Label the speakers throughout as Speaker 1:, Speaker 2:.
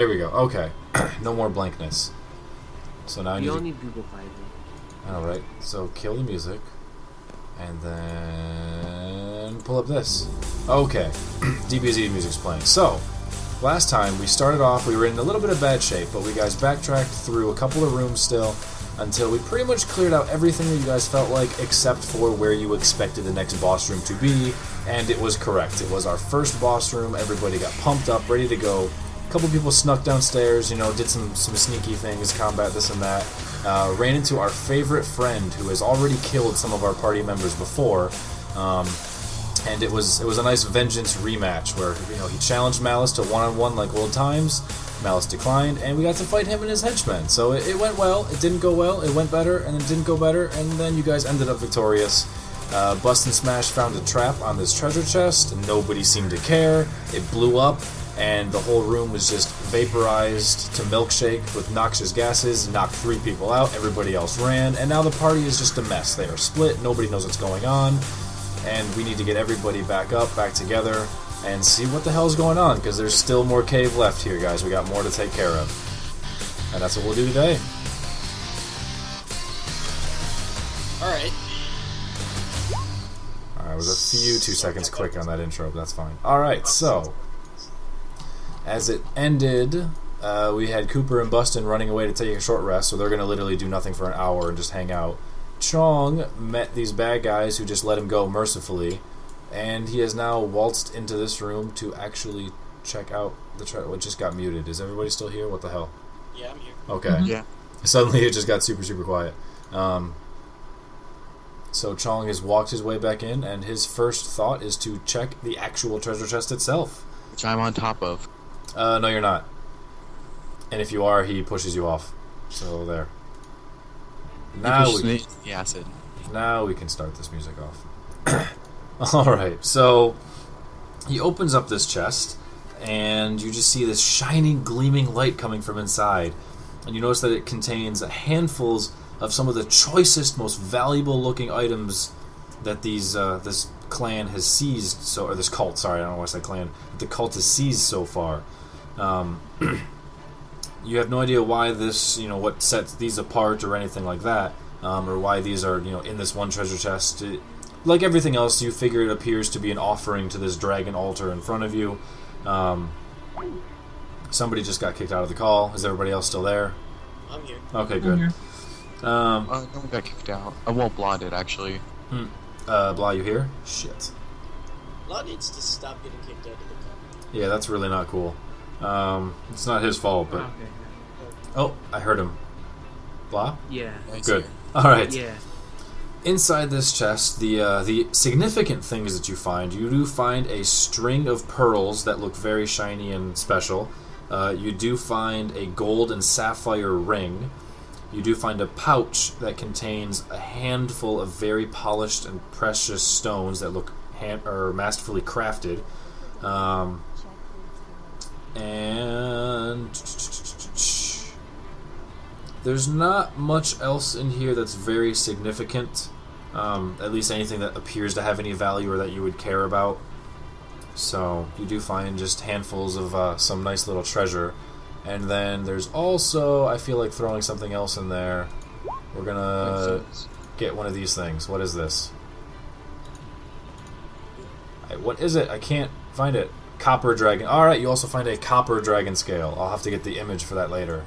Speaker 1: There we go. Okay. No more blankness. So now I need
Speaker 2: You
Speaker 1: to...
Speaker 2: only Google Find.
Speaker 1: Alright, so kill the music. And then pull up this. Okay. DBZ music's playing. So, last time we started off, we were in a little bit of bad shape, but we guys backtracked through a couple of rooms still until we pretty much cleared out everything that you guys felt like except for where you expected the next boss room to be, and it was correct. It was our first boss room. Everybody got pumped up, ready to go. A couple people snuck downstairs, you know, did some sneaky things, combat this and that. Ran into our favorite friend who has already killed some of our party members before, and it was a nice vengeance rematch where, you know, he challenged Malice to one-on-one like old times. Malice declined, and we got to fight him and his henchmen. So it went well. It didn't go well. It went better, and it didn't go better, and then you guys ended up victorious. Bust and Smash found a trap on this treasure chest, and nobody seemed to care. It blew up, and the whole room was just vaporized to milkshake with noxious gases, knocked 3 people out, everybody else ran, and now the party is just a mess. They are split, nobody knows what's going on, and we need to get everybody back up, back together, and see what the hell's going on, because there's still more cave left here, guys. We got more to take care of. And that's what we'll do today.
Speaker 3: Alright.
Speaker 1: Alright, I was a few 2 seconds quick on that intro, but that's fine. Alright, so as it ended, we had Cooper and Bustin running away to take a short rest, so they're going to literally do nothing for an hour and just hang out. Chong met these bad guys who just let him go mercifully, and he has now waltzed into this room to actually check out the what just got muted. Is everybody still here? What the hell?
Speaker 3: Yeah, I'm here.
Speaker 1: Okay.
Speaker 4: Yeah.
Speaker 1: Suddenly it just got super, super quiet. So Chong has walked his way back in, and his first thought is to check the actual treasure chest itself.
Speaker 4: Which I'm on top of.
Speaker 1: No, you're not. And if you are, he pushes you off. So there. Now
Speaker 4: The acid.
Speaker 1: Now we can start this music off. Alright, so he opens up this chest, and you just see this shining, gleaming light coming from inside. And you notice that it contains handfuls of some of the choicest, most valuable-looking items that this clan has seized, or this cult, sorry, I don't know why I said clan, the cult has seized so far. You have no idea why this, you know, what sets these apart or anything like that, or why these are, you know, in this one treasure chest. Like everything else, you figure it appears to be an offering to this dragon altar in front of you. Somebody just got kicked out of the call. Is everybody else still there?
Speaker 3: I'm here.
Speaker 1: Okay, good.
Speaker 4: No one got kicked out. I won't blot it, actually.
Speaker 1: Blah, you here? Shit.
Speaker 3: Lot needs to stop getting kicked out of the call.
Speaker 1: Yeah, that's really not cool. It's not his fault, but...
Speaker 2: Okay.
Speaker 1: Oh, I heard him. Blah?
Speaker 2: Yeah.
Speaker 1: Good. Alright.
Speaker 2: Yeah.
Speaker 1: Inside this chest, the significant things that you do find a string of pearls that look very shiny and special. You do find a gold and sapphire ring. You do find a pouch that contains a handful of very polished and precious stones that look masterfully crafted. And there's not much else in here that's very significant. At least anything that appears to have any value or that you would care about. So you do find just handfuls of some nice little treasure. And then there's also, I feel like throwing something else in there. We're gonna get one of these things. What is this? What is it? I can't find it. Copper dragon. Alright, you also find a copper dragon scale. I'll have to get the image for that later.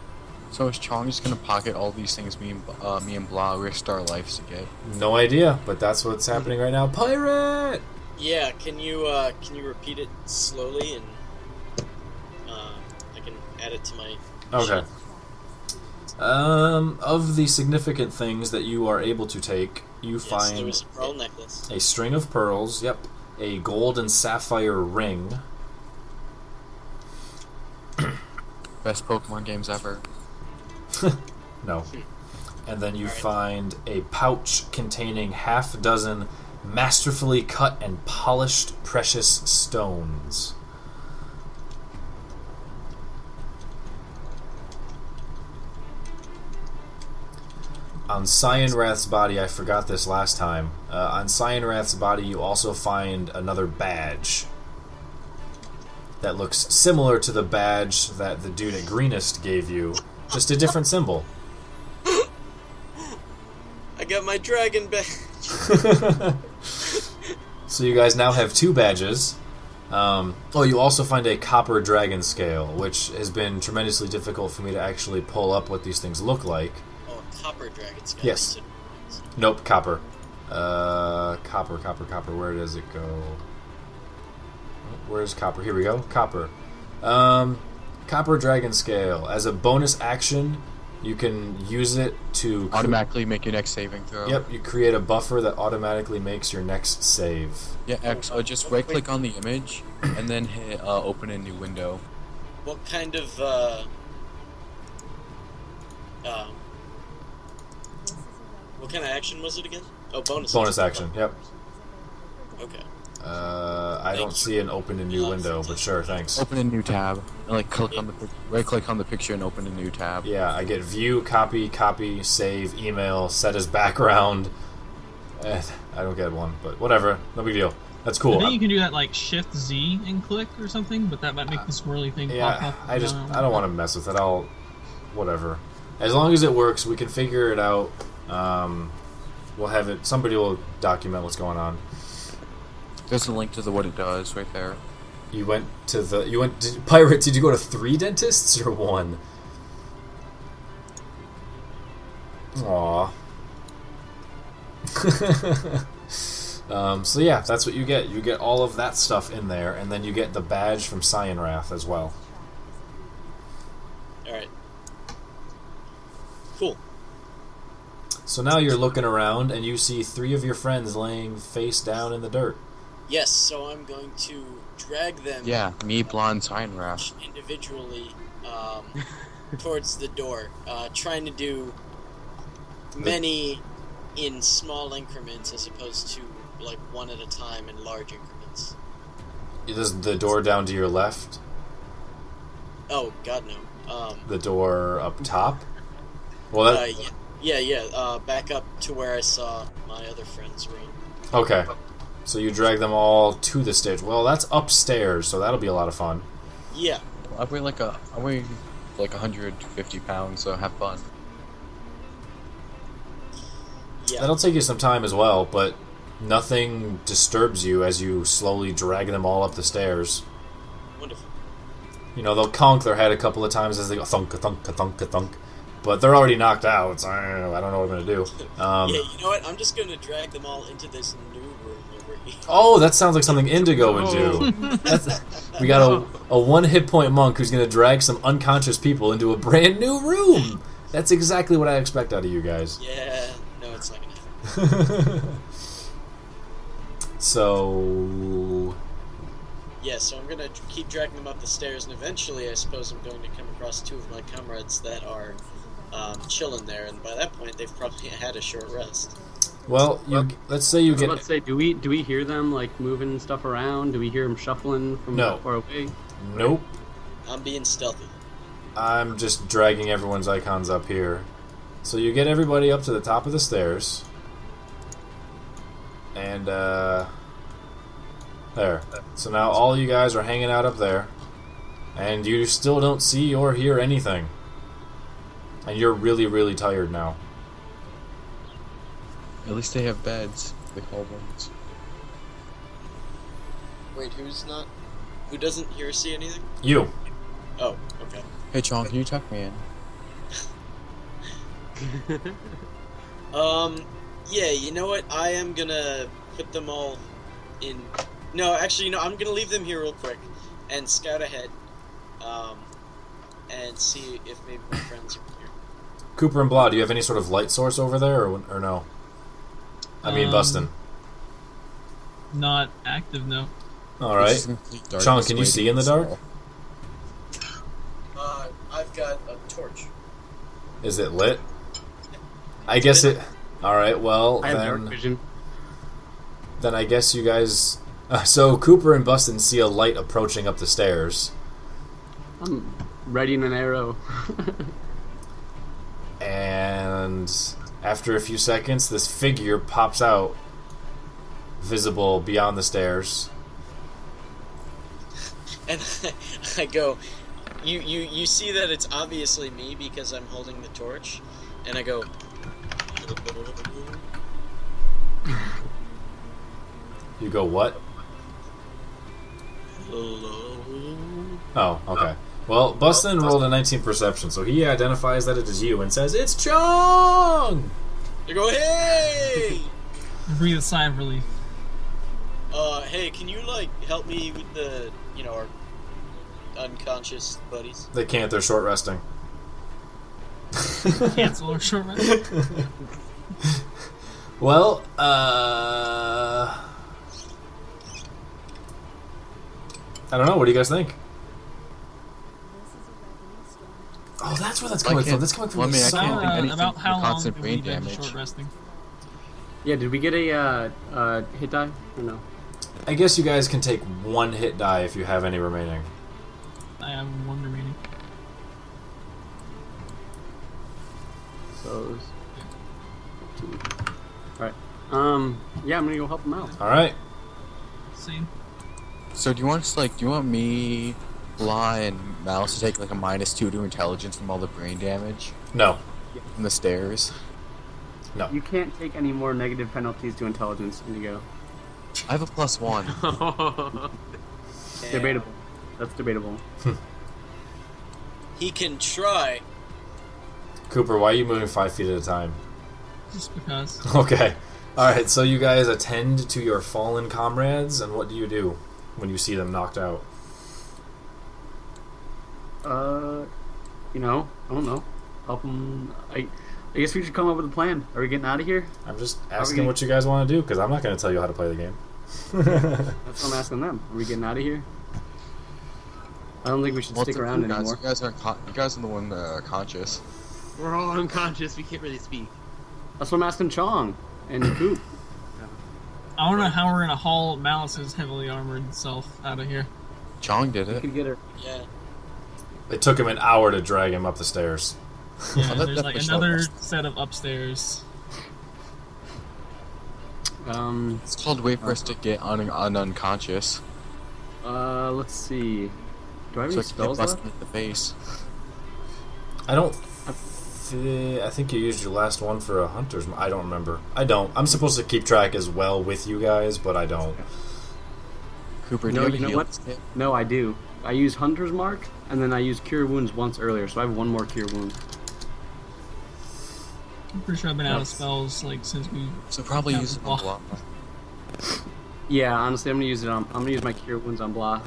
Speaker 4: So is Chong just gonna pocket all these things me and Blah risked our lives to get?
Speaker 1: No idea, but that's what's happening right now. Pirate!
Speaker 3: Yeah, can you repeat it slowly and I can add it to my
Speaker 1: Okay. Of the significant things that you are able to take, you find
Speaker 3: there was a pearl necklace.
Speaker 1: a string of pearls, yep, a gold and sapphire ring.
Speaker 4: Best Pokemon games ever.
Speaker 1: No. And then you find a pouch containing half a dozen masterfully cut and polished precious stones. On Cyanrath's body, I forgot this last time. On Cyanrath's body, you also find another badge. that looks similar to the badge that the dude at Greenest gave you, just a different symbol.
Speaker 3: I got my dragon badge.
Speaker 1: So you guys now have 2 badges. You also find a copper dragon scale, which has been tremendously difficult for me to actually pull up what these things look like.
Speaker 3: Oh, a copper dragon scale.
Speaker 1: Yes. Nope, copper. Copper. Where does it go? Where's copper? Here we go. Copper. Copper dragon scale. As a bonus action, you can use it to
Speaker 4: Automatically make your next saving throw.
Speaker 1: Yep, you create a buffer that automatically makes your next save.
Speaker 4: Yeah, X. Just right click on the image and then hit open a new window.
Speaker 3: What kind of what kind of action was it again? Oh, bonus
Speaker 1: action. Yep.
Speaker 3: Okay.
Speaker 1: I don't see an open a new window, but sure, thanks.
Speaker 4: Open a new tab. And click on the right click on the picture and open a new tab.
Speaker 1: Yeah, I get view, copy, save, email, set as background. I don't get one, but whatever, no big deal. That's cool.
Speaker 2: I think you can do that like Shift Z and click or something, but that might make the swirly thing pop up.
Speaker 1: I don't want to mess with it. Whatever. As long as it works, we can figure it out. We'll have it. Somebody will document what's going on.
Speaker 4: There's a link to what it does right there.
Speaker 1: Pirate, did you go to 3 dentists or 1? Aww. So yeah, that's what you get. You get all of that stuff in there, and then you get the badge from Cyan Wrath as well.
Speaker 3: Alright. Cool.
Speaker 1: So now you're looking around, and you see 3 of your friends laying face down in the dirt.
Speaker 3: Yes, so I'm going to drag them.
Speaker 4: Yeah, me, Blonde, Cyan Wrath.
Speaker 3: Individually towards the door, trying to do many in small increments as opposed to like one at a time in large increments.
Speaker 1: Is the door down to your left?
Speaker 3: Oh God, no.
Speaker 1: The door up top? Well,
Speaker 3: yeah. Back up to where I saw my other friends room.
Speaker 1: Okay. So you drag them all to the stage. Well, that's upstairs, so that'll be a lot of fun.
Speaker 3: Yeah.
Speaker 4: I weigh like 150 pounds, so have fun.
Speaker 3: Yeah.
Speaker 1: That'll take you some time as well, but nothing disturbs you as you slowly drag them all up the stairs.
Speaker 3: Wonderful.
Speaker 1: You know, they'll conk their head a couple of times as they go thunk, thunk, thunk, thunk. But they're already knocked out, so I don't know what I'm going to do.
Speaker 3: Yeah, you know what? I'm just going to drag them all into this new room over here.
Speaker 1: Oh, that sounds like something Indigo would do. We got a 1 hit point monk who's going to drag some unconscious people into a brand new room. That's exactly what I expect out of you guys.
Speaker 3: Yeah, no, it's not going to happen.
Speaker 1: So...
Speaker 3: Yeah, so I'm going to keep dragging them up the stairs, and eventually I suppose I'm going to come across 2 of my comrades that are chilling there, and by that point they've probably had a short rest.
Speaker 1: Well, let's say you get...
Speaker 5: Let's say, do we hear them like moving stuff around? Do we hear them shuffling from far away?
Speaker 1: Nope.
Speaker 3: I'm being stealthy.
Speaker 1: I'm just dragging everyone's icons up here. So you get everybody up to the top of the stairs. And, there. So now all you guys are hanging out up there. And you still don't see or hear anything. And you're really, really tired now.
Speaker 4: At least they have beds. They call ones.
Speaker 3: Wait, who doesn't hear or see anything?
Speaker 1: You.
Speaker 3: Oh, okay.
Speaker 4: Hey, John, can you tuck me in?
Speaker 3: Yeah, you know what? I am gonna put them all in... No, actually, I'm gonna leave them here real quick and scout ahead, and see if maybe my friends are here.
Speaker 1: Cooper and Blah, do you have any sort of light source over there, or no? I mean, Bustin'.
Speaker 2: Not active, no.
Speaker 1: Alright. Sean, can you see in the dark?
Speaker 3: I've got a torch.
Speaker 1: Is it lit? I guess it... Alright, well,
Speaker 5: I have dark vision.
Speaker 1: Then I guess you guys... so Cooper and Bustin' see a light approaching up the stairs.
Speaker 5: I'm readying an arrow.
Speaker 1: And after a few seconds, this figure pops out, visible beyond the stairs.
Speaker 3: And I go, you see that it's obviously me because I'm holding the torch, and I go.
Speaker 1: You go what?
Speaker 3: Hello.
Speaker 1: Oh, okay. Well, Bustin rolled a 19 perception, so he identifies that it is you and says, "It's Chong!"
Speaker 3: I go, hey!
Speaker 2: Breathe a sigh of relief.
Speaker 3: Hey, can you, help me with the, our unconscious buddies?
Speaker 1: They can't, they're short resting.
Speaker 2: Cancel or short rest.
Speaker 1: Well, I don't know, what do you guys think? Oh, that's where that's coming from. That's coming from
Speaker 4: Well, I
Speaker 1: the
Speaker 4: mean, I can't
Speaker 1: sound.
Speaker 4: think anything
Speaker 2: About how
Speaker 4: from
Speaker 2: long
Speaker 4: constant
Speaker 2: have we
Speaker 4: brain
Speaker 2: been
Speaker 4: damage.
Speaker 2: short resting?
Speaker 5: Yeah, did we get a hit die or no?
Speaker 1: I guess you guys can take one hit die if you have any remaining.
Speaker 2: I have one remaining.
Speaker 5: So, 2. Alright. Yeah, I'm gonna go help him out.
Speaker 1: Alright.
Speaker 2: Same.
Speaker 4: So do you want me, Blah, and Mouse to take like a -2 to intelligence from all the brain damage
Speaker 1: No.
Speaker 4: from the stairs?
Speaker 1: No.
Speaker 5: You can't take any more negative penalties to intelligence, Indigo.
Speaker 4: I have a +1.
Speaker 5: Debatable. That's debatable.
Speaker 3: He can try.
Speaker 1: Cooper, why are you moving 5 feet at a time?
Speaker 2: Just because.
Speaker 1: Okay. Alright, so you guys attend to your fallen comrades, and what do you do when you see them knocked out?
Speaker 5: I don't know. Help him. I guess we should come up with a plan. Are we getting out of here?
Speaker 1: I'm just asking what you guys want to do, because I'm not going to tell you how to play the game.
Speaker 5: That's what I'm asking them. Are we getting out of here? I don't think we should stick around anymore.
Speaker 4: You guys are the one conscious.
Speaker 6: We're all unconscious. We can't really speak.
Speaker 5: That's what I'm asking Chong and Coop.
Speaker 2: I don't know how we're gonna haul Malice's heavily armored self out of here.
Speaker 4: Chong did
Speaker 5: We
Speaker 4: it.
Speaker 5: could get her.
Speaker 3: Yeah.
Speaker 1: It took him an hour to drag him up the stairs.
Speaker 2: Yeah,
Speaker 4: Oh, that
Speaker 2: there's like
Speaker 4: definitely
Speaker 2: another
Speaker 4: showed
Speaker 2: set of upstairs.
Speaker 4: It's called wait for us to get unconscious.
Speaker 5: Let's see. Do I have
Speaker 4: So
Speaker 5: any
Speaker 4: I can
Speaker 5: spells
Speaker 4: bust
Speaker 5: left?
Speaker 4: him in the face.
Speaker 1: I don't... I think you used your last one for a hunter's... I don't remember. I don't. I'm supposed to keep track as well with you guys, but I don't.
Speaker 4: Cooper, do
Speaker 5: No,
Speaker 4: you have
Speaker 5: you know
Speaker 4: a
Speaker 5: what?
Speaker 4: heal kit?
Speaker 5: No, I do. I use Hunter's Mark, and then I used Cure Wounds once earlier, so I have one more Cure Wound.
Speaker 2: I'm pretty sure I've been out of spells like since we.
Speaker 4: So probably
Speaker 2: Yeah,
Speaker 4: use it
Speaker 2: well.
Speaker 4: on Blah.
Speaker 5: Yeah, honestly, I'm gonna use my Cure Wounds on Blah.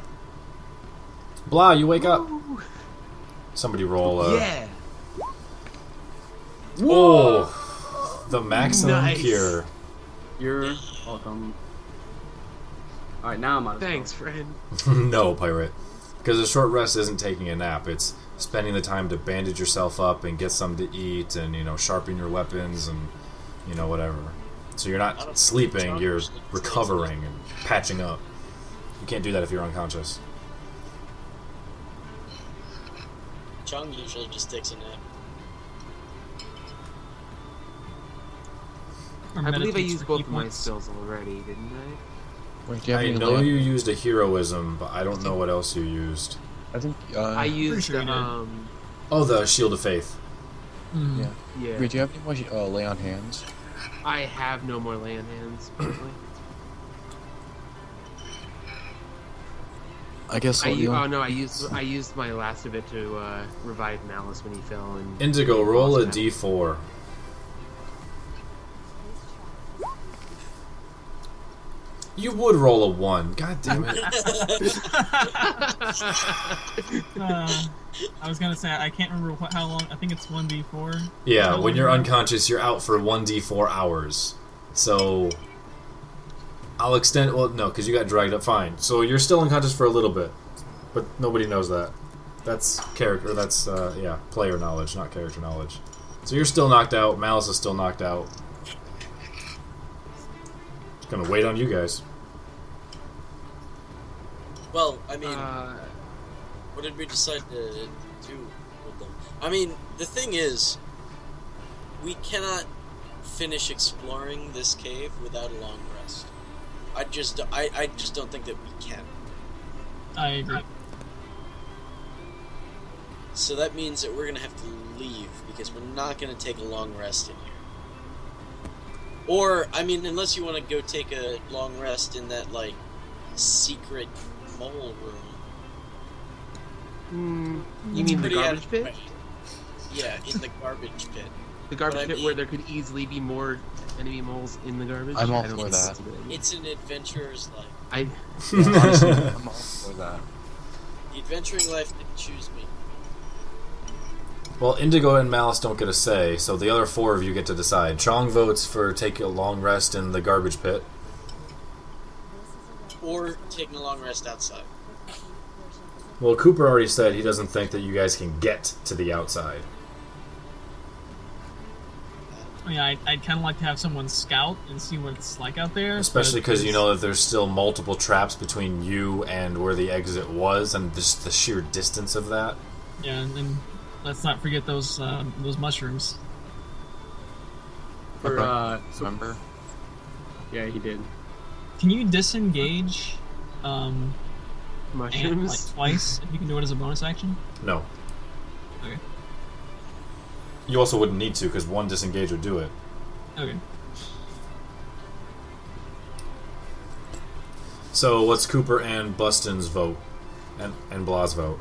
Speaker 1: Blah, you wake up. Somebody roll
Speaker 6: Yeah.
Speaker 1: Oh! The maximum
Speaker 6: Nice.
Speaker 1: cure.
Speaker 5: You're welcome. Alright, now I'm out of
Speaker 6: Thanks,
Speaker 5: spells.
Speaker 6: friend.
Speaker 1: No, pirate. Because a short rest isn't taking a nap. It's spending the time to bandage yourself up and get something to eat and, sharpen your weapons and, whatever. So you're not sleeping, you're recovering and patching up. You can't do that if you're unconscious.
Speaker 3: Chung usually just takes a nap.
Speaker 2: Or
Speaker 6: I believe I
Speaker 2: meditates
Speaker 6: used
Speaker 2: for
Speaker 6: both
Speaker 2: key
Speaker 6: of my
Speaker 2: points.
Speaker 6: skills already, didn't I?
Speaker 4: Wait, do you have
Speaker 1: I
Speaker 4: any
Speaker 1: know
Speaker 4: land?
Speaker 1: you used a heroism, but I don't know what else you used.
Speaker 4: I think.
Speaker 6: I used
Speaker 2: sure you did.
Speaker 1: Oh, the Shield of Faith.
Speaker 2: Mm.
Speaker 4: Yeah.
Speaker 6: Yeah.
Speaker 4: Wait, do you have any more lay on hands?
Speaker 6: I have no more lay on hands. Apparently.
Speaker 4: I guess.
Speaker 6: I used my last of it to revive Malice when he fell. And
Speaker 1: Indigo, roll a
Speaker 6: lost him.
Speaker 1: d4. You would roll a 1. God damn it.
Speaker 2: I was gonna say I can't remember how long. I think it's 1d4.
Speaker 1: Yeah,
Speaker 2: How
Speaker 1: when
Speaker 2: long
Speaker 1: you're
Speaker 2: is it?
Speaker 1: unconscious, you're out for 1d4 hours. So, I'll extend... Well, no, because you got dragged up. Fine. So you're still unconscious for a little bit. But nobody knows that. That's character... That's, player knowledge, not character knowledge. So you're still knocked out. Malice is still knocked out. Just gonna wait on you guys.
Speaker 3: Well, I mean, what did we decide to do with them? I mean, the thing is, we cannot finish exploring this cave without a long rest. I just don't think that we can.
Speaker 2: I agree.
Speaker 3: So that means that we're going to have to leave, because we're not going to take a long rest in here. Or, I mean, unless you want to go take a long rest in that, like, secret mole room.
Speaker 6: You
Speaker 3: It's
Speaker 6: mean the
Speaker 3: pretty
Speaker 6: garbage pit?
Speaker 3: adequate. Yeah, in the garbage pit.
Speaker 6: The garbage
Speaker 3: But I
Speaker 6: pit
Speaker 3: mean-
Speaker 6: where there could easily be more enemy moles in the garbage?
Speaker 4: I'm all
Speaker 6: I don't
Speaker 4: for
Speaker 6: think
Speaker 4: that.
Speaker 6: that's a good idea.
Speaker 3: It's an adventurer's life.
Speaker 6: I
Speaker 4: Honestly, I'm all for that.
Speaker 3: The adventuring life didn't choose me.
Speaker 1: Well, Indigo and Malice don't get a say, so the other 4 of you get to decide. Chong votes for taking a long rest in the garbage pit.
Speaker 3: Or taking a long rest outside.
Speaker 1: Well, Cooper already said he doesn't think that you guys can get to the outside.
Speaker 2: I mean, I'd kind of like to have someone scout and see what it's like out there.
Speaker 1: Especially
Speaker 2: but
Speaker 1: because you know that there's still multiple traps between you and where the exit was, and just the sheer distance of that.
Speaker 2: Yeah, and let's not forget those mushrooms.
Speaker 5: For
Speaker 4: Remember?
Speaker 5: yeah, he did.
Speaker 2: Can you disengage and,
Speaker 6: mushrooms.
Speaker 2: like twice if you can do it as a bonus action?
Speaker 1: No.
Speaker 2: Okay.
Speaker 1: You also wouldn't need to, because one disengage would do it.
Speaker 2: Okay.
Speaker 1: So what's Cooper and Buston's vote? And Blah's vote?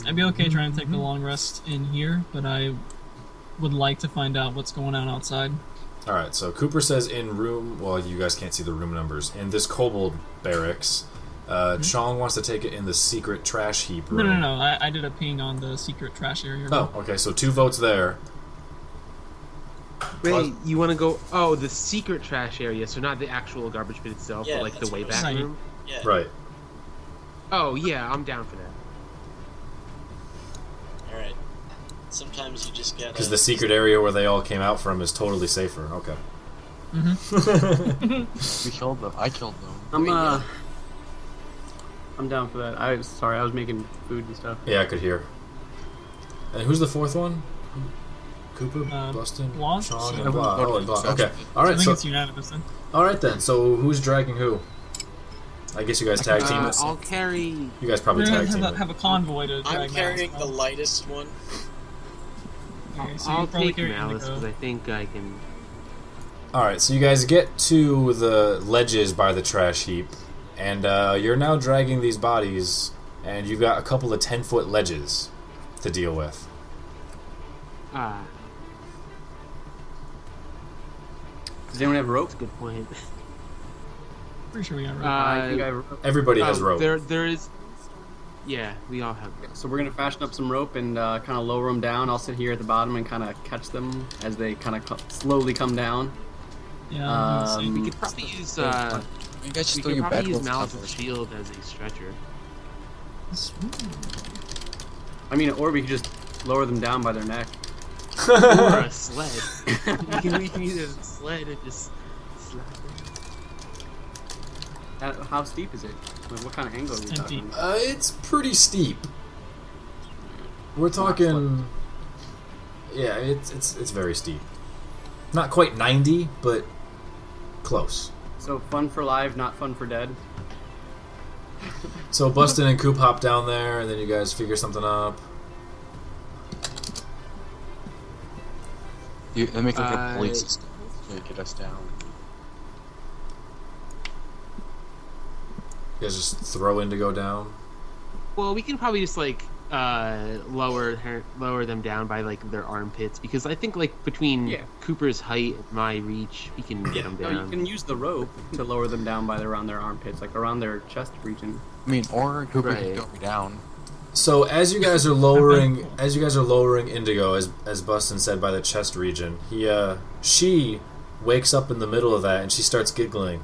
Speaker 2: I'd be okay trying to take the long rest in here, but I would like to find out what's going on outside.
Speaker 1: Alright, so Cooper says in room... Well, you guys can't see the room numbers. In this kobold barracks, Chong wants to take it in the secret trash heap room.
Speaker 2: No. I did a ping on the secret trash area.
Speaker 1: Oh, okay, so 2 votes there.
Speaker 6: Wait, you want to go? Oh, the secret trash area. So not the actual garbage pit itself,
Speaker 3: Yeah,
Speaker 6: but like the
Speaker 3: that's
Speaker 6: way
Speaker 3: what I was
Speaker 6: back
Speaker 2: saying.
Speaker 6: room.
Speaker 3: Yeah.
Speaker 1: Right.
Speaker 6: Oh yeah, I'm down for that.
Speaker 3: Alright. Sometimes you just gotta...
Speaker 1: Because the secret area where they all came out from is totally safer. Okay.
Speaker 4: We killed them. I killed them.
Speaker 5: I'm down for that. I was making food and stuff.
Speaker 1: Yeah, I could hear. And who's the 4th one? Cooper, Buston,
Speaker 2: Blah?
Speaker 1: Chong,
Speaker 2: So-
Speaker 1: and Blah. Oh, and Blah. Okay.
Speaker 2: I
Speaker 1: Alright,
Speaker 2: think
Speaker 1: so...
Speaker 2: it's unanimous then.
Speaker 1: Alright then, so who's dragging who? I guess you guys tag team it.
Speaker 6: I'll carry.
Speaker 1: You guys probably
Speaker 2: We're
Speaker 1: tag
Speaker 2: gonna
Speaker 1: team it.
Speaker 2: have a convoy to drag
Speaker 3: I'm carrying
Speaker 2: Malice
Speaker 3: the
Speaker 2: out.
Speaker 3: lightest one.
Speaker 2: Okay, so
Speaker 6: I'll
Speaker 2: you probably
Speaker 6: take
Speaker 2: carry
Speaker 6: Malice
Speaker 2: Indigo.
Speaker 6: because I think I can.
Speaker 1: Alright, so you guys get to the ledges by the trash heap, and you're now dragging these bodies, and you've got a couple of 10-foot ledges to deal with.
Speaker 6: Ah,
Speaker 5: Does anyone have rope?
Speaker 6: that's a good point.
Speaker 2: Pretty sure we got rope.
Speaker 5: I think I have rope.
Speaker 1: Everybody has rope.
Speaker 6: There is. Yeah, we all have.
Speaker 5: So we're gonna fashion up some rope and kind of lower them down. I'll sit here at the bottom and kind of catch them as they kind of slowly come down.
Speaker 2: Yeah, let's see.
Speaker 5: Um,
Speaker 6: We could probably use.
Speaker 4: You guys
Speaker 6: We
Speaker 4: just throw
Speaker 6: could
Speaker 4: your
Speaker 6: probably use
Speaker 4: bedrolls
Speaker 6: Malice's
Speaker 4: cover.
Speaker 6: shield as a stretcher.
Speaker 5: I mean, or we could just lower them down by their neck.
Speaker 6: Or a sled. we can use a sled and just slap them.
Speaker 5: How steep is it? Like, what kind of angle are we
Speaker 2: 10
Speaker 5: talking?
Speaker 2: feet.
Speaker 1: It's pretty steep. We're talking... Yeah, it's very steep. Not quite 90, but close.
Speaker 5: So fun for live, not fun for dead.
Speaker 1: So Bustin and Coop hop down there, and then you guys figure something up.
Speaker 4: They make like a police system to get us down.
Speaker 1: You guys just throw Indigo down.
Speaker 6: Well, we can probably just like lower them down by like their armpits because I think like between
Speaker 5: Yeah.
Speaker 6: Cooper's height and my reach, we can get them
Speaker 5: No,
Speaker 6: down.
Speaker 5: you can use the rope to lower them down by around their armpits, like around their chest region.
Speaker 4: I mean, or Cooper
Speaker 6: Right.
Speaker 4: can throw me down.
Speaker 1: So as you guys are lowering, Indigo, as Bustin said, by the chest region, she wakes up in the middle of that and she starts giggling.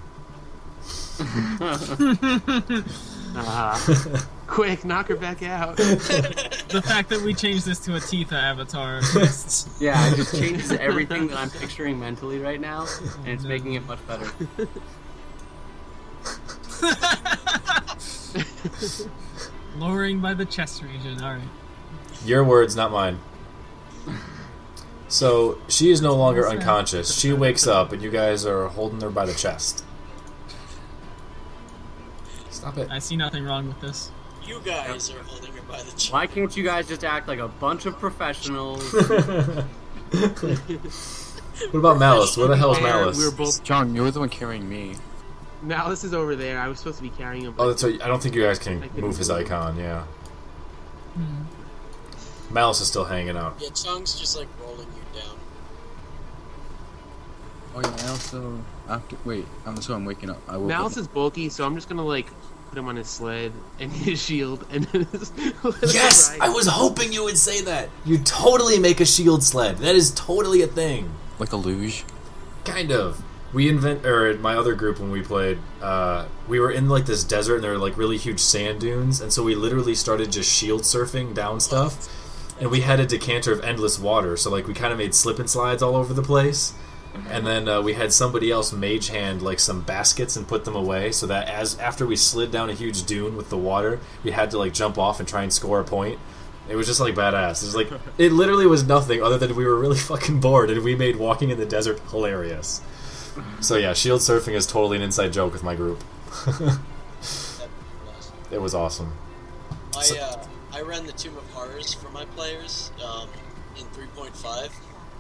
Speaker 6: Quick, knock her back out.
Speaker 2: The fact that we changed this to a Tifa avatar.
Speaker 5: Yeah, it just changes everything that I'm picturing mentally right now, and it's making it much better.
Speaker 2: Lowering by the chest region. All right.
Speaker 1: Your words, not mine. So she is no longer unconscious. She wakes up, and you guys are holding her by the chest. Stop it.
Speaker 2: I see nothing wrong with this.
Speaker 3: You guys are holding her by the chin.
Speaker 5: Why can't you guys just act like a bunch of professionals?
Speaker 1: What about Malice? Where the hell is Malice?
Speaker 6: We were both.
Speaker 4: John, you're the one carrying me.
Speaker 6: Malice is over there. I was supposed to be carrying him.
Speaker 1: Oh, that's right. I don't think you guys can move his icon, yeah. Malice is still hanging out.
Speaker 3: Yeah, Chung's just like rolling you down.
Speaker 4: Oh yeah, I also wait. I'm waking up. I woke
Speaker 6: Malice
Speaker 4: up.
Speaker 6: is bulky, so I'm just gonna like put him on his sled and his shield, and then
Speaker 1: Yes! I was hoping you would say that! You totally make a shield sled. That is totally a thing.
Speaker 4: Like a luge.
Speaker 1: Kind of. My other group when we played, we were in like this desert and there were like really huge sand dunes, and so we literally started just shield surfing down stuff, and we had a decanter of endless water, so like we kind of made slip and slides all over the place, and then we had somebody else mage hand like some baskets and put them away, so that after we slid down a huge dune with the water, we had to like jump off and try and score a point. It was just like badass. It was like, it literally was nothing other than we were really fucking bored, and we made walking in the desert hilarious. So yeah, shield surfing is totally an inside joke with my group. It was awesome.
Speaker 3: I ran the Tomb of Horrors for my players in 3.5,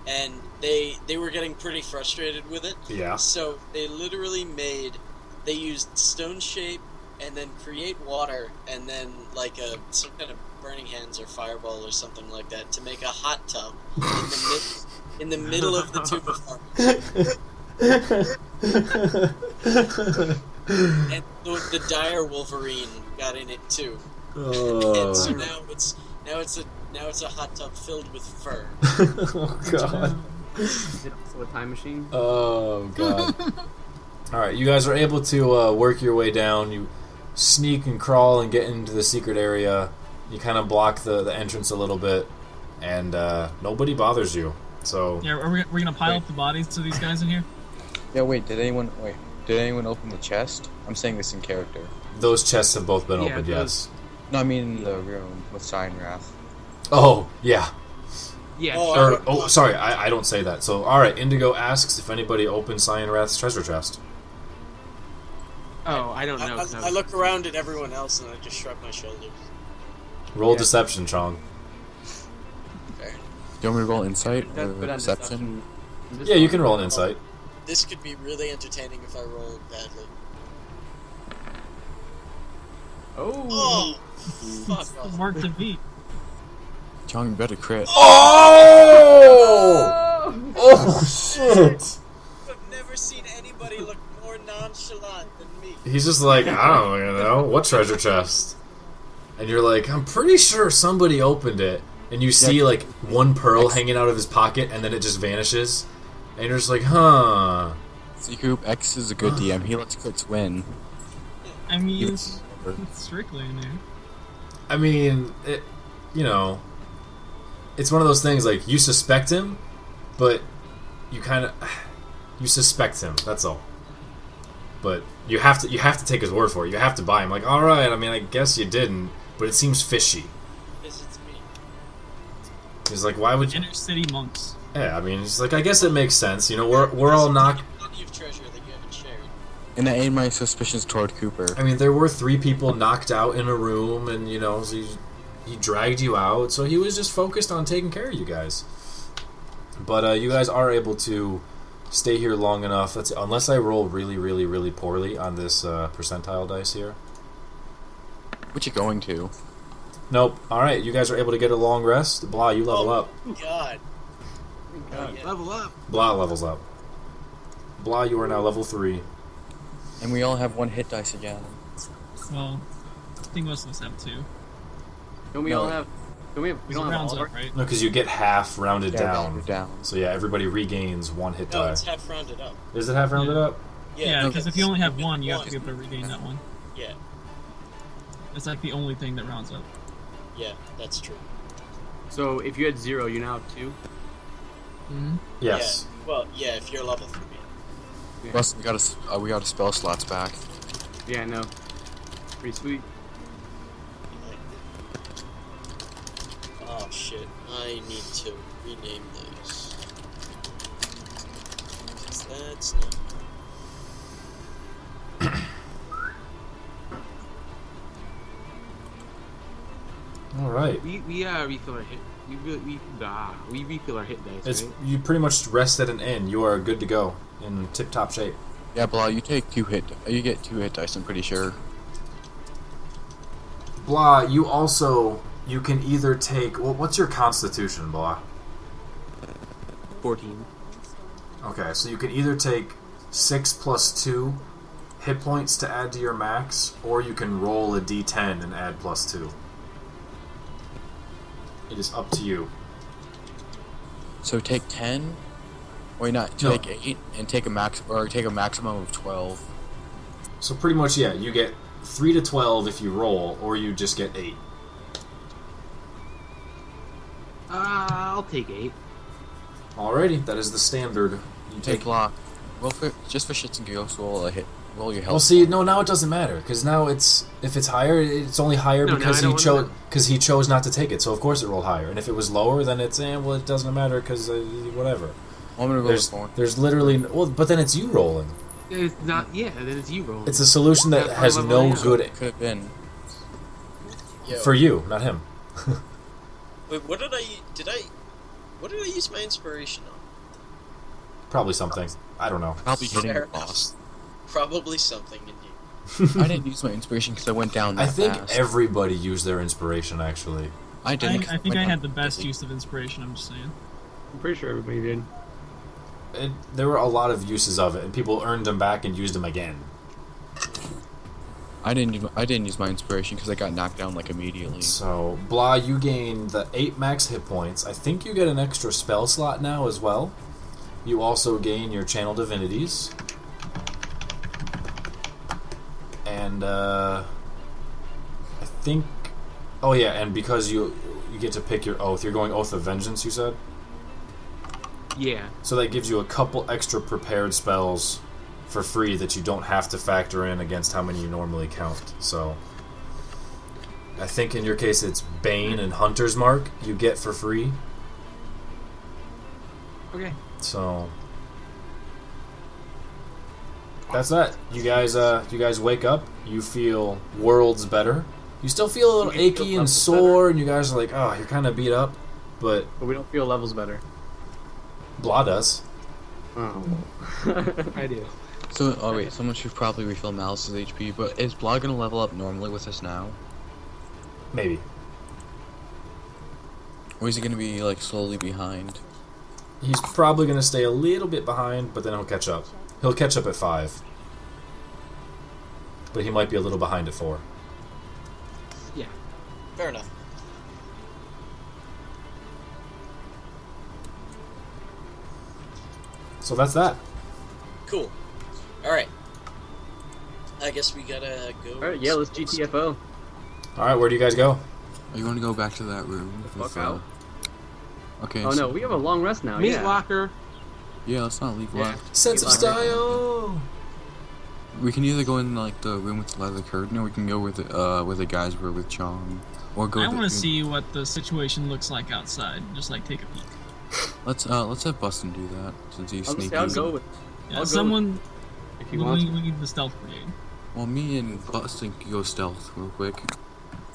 Speaker 3: and they were getting pretty frustrated with it.
Speaker 1: Yeah.
Speaker 3: So they literally used stone shape and then create water and then like some kind of burning hands or fireball or something like that to make a hot tub in the middle of the Tomb of Horrors. And the dire Wolverine got in it too.
Speaker 1: Oh.
Speaker 3: And so now it's a hot tub filled with fur.
Speaker 1: Oh god.
Speaker 5: Is it also a time machine?
Speaker 1: Oh god. Alright, you guys are able to work your way down. You sneak and crawl and get into the secret area. You kind of block the entrance a little bit, and nobody bothers you. So
Speaker 2: Yeah, are we gonna pile up the bodies to these guys in here?
Speaker 4: Yeah, did anyone open the chest? I'm saying this in character.
Speaker 1: those chests have both been
Speaker 6: Yeah,
Speaker 1: opened,
Speaker 6: those-
Speaker 1: yes.
Speaker 4: No, I mean in the room with Sign Wrath.
Speaker 1: Oh, yeah.
Speaker 6: Yeah.
Speaker 1: Sorry, I don't say that. So, alright, Indigo asks if anybody opened Cyan Wrath's treasure chest.
Speaker 6: Oh, I don't know. 'cause
Speaker 3: I look around at everyone else and I just shrug my shoulders.
Speaker 1: Roll
Speaker 6: Yeah.
Speaker 1: deception, Chong.
Speaker 3: Fair.
Speaker 4: Do you want me to roll insight or
Speaker 5: Put on
Speaker 4: deception?
Speaker 1: Yeah, you can roll an insight.
Speaker 3: This could be really entertaining if I roll badly.
Speaker 5: Oh.
Speaker 3: Oh, fuck off.
Speaker 2: Mark to beat.
Speaker 4: John, you better crit.
Speaker 1: Oh! Oh, shit!
Speaker 3: I've never seen anybody look more nonchalant than me.
Speaker 1: He's just like, I don't know, what treasure chest? And you're like, I'm pretty sure somebody opened it. And you see, like, one pearl hanging out of his pocket, and then it just vanishes. And you're just like, huh.
Speaker 4: C Group X is a good DM. He lets crits win.
Speaker 2: I mean,
Speaker 4: He
Speaker 2: it's strictly in there.
Speaker 1: I mean, it's one of those things, like, you suspect him, but you kind of, you suspect him, that's all. But you have to take his word for it. You have to buy him. Like, alright, I mean, I guess you didn't, but it seems fishy.
Speaker 3: Visits me.
Speaker 1: He's like, why would you?
Speaker 2: Inner city monks.
Speaker 1: Yeah, I mean, he's like, I guess it makes sense. You know, we're all knocked.
Speaker 3: Plenty of treasure that you haven't shared.
Speaker 4: And I aim my suspicions toward Cooper.
Speaker 1: I mean, there were 3 people knocked out in a room, and so he dragged you out. So he was just focused on taking care of you guys. But you guys are able to stay here long enough. Unless I roll really, really, really poorly on this percentile dice here.
Speaker 4: What you going to?
Speaker 1: Nope. All right, you guys are able to get a long rest. Blah, you level up.
Speaker 3: God. Yeah.
Speaker 6: Level up.
Speaker 1: Blah levels up. Blah, you are now level 3.
Speaker 4: And we all have 1 hit dice again.
Speaker 2: Well, I think most of us have 2.
Speaker 5: Don't we
Speaker 4: No.
Speaker 5: all have? Don't we have? We
Speaker 2: It
Speaker 5: don't have
Speaker 2: rounds
Speaker 5: all of
Speaker 2: up,
Speaker 5: our.
Speaker 2: right?
Speaker 1: No, because you get half rounded down.
Speaker 4: Rounded down.
Speaker 1: So yeah, everybody regains 1 hit
Speaker 3: No,
Speaker 1: die.
Speaker 3: it's half rounded up.
Speaker 1: Is it half rounded
Speaker 2: Yeah.
Speaker 1: up?
Speaker 2: Yeah, because if you only have 1, you have
Speaker 3: one.
Speaker 2: to be able to regain that 1.
Speaker 3: Yeah,
Speaker 2: It's like the only thing that rounds up.
Speaker 3: yeah, that's true.
Speaker 5: So if you had 0, you now have 2.
Speaker 2: Mm-hmm.
Speaker 1: Yes.
Speaker 3: Yeah. Well, yeah, if you're level 3.
Speaker 5: Yeah.
Speaker 4: Plus, we got a spell slots back.
Speaker 5: Yeah, no. Pretty sweet.
Speaker 3: Oh shit, I need to rename those. That's not.
Speaker 1: All right.
Speaker 6: We refill our hit. We refill our hit dice.
Speaker 1: It's
Speaker 6: Right?
Speaker 1: you pretty much rest at an inn. You are good to go in tip-top shape.
Speaker 4: Yeah, Blah, you take you get 2 hit dice, I'm pretty sure.
Speaker 1: Blah, you can either take... Well, what's your constitution, Blah?
Speaker 6: 14.
Speaker 1: Okay, so you can either take 6 plus 2 hit points to add to your max, or you can roll a d10 and add plus 2. It is up to you.
Speaker 4: So take 10? Wait, not
Speaker 1: No.
Speaker 4: take 8 and take a maximum of 12.
Speaker 1: So pretty much, yeah, you get 3 to 12 if you roll, or you just get 8.
Speaker 6: I'll take 8.
Speaker 1: Alrighty, that is the standard. You
Speaker 4: Take Blah. Well, just for shits and giggles, roll your health.
Speaker 1: Well, see, no, now it doesn't matter because now if it's higher, it's only higher
Speaker 6: No,
Speaker 1: because
Speaker 6: now I don't
Speaker 1: he chose not to take it. So of course it rolled higher, and if it was lower, then it's well, it doesn't matter because whatever.
Speaker 4: I'm gonna go with 4.
Speaker 1: There's literally but then it's you rolling.
Speaker 6: It's not. Yeah, then it's you rolling.
Speaker 1: It's a solution that
Speaker 6: That's
Speaker 1: has
Speaker 6: what
Speaker 1: no
Speaker 6: level I am.
Speaker 1: good
Speaker 4: Could have been.
Speaker 3: Yo.
Speaker 1: for you, not him.
Speaker 3: Wait, what did I use my inspiration on?
Speaker 1: Probably something. I don't know.
Speaker 4: Probably hitting
Speaker 3: Fair
Speaker 4: the boss.
Speaker 3: Probably something indeed.
Speaker 4: I didn't use my inspiration because I went down that
Speaker 1: I think
Speaker 4: fast.
Speaker 1: everybody used their inspiration actually.
Speaker 4: I didn't.
Speaker 2: I think I had the best use of inspiration. I'm just saying.
Speaker 5: I'm pretty sure everybody did.
Speaker 1: There were a lot of uses of it, and people earned them back and used them again.
Speaker 4: I didn't use my inspiration because I got knocked down like immediately.
Speaker 1: So, Blah, you gain the 8 max hit points. I think you get an extra spell slot now as well. You also gain your channel divinities. And, I think... Oh yeah, and because you get to pick your oath. You're going Oath of Vengeance, you said?
Speaker 6: Yeah.
Speaker 1: So that gives you a couple extra prepared spells for free that you don't have to factor in against how many you normally count. So I think in your case it's Bane and Hunter's Mark you get for free.
Speaker 6: Okay.
Speaker 1: So that's that. You guys wake up, you feel worlds better. You still feel a little
Speaker 5: You feel
Speaker 1: achy and
Speaker 5: levels
Speaker 1: sore, and you guys are like, oh, you're kind of beat up, but
Speaker 5: But we don't feel levels better.
Speaker 1: Blah does.
Speaker 5: Oh.
Speaker 6: I do.
Speaker 4: So, oh wait, someone should probably refill Malice's HP, but is Blah gonna level up normally with us now?
Speaker 1: Maybe.
Speaker 4: Or is he gonna be, like, slowly behind?
Speaker 1: He's probably going to stay a little bit behind, but then he'll catch up. He'll catch up at 5. But he might be a little behind at 4.
Speaker 6: Yeah.
Speaker 3: Fair enough.
Speaker 1: So that's that.
Speaker 3: Cool. Alright. I guess we gotta go.
Speaker 5: Alright, yeah, let's GTFO.
Speaker 1: Alright, where do you guys go?
Speaker 4: Are you gonna go back to that room?
Speaker 5: Fuck out.
Speaker 4: Okay.
Speaker 5: Oh
Speaker 4: so-
Speaker 5: no, we have a long rest now.
Speaker 6: Meat
Speaker 5: Yeah.
Speaker 6: locker.
Speaker 4: Yeah, let's not leave
Speaker 5: Yeah.
Speaker 4: left.
Speaker 1: Sense of style!
Speaker 4: We can either go in, like, the room with the leather curtain, or we can go with the guys who were with Chong. Or go
Speaker 2: I
Speaker 4: with
Speaker 2: want to
Speaker 4: the-
Speaker 2: see what the situation looks like outside. Just like take a peek.
Speaker 4: Let's have Bustin do that, since he's
Speaker 5: I'll
Speaker 4: sneaky.
Speaker 5: I'll go with.
Speaker 2: Yeah,
Speaker 5: I'll go
Speaker 2: someone.
Speaker 5: if
Speaker 2: We,
Speaker 5: you want.
Speaker 2: we need the stealth brigade.
Speaker 4: Well, me and Bustin can go stealth real quick,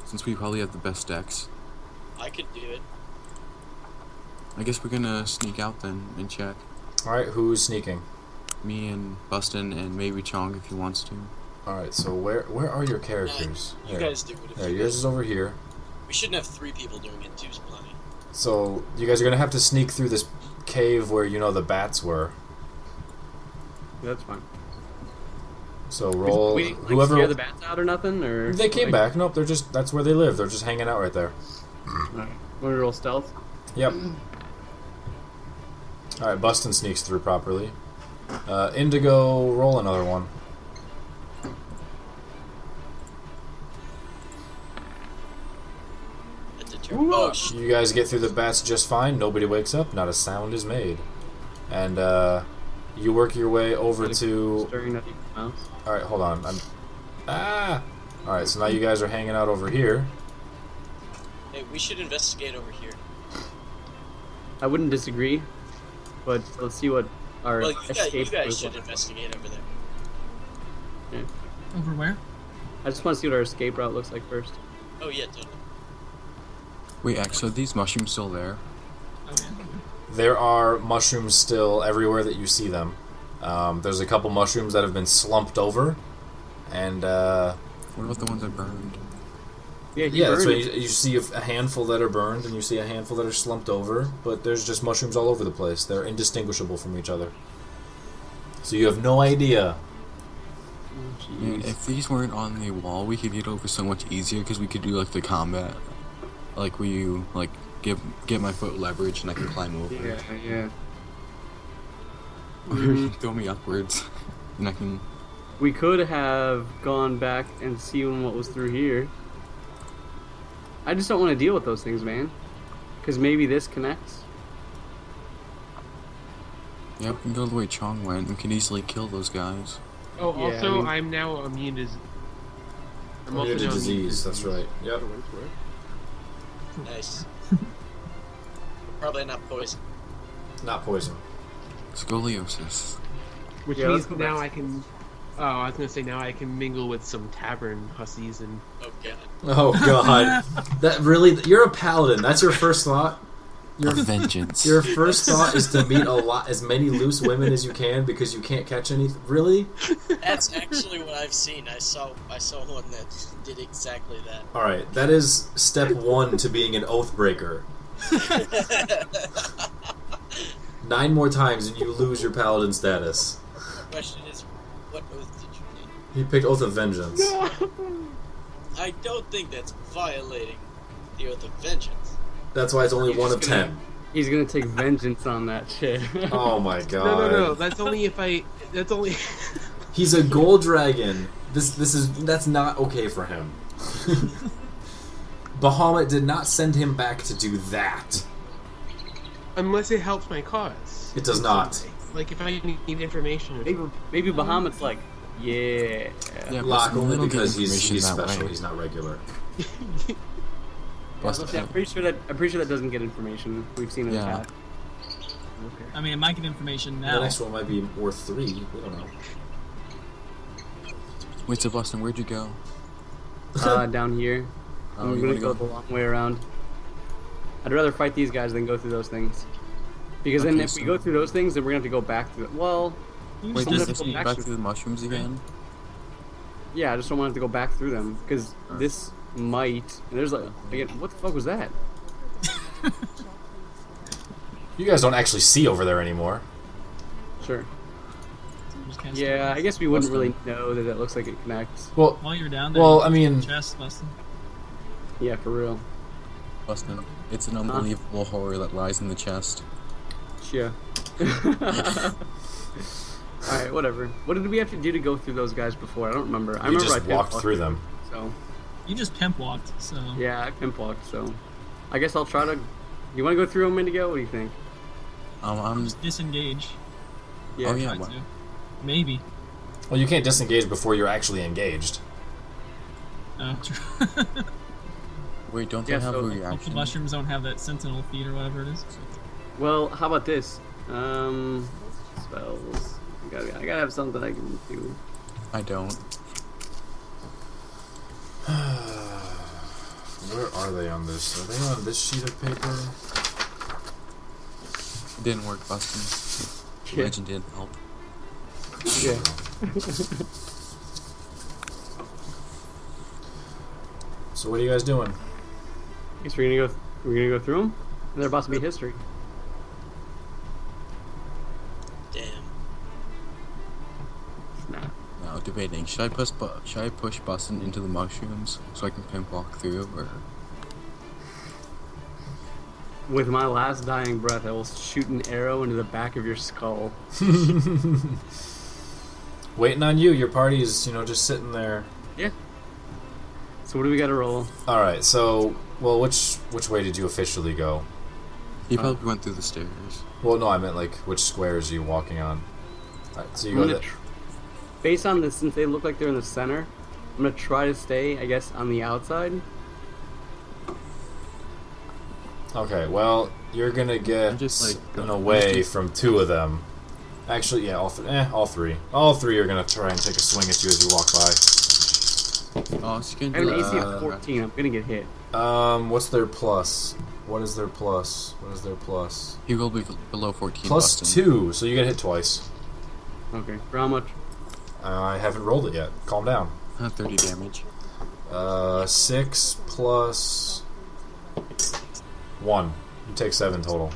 Speaker 4: since we probably have the best decks.
Speaker 3: I could do it.
Speaker 4: I guess we're gonna sneak out then and check.
Speaker 1: Alright, who's sneaking?
Speaker 4: Me and Bustin and maybe Chong if he wants to.
Speaker 1: Alright, so where are your characters?
Speaker 3: You guys do it. If
Speaker 1: There,
Speaker 3: you
Speaker 1: yours
Speaker 3: guys-
Speaker 1: is over here.
Speaker 3: We shouldn't have 3 people doing it. 2's plenty.
Speaker 1: So, you guys are gonna have to sneak through this cave where you know the bats were.
Speaker 5: That's fine.
Speaker 1: So roll...
Speaker 5: We like,
Speaker 1: whoever...
Speaker 5: scare the bats out or nothing, or
Speaker 1: They came
Speaker 5: like,
Speaker 1: back. Nope, that's where they live. They're just hanging out right there.
Speaker 5: Want to roll stealth?
Speaker 1: Yep. Alright, Bustin sneaks through properly. Indigo, roll another one.
Speaker 3: That's a turn. Oh, shit.
Speaker 1: You guys get through the bats just fine. Nobody wakes up. Not a sound is made. And you work your way over to...
Speaker 5: Stirring that deep mouse.
Speaker 1: Alright, hold on. Alright, so now you guys are hanging out over here.
Speaker 3: Hey, we should investigate over here.
Speaker 5: I wouldn't disagree, but let's see what our
Speaker 3: Well, you
Speaker 5: escape
Speaker 3: guys
Speaker 5: route
Speaker 3: should
Speaker 5: looks
Speaker 3: investigate over there.
Speaker 5: like.
Speaker 2: Over where?
Speaker 5: I just want to see what our escape route looks like first.
Speaker 3: Oh yeah, totally.
Speaker 4: Wait, actually, are these mushrooms still there?
Speaker 2: Oh yeah.
Speaker 1: There are mushrooms still everywhere that you see them. There's a couple mushrooms that have been slumped over, and
Speaker 4: What about the ones that burned?
Speaker 1: yeah, that's
Speaker 5: burned
Speaker 1: why you see a handful that are burned, and you see a handful that are slumped over. But there's just mushrooms all over the place. They're indistinguishable from each other. So you have no idea.
Speaker 4: Man, if these weren't on the wall, we could get over so much easier because we could do like the combat, like where you like get my foot leverage and I can climb over.
Speaker 5: Yeah, yeah.
Speaker 4: Or you throw me upwards, and I can.
Speaker 5: We could have gone back and seen what was through here. I just don't want to deal with those things, man. Because maybe this connects.
Speaker 4: Yeah, we can go the way Chong went. We can easily kill those guys.
Speaker 6: Oh,
Speaker 5: Yeah,
Speaker 6: also,
Speaker 5: I mean-
Speaker 6: I'm now immune to. I'm
Speaker 1: Immune to
Speaker 6: now
Speaker 1: disease, that's right. Yep.
Speaker 6: For what it's worth.
Speaker 3: Nice. Probably not poison.
Speaker 1: Not poison.
Speaker 4: Scoliosis.
Speaker 6: Which
Speaker 5: Yeah,
Speaker 6: means
Speaker 5: let's go
Speaker 6: now
Speaker 5: back.
Speaker 6: I can. Oh, I was gonna say now I can mingle with some tavern hussies and.
Speaker 3: Oh god.
Speaker 1: Oh god. That really, you're a paladin. That's your first thought?
Speaker 4: Of vengeance.
Speaker 1: Your first thought is to meet as many loose women as you can because you can't catch anything. Really?
Speaker 3: That's actually what I've seen. I saw one that did exactly that.
Speaker 1: All right, that is step one to being an oath breaker. 9 more times and you lose your paladin status.
Speaker 3: The question is, what oath did you take?
Speaker 1: He picked oath of vengeance.
Speaker 3: I don't think that's violating the oath of vengeance.
Speaker 1: That's why it's only
Speaker 5: You're
Speaker 1: one of
Speaker 5: just gonna-
Speaker 1: 10.
Speaker 5: He's gonna take vengeance on that shit.
Speaker 1: Oh my god.
Speaker 6: No. That's only if I. That's only.
Speaker 1: He's a gold dragon. That's not okay for him. Bahamut did not send him back to do that.
Speaker 6: Unless it helps my cause.
Speaker 1: It does not.
Speaker 6: Like if I need information. Or
Speaker 5: maybe Bahamut's like, yeah.
Speaker 4: Yeah,
Speaker 1: Locke
Speaker 4: but
Speaker 1: only
Speaker 4: we don't get
Speaker 1: because he's
Speaker 4: information that
Speaker 1: special.
Speaker 4: way.
Speaker 1: He's not regular.
Speaker 4: Plus,
Speaker 5: I'm pretty sure that doesn't get information. We've seen in the
Speaker 4: Yeah.
Speaker 5: chat.
Speaker 2: I mean, it might get information
Speaker 1: The
Speaker 2: now.
Speaker 1: next one might be worth 3. We don't know.
Speaker 4: Wait, so Boston, where'd you go?
Speaker 5: Down here.
Speaker 4: Oh,
Speaker 5: I'm
Speaker 4: you
Speaker 5: gonna
Speaker 4: wanna
Speaker 5: go
Speaker 4: go?
Speaker 5: the long way around. I'd rather fight these guys than go through those things. Because then
Speaker 4: Okay,
Speaker 5: if we
Speaker 4: so-
Speaker 5: go through those things, then we're gonna have to go back through it. Well,
Speaker 2: You
Speaker 4: Wait,
Speaker 2: just
Speaker 5: I'm
Speaker 4: does
Speaker 5: gonna
Speaker 4: this
Speaker 5: go
Speaker 4: lead
Speaker 5: back
Speaker 4: back
Speaker 5: to-
Speaker 4: to the mushrooms again?
Speaker 5: yeah, I just don't want to have to go back through them. Because this might... And there's like... Again, what the fuck was that?
Speaker 1: You guys don't actually see over there anymore.
Speaker 5: Sure.
Speaker 2: just cast
Speaker 5: Yeah,
Speaker 2: it.
Speaker 5: I guess we wouldn't really know that it looks like it connects.
Speaker 1: Well,
Speaker 2: While you're down there,
Speaker 1: well,
Speaker 2: you
Speaker 1: I mean,
Speaker 2: chest, Bustin.
Speaker 5: Yeah, for real.
Speaker 4: Boston, it's an unbelievable horror that lies in the chest.
Speaker 5: Yeah. Alright, whatever. What did we have to do to go through those guys before? I don't remember. I
Speaker 1: you
Speaker 5: remember
Speaker 1: just
Speaker 5: I
Speaker 1: walked
Speaker 5: pimp
Speaker 1: through them.
Speaker 5: So,
Speaker 2: You just pimp walked, so
Speaker 5: yeah, I pimp walked, so... I guess I'll try to... You want to go through them, Indigo? What do you think?
Speaker 4: I'm
Speaker 2: just disengage.
Speaker 5: Yeah.
Speaker 4: Oh, yeah.
Speaker 2: Try to. Maybe.
Speaker 1: Well, you can't disengage before you're actually engaged.
Speaker 2: Oh, true.
Speaker 4: Wait, don't they
Speaker 5: Yeah,
Speaker 4: have
Speaker 5: so-
Speaker 4: a
Speaker 2: Hope the
Speaker 4: reaction?
Speaker 2: mushrooms don't have that sentinel feed or whatever it is.
Speaker 5: Well, how about this? Spells. I gotta have something I can do.
Speaker 4: I don't.
Speaker 1: Where are they on this? Are they on this sheet of paper?
Speaker 4: It didn't work, Boston. The
Speaker 5: Yeah.
Speaker 4: legend didn't help.
Speaker 5: Yeah.
Speaker 1: So what are you guys doing?
Speaker 5: Guess we're gonna go through them? And they're about to be history.
Speaker 3: Damn.
Speaker 5: Nah.
Speaker 4: Now debating. Should I push Boston into the mushrooms so I can pimp walk through, or
Speaker 5: With my last dying breath, I will shoot an arrow into the back of your skull.
Speaker 1: Waiting on you. Your party's, just sitting there.
Speaker 5: Yeah. So what do we gotta roll?
Speaker 1: All right. So, well, which way did you officially go?
Speaker 4: he probably went through the stairs.
Speaker 1: Well, no, I meant like which squares are you walking on? All right, so you
Speaker 5: I'm
Speaker 1: go.
Speaker 5: gonna based on this, since they look like they're in the center, I'm gonna try to stay, I guess, on the outside.
Speaker 1: Okay. Well, you're gonna get
Speaker 4: I'm just, like,
Speaker 1: away from 2 of them. Actually, yeah, all three. All three are gonna try and take a swing at you as you walk by.
Speaker 4: Oh, it's gonna
Speaker 5: I have an
Speaker 4: do
Speaker 5: AC of 14. I'm gonna get hit.
Speaker 1: What's their plus? What is their plus?
Speaker 4: You will be below 14.
Speaker 1: Plus
Speaker 4: Bustin.
Speaker 1: 2, so you get hit twice.
Speaker 5: Okay. For how much?
Speaker 1: I haven't rolled it yet. Calm down.
Speaker 4: 30 damage.
Speaker 1: 6 plus 1. You take 7 total.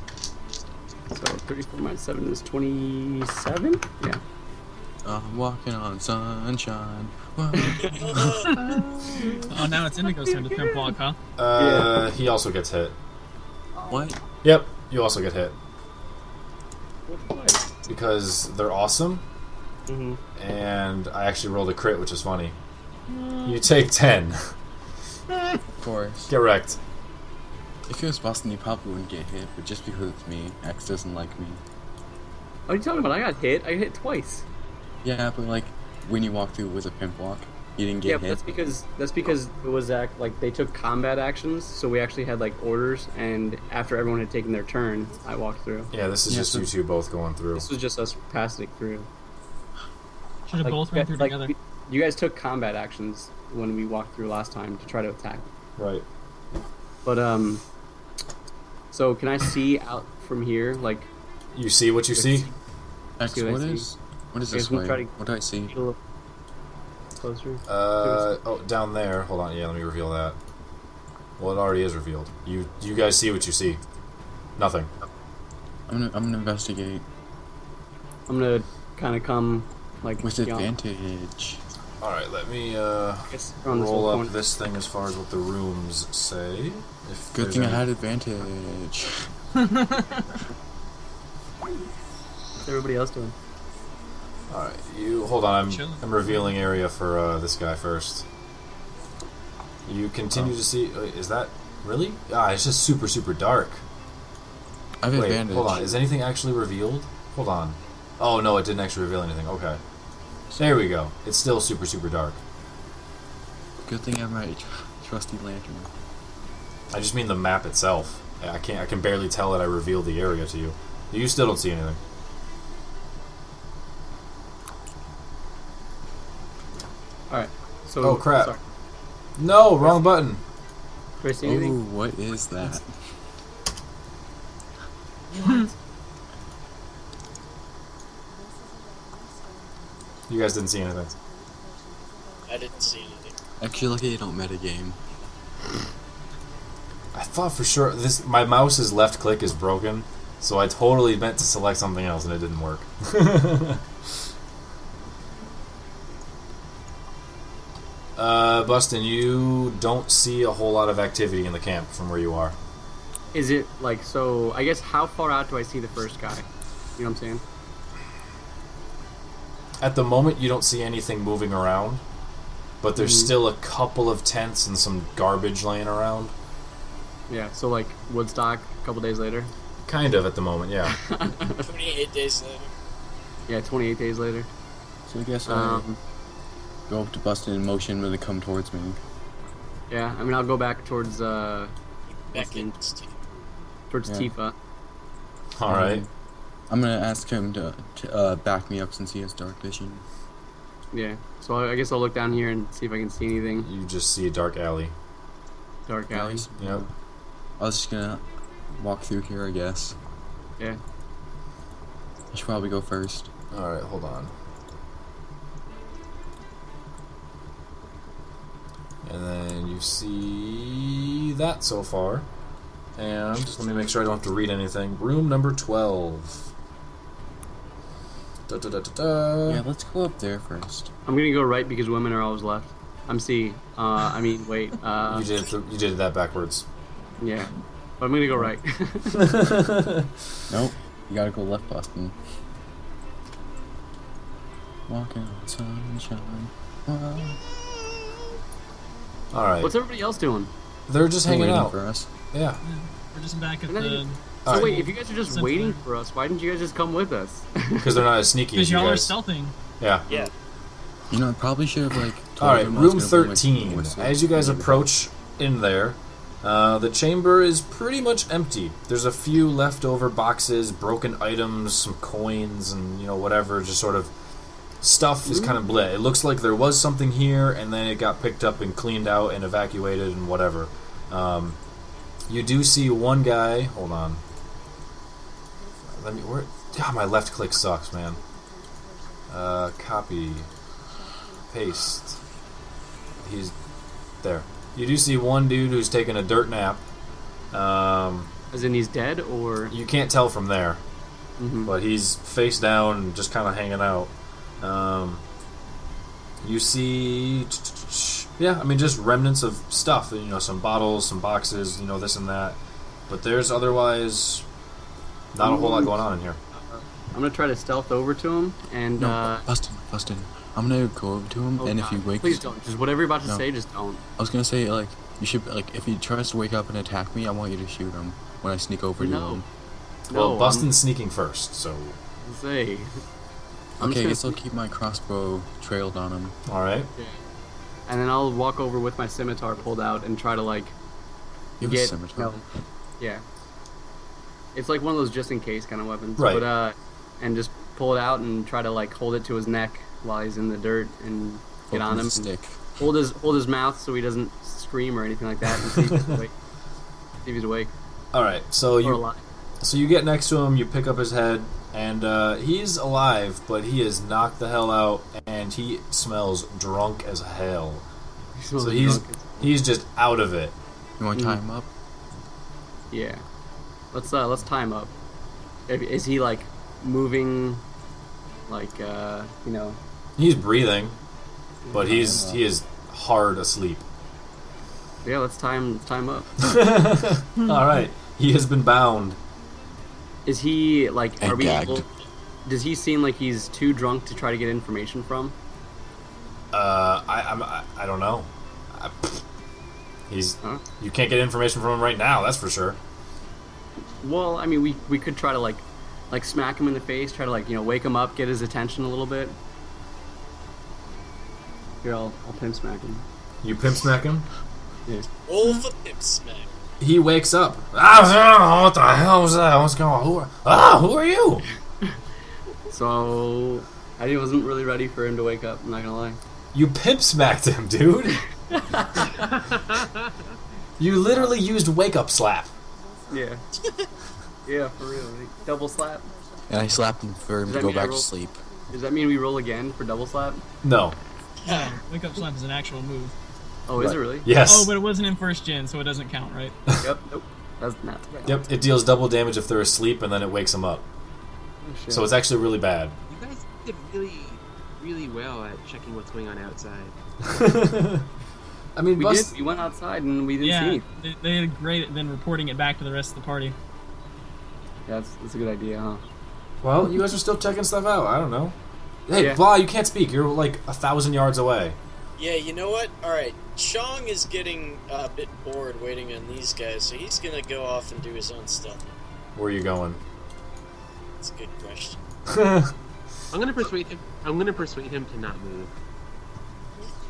Speaker 5: So 34 minus 7 is 27? Yeah.
Speaker 4: I'm walking on sunshine.
Speaker 2: Oh, now it's Indigo's turn to pimp walk, huh?
Speaker 5: Yeah.
Speaker 1: He also gets hit.
Speaker 4: What?
Speaker 1: Yep, you also get hit.
Speaker 5: Why?
Speaker 1: Because they're awesome,
Speaker 5: Mm-hmm.
Speaker 1: and I actually rolled a crit, which is funny. You take 10.
Speaker 4: Of course.
Speaker 1: Get wrecked.
Speaker 4: If it was Boston, you probably wouldn't get hit, but just because it's me, X doesn't like me.
Speaker 5: What are you talking about? I got hit. I got hit twice.
Speaker 4: Yeah, but like, when you walk through with a pimp walk, you didn't
Speaker 5: Yeah,
Speaker 4: get
Speaker 5: but
Speaker 4: hit.
Speaker 5: that's because it was like they took combat actions, so we actually had like orders, and after everyone had taken their turn, I walked through.
Speaker 1: Yeah, this is
Speaker 4: Yeah,
Speaker 1: just
Speaker 4: so-
Speaker 1: you two both going through.
Speaker 5: This was just us passing through.
Speaker 2: Should have
Speaker 5: Like,
Speaker 2: both run through
Speaker 5: like,
Speaker 2: together.
Speaker 5: you guys took combat actions when we walked through last time to try to attack.
Speaker 1: Right.
Speaker 5: But so can I see out from here? Like,
Speaker 1: You see what you see?
Speaker 4: X,
Speaker 5: See what I
Speaker 4: what
Speaker 5: see?
Speaker 4: is
Speaker 5: Guys,
Speaker 4: this
Speaker 5: we'll
Speaker 4: way?
Speaker 5: try to-
Speaker 4: What do I see?
Speaker 5: get a little closer.
Speaker 1: Oh, down there. Hold on. Yeah, let me reveal that. Well, it already is revealed. You guys see what you see? Nothing.
Speaker 4: I'm gonna investigate
Speaker 5: I'm gonna kind of come like
Speaker 4: with
Speaker 5: beyond-
Speaker 4: advantage.
Speaker 1: All right, let me
Speaker 5: I guess around this
Speaker 1: roll
Speaker 5: whole
Speaker 1: up
Speaker 5: corner.
Speaker 1: this thing as far as what the rooms say. If
Speaker 4: Good
Speaker 1: there's
Speaker 4: thing I
Speaker 1: any-
Speaker 4: had advantage.
Speaker 5: What's everybody else doing?
Speaker 1: All right, you hold on.
Speaker 2: Chilling.
Speaker 1: I'm revealing area for this guy first. You continue to see. Is that really? Ah, it's just super dark.
Speaker 4: I have
Speaker 1: Wait,
Speaker 4: advantage.
Speaker 1: hold on. Is anything actually revealed? Hold on. Oh no, it didn't actually reveal anything. Okay. There we go. It's still super dark.
Speaker 4: Good thing I have my trusty lantern.
Speaker 1: I just mean the map itself. I can barely tell that I revealed the area to you. You still don't see anything.
Speaker 5: All right. So
Speaker 1: Oh, crap.
Speaker 5: Sorry.
Speaker 1: No, wrong button.
Speaker 5: Do I see
Speaker 4: Oh,
Speaker 5: anything?
Speaker 4: what is that?
Speaker 1: You guys didn't see anything.
Speaker 3: I didn't see anything.
Speaker 4: Actually, lucky you don't metagame.
Speaker 1: I thought for sure my mouse's left click is broken, so I totally meant to select something else and it didn't work. Bustin, you don't see a whole lot of activity in the camp from where you are.
Speaker 5: Is it like so? I guess how far out do I see the first guy? You know what I'm saying?
Speaker 1: At the moment, you don't see anything moving around, but there's
Speaker 5: Mhm.
Speaker 1: still a couple of tents and some garbage laying around.
Speaker 5: Yeah. So like Woodstock, a couple days later.
Speaker 1: Kind of at the moment, yeah.
Speaker 3: 28 days later.
Speaker 5: Yeah, 28 days later.
Speaker 4: So I guess I
Speaker 5: Um,
Speaker 4: go up to Bustin in motion when they come towards me.
Speaker 5: Yeah. I mean, I'll go back towards
Speaker 3: Back in.
Speaker 5: towards
Speaker 4: Yeah.
Speaker 5: Tifa.
Speaker 1: All right.
Speaker 4: I'm gonna ask him to back me up since he has dark vision.
Speaker 5: Yeah. So I guess I'll look down here and see if I can see anything.
Speaker 1: You just see a dark alley.
Speaker 5: Dark alley.
Speaker 4: Nice.
Speaker 1: Yep.
Speaker 4: I was just gonna walk through here, I guess.
Speaker 5: Yeah.
Speaker 4: I should probably go first.
Speaker 1: All right, hold on. And then you see that so far. And just let me make sure I don't have to read anything. Room number 12. Da, da, da, da, da.
Speaker 4: Yeah, let's go up there first.
Speaker 5: I'm gonna go right because women are always left. I'm C. I mean, wait.
Speaker 1: You did that backwards.
Speaker 5: Yeah. But I'm gonna go right.
Speaker 4: Nope, you gotta go left, Bustin. Walking on sunshine.
Speaker 1: All right.
Speaker 5: What's everybody else doing?
Speaker 1: They're just
Speaker 4: They're
Speaker 1: hanging
Speaker 4: waiting
Speaker 1: out.
Speaker 4: for us.
Speaker 1: Yeah.
Speaker 2: We're just back at
Speaker 5: And then-
Speaker 2: the.
Speaker 5: So
Speaker 1: All right.
Speaker 5: wait, if you guys are just
Speaker 2: Simple.
Speaker 5: waiting for us, why didn't you guys just come with us?
Speaker 1: Because they're not as sneaky as
Speaker 2: Because
Speaker 1: you
Speaker 2: y'all are
Speaker 1: guys.
Speaker 2: stealthing.
Speaker 1: Yeah.
Speaker 3: Yeah.
Speaker 4: You know, I probably should have, like, told
Speaker 1: All right,
Speaker 4: him I was
Speaker 1: room
Speaker 4: gonna bring my
Speaker 1: 13.
Speaker 4: whistle.
Speaker 1: As you guys approach in there, The chamber is pretty much empty. There's a few leftover boxes, broken items, some coins, and whatever. Just sort of stuff is kind of bleh. It looks like there was something here, and then it got picked up and cleaned out and evacuated and whatever. You do see one guy. Hold on. God, my left click sucks, man. Copy. Paste. He's there. You do see one dude who's taking a dirt nap.
Speaker 5: As in he's dead, or
Speaker 1: You can't tell from there,
Speaker 5: Mhm.
Speaker 1: but he's face down and just kind of hanging out. You see, just remnants of stuff. Some bottles, some boxes, this and that. But there's otherwise not a whole lot going on in here.
Speaker 5: I'm gonna try to stealth over to him and.
Speaker 4: Bustin. I'm gonna go over to him,
Speaker 5: Oh,
Speaker 4: and if
Speaker 5: God.
Speaker 4: he wakes,
Speaker 5: Please don't. Just whatever you're about to
Speaker 4: No.
Speaker 5: say, just don't.
Speaker 4: I was gonna say you should if he tries to wake up and attack me, I want you to shoot him when I sneak over to
Speaker 5: No.
Speaker 4: him.
Speaker 1: Well,
Speaker 5: No,
Speaker 1: Bustin's sneaking first, so
Speaker 5: Say. I'm
Speaker 4: Okay, I
Speaker 5: just
Speaker 4: guess I'll
Speaker 5: gonna-
Speaker 4: keep my crossbow trailed on him.
Speaker 1: all right.
Speaker 5: And then I'll walk over with my scimitar pulled out and try to
Speaker 4: You have a
Speaker 5: get.
Speaker 4: scimitar.
Speaker 5: Yeah. It's like one of those just in case kind of weapons.
Speaker 1: Right.
Speaker 5: But and just pull it out and try to hold it to his neck while he's in the dirt and get on
Speaker 4: Open
Speaker 5: him.
Speaker 4: the stick.
Speaker 5: Hold his mouth so he doesn't scream or anything like that, and see if he's awake. See if he's awake
Speaker 1: All right. So
Speaker 5: or
Speaker 1: you
Speaker 5: alive.
Speaker 1: get next to him. You pick up his head, and he's alive, but he is knocked the hell out, and he smells drunk as hell.
Speaker 5: smells
Speaker 1: So
Speaker 5: like
Speaker 1: he's
Speaker 5: drunk.
Speaker 1: he's just out of it.
Speaker 4: You want to tie him up?
Speaker 5: Yeah. Let's tie him up. Is he moving?
Speaker 1: He's breathing, but he is hard asleep.
Speaker 5: Yeah. Let's tie him up.
Speaker 1: All right. He has been bound.
Speaker 5: Is he are
Speaker 4: And
Speaker 5: we?
Speaker 4: gagged.
Speaker 5: Does he seem like he's too drunk to try to get information from?
Speaker 1: I don't know.
Speaker 5: Huh?
Speaker 1: You can't get information from him right now. That's for sure.
Speaker 5: Well, I mean, we could try to smack him in the face, try to wake him up, get his attention a little bit. Here, I'll pimp smack him.
Speaker 1: You pimp smack him.
Speaker 5: Yeah.
Speaker 3: Roll for pimp smack.
Speaker 1: He wakes up. What the hell was that? What's going on? Who are you?
Speaker 5: So I wasn't really ready for him to wake up. I'm not gonna lie.
Speaker 1: You pimp smacked him, dude. You literally used wake up slap.
Speaker 5: Yeah. Yeah, for real. Double slap.
Speaker 4: And I slapped him for him
Speaker 5: Does
Speaker 4: to
Speaker 5: that
Speaker 4: go
Speaker 5: mean I
Speaker 4: back to
Speaker 5: roll-
Speaker 4: sleep.
Speaker 5: Does that mean we roll again for double slap?
Speaker 1: No.
Speaker 2: Wake up slap is an actual move.
Speaker 5: Oh, is
Speaker 1: Right.
Speaker 5: it really?
Speaker 1: Yes.
Speaker 2: Oh, but it wasn't in first gen, so it doesn't count, right?
Speaker 5: Yep. Nope. That's not.
Speaker 1: Yep. It deals double damage if they're asleep, and then it wakes them up.
Speaker 5: Oh, shit.
Speaker 1: So it's actually really bad.
Speaker 6: You guys did really, really well at checking what's going on outside.
Speaker 1: I mean,
Speaker 5: we did. We went outside and we didn't see
Speaker 2: Yeah,
Speaker 5: anything.
Speaker 2: they did great at then reporting it back to the rest of the party.
Speaker 5: That's a good idea, huh?
Speaker 1: Well, you guys are still checking stuff out. I don't know. Hey,
Speaker 5: Yeah.
Speaker 1: Blah, you can't speak. You're like 1,000 yards away.
Speaker 3: Yeah, you know what? Alright, Chong is getting a bit bored waiting on these guys, so he's gonna go off and do his own stuff.
Speaker 1: Where are you going?
Speaker 3: That's a good question.
Speaker 6: I'm gonna persuade him. To not move,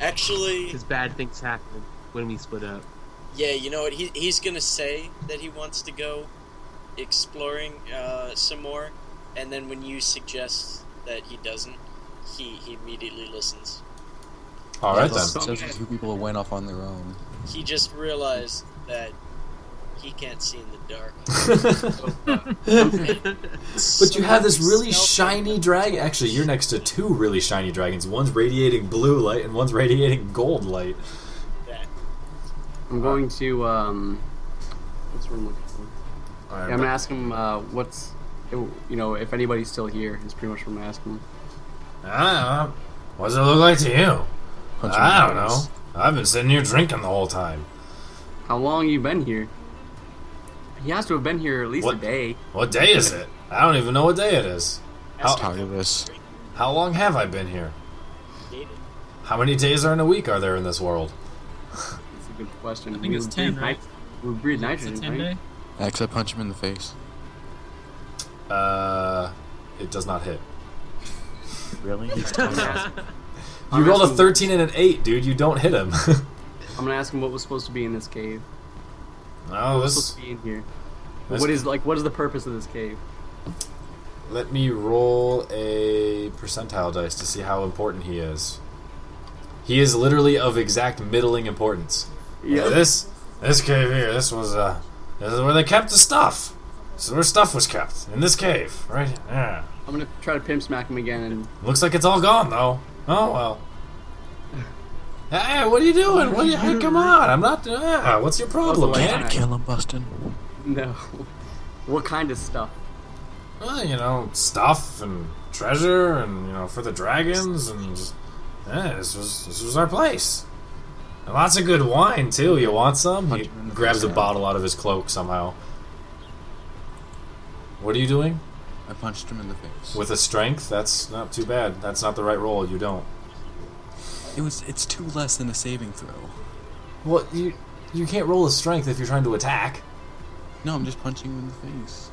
Speaker 3: Actually,
Speaker 6: because bad things happen when we split up.
Speaker 3: yeah, you know what? He's gonna say that he wants to go exploring some more, and then when you suggest that he doesn't, he immediately listens.
Speaker 1: All right, then.
Speaker 4: So two people went off on their own.
Speaker 3: He just realized that he can't see in the dark.
Speaker 1: But you have this really
Speaker 3: Stealth-
Speaker 1: shiny dragon. Actually, you're next to two really shiny dragons. One's radiating blue light, and one's radiating gold light.
Speaker 3: that.
Speaker 5: I'm going to what's the word I'm looking for?
Speaker 1: All
Speaker 5: Yeah,
Speaker 1: right,
Speaker 5: I'm gonna ask him if anybody's still here. Is pretty much what I'm asking him.
Speaker 1: I don't know. What does it look like to you?
Speaker 4: Punch him
Speaker 1: I
Speaker 4: in the
Speaker 1: don't know.
Speaker 4: face.
Speaker 1: I've been sitting here drinking the whole time.
Speaker 5: How long you been here? He has to have been here at least
Speaker 1: What?
Speaker 5: a day.
Speaker 1: What day is it? I don't even know what day it is.
Speaker 3: Ask
Speaker 4: Tired
Speaker 3: him
Speaker 4: of this.
Speaker 1: How long have I been here?
Speaker 3: if he needed.
Speaker 1: How many days are in a week are there in this world?
Speaker 5: That's a good question.
Speaker 2: I think it's 10, right?
Speaker 5: We breathe
Speaker 2: It's a
Speaker 5: nitrogen,
Speaker 2: 10
Speaker 5: right?
Speaker 2: day.
Speaker 4: Next, I punch him in the face.
Speaker 1: It does not hit.
Speaker 7: Really?
Speaker 1: You rolled a 13 and an 8, dude. You don't hit him.
Speaker 5: I'm gonna ask him what was supposed to be in this cave.
Speaker 1: Oh,
Speaker 5: What's
Speaker 1: this.
Speaker 5: supposed to be in here?
Speaker 1: this-
Speaker 5: What is the purpose of this cave?
Speaker 1: Let me roll a percentile dice to see how important he is. He is literally of exact middling importance.
Speaker 5: Yeah.
Speaker 1: This cave here. This is where they kept the stuff. This is where stuff was kept in this cave, right? Yeah.
Speaker 5: I'm gonna try to pimp smack him again, and
Speaker 1: Looks like it's all gone though. Oh well. Hey, what are you doing? Hey, come on! I'm not. What's your problem,
Speaker 5: What's the
Speaker 1: man?
Speaker 5: light?
Speaker 4: Kill him, Bustin.
Speaker 5: no. What kind of stuff?
Speaker 1: Well, stuff and treasure, and for the dragons, and just, this was our place. And lots of good wine too. You want some?
Speaker 4: Punch
Speaker 1: He
Speaker 4: him in the
Speaker 1: grabs a
Speaker 4: face.
Speaker 1: bottle out of his cloak somehow. What are you doing?
Speaker 4: I punched him in the face.
Speaker 1: With a strength? That's not too bad. That's not the right roll. You don't.
Speaker 4: It's 2 less than a saving throw.
Speaker 1: Well, you can't roll a strength if you're trying to attack.
Speaker 4: No, I'm just punching him in the face.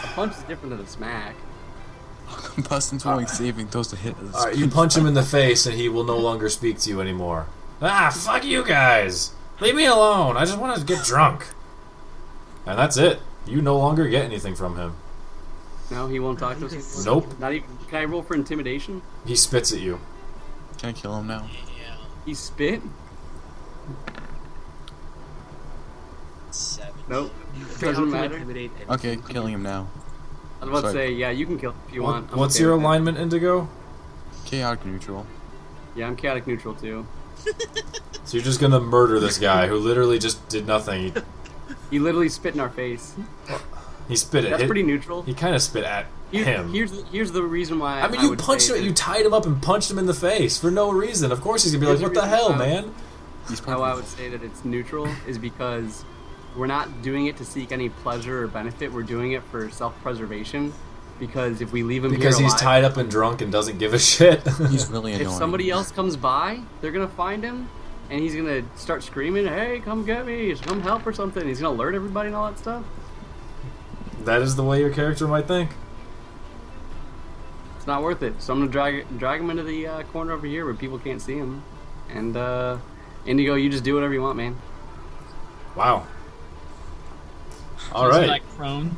Speaker 5: A punch is different than a smack.
Speaker 4: Bustin's rolling saving throws to hit us.
Speaker 1: Alright, you punch him in the face and he will no longer speak to you anymore. Fuck you guys! Leave me alone! I just want to get drunk. And that's it. You no longer get anything from him.
Speaker 5: No, he won't talk to us anymore?
Speaker 1: Nope.
Speaker 5: Not even. Can I roll for intimidation?
Speaker 1: He spits at you.
Speaker 4: Can I kill him now?
Speaker 3: Yeah.
Speaker 5: He spit?
Speaker 3: 7.
Speaker 5: Nope.
Speaker 6: Fail
Speaker 5: Doesn't
Speaker 6: to
Speaker 5: matter.
Speaker 6: intimidate anything.
Speaker 4: Okay, killing him now.
Speaker 5: I was about to
Speaker 4: Sorry.
Speaker 5: say, yeah, you can kill if you want. I'm
Speaker 1: What's
Speaker 5: okay
Speaker 1: your
Speaker 5: with that.
Speaker 1: alignment, Indigo?
Speaker 4: Chaotic neutral.
Speaker 5: Yeah, I'm chaotic neutral too.
Speaker 1: So you're just gonna murder this guy who literally just did nothing.
Speaker 5: He literally spit in our face.
Speaker 1: He spit at
Speaker 5: That's
Speaker 1: him.
Speaker 5: pretty neutral.
Speaker 1: He kind of spit at him.
Speaker 5: Here's the reason why.
Speaker 1: I mean, you
Speaker 5: would
Speaker 1: punched
Speaker 5: say
Speaker 1: him. You
Speaker 5: that-
Speaker 1: tied him up and punched him in the face for no reason. Of course, he's gonna be like,
Speaker 5: Here's
Speaker 1: "What
Speaker 5: the
Speaker 1: the
Speaker 5: reason
Speaker 1: hell,
Speaker 5: why-
Speaker 1: man?"
Speaker 4: He's
Speaker 5: How I would say that it's neutral is because we're not doing it to seek any pleasure or benefit. We're doing it for self-preservation. Because if we leave him
Speaker 1: Because
Speaker 5: here
Speaker 1: he's
Speaker 5: alive,
Speaker 1: tied up and drunk and doesn't give a shit.
Speaker 4: He's really annoying.
Speaker 5: if somebody else comes by, they're gonna find him, and he's gonna start screaming, "Hey, come get me! Come help!" or something. He's gonna alert everybody and all that stuff.
Speaker 1: That is the way your character might think.
Speaker 5: It's not worth it. So I'm gonna drag him into the corner over here where people can't see him. And Indigo, you just do whatever you want, man.
Speaker 1: Wow. All
Speaker 2: So is he,
Speaker 1: right.
Speaker 2: like prone.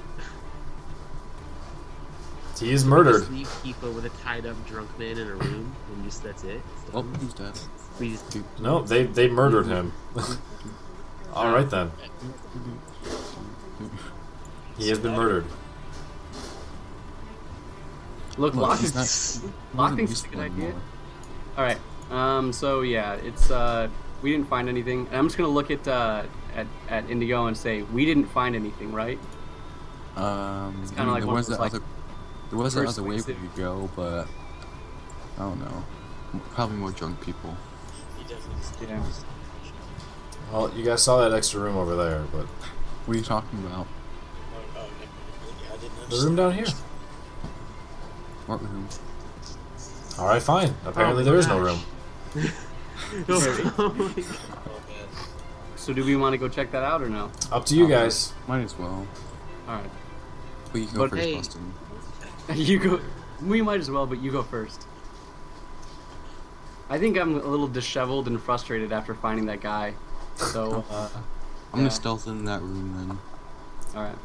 Speaker 1: He is murdered.
Speaker 6: Just leave Kifo with a tied up drunk man in a room, and just that's it. It's
Speaker 4: Oh,
Speaker 6: done.
Speaker 4: who's dead?
Speaker 6: We just
Speaker 1: No, they murdered him. All right then. He has been murdered.
Speaker 5: Look,
Speaker 4: Look,
Speaker 5: lock
Speaker 4: he's
Speaker 5: is
Speaker 4: not.
Speaker 5: lock
Speaker 4: he
Speaker 5: thinks
Speaker 4: wasn't
Speaker 5: it's a good
Speaker 4: useful
Speaker 5: idea.
Speaker 4: anymore.
Speaker 5: All right. So yeah, it's we didn't find anything. And I'm just gonna look at Indigo and say we didn't find anything, right? It's kinda like
Speaker 4: there
Speaker 5: one
Speaker 4: was
Speaker 5: of
Speaker 4: that
Speaker 5: those,
Speaker 4: other. There was another way we
Speaker 5: persuasive-
Speaker 4: could go, but I don't know. Probably more drunk people.
Speaker 3: He definitely.
Speaker 5: Yeah.
Speaker 1: Well, you guys saw that extra room over there, but
Speaker 4: What are you talking about?
Speaker 3: Oh, yeah, I didn't
Speaker 1: the room down here.
Speaker 4: What room?
Speaker 1: All right, fine. Apparently
Speaker 6: Oh,
Speaker 1: there is no
Speaker 6: gosh.
Speaker 1: room.
Speaker 3: Oh man.
Speaker 5: So do we want to go check that out or no?
Speaker 1: Up to you guys.
Speaker 4: Might as well.
Speaker 5: All right.
Speaker 4: But you can go
Speaker 5: But
Speaker 4: first,
Speaker 6: hey-
Speaker 4: Bustin.
Speaker 5: You go. We might as well, but you go first. I think I'm a little disheveled and frustrated after finding that guy. So,
Speaker 4: I'm
Speaker 5: Yeah.
Speaker 4: gonna stealth in that room then.
Speaker 5: all right.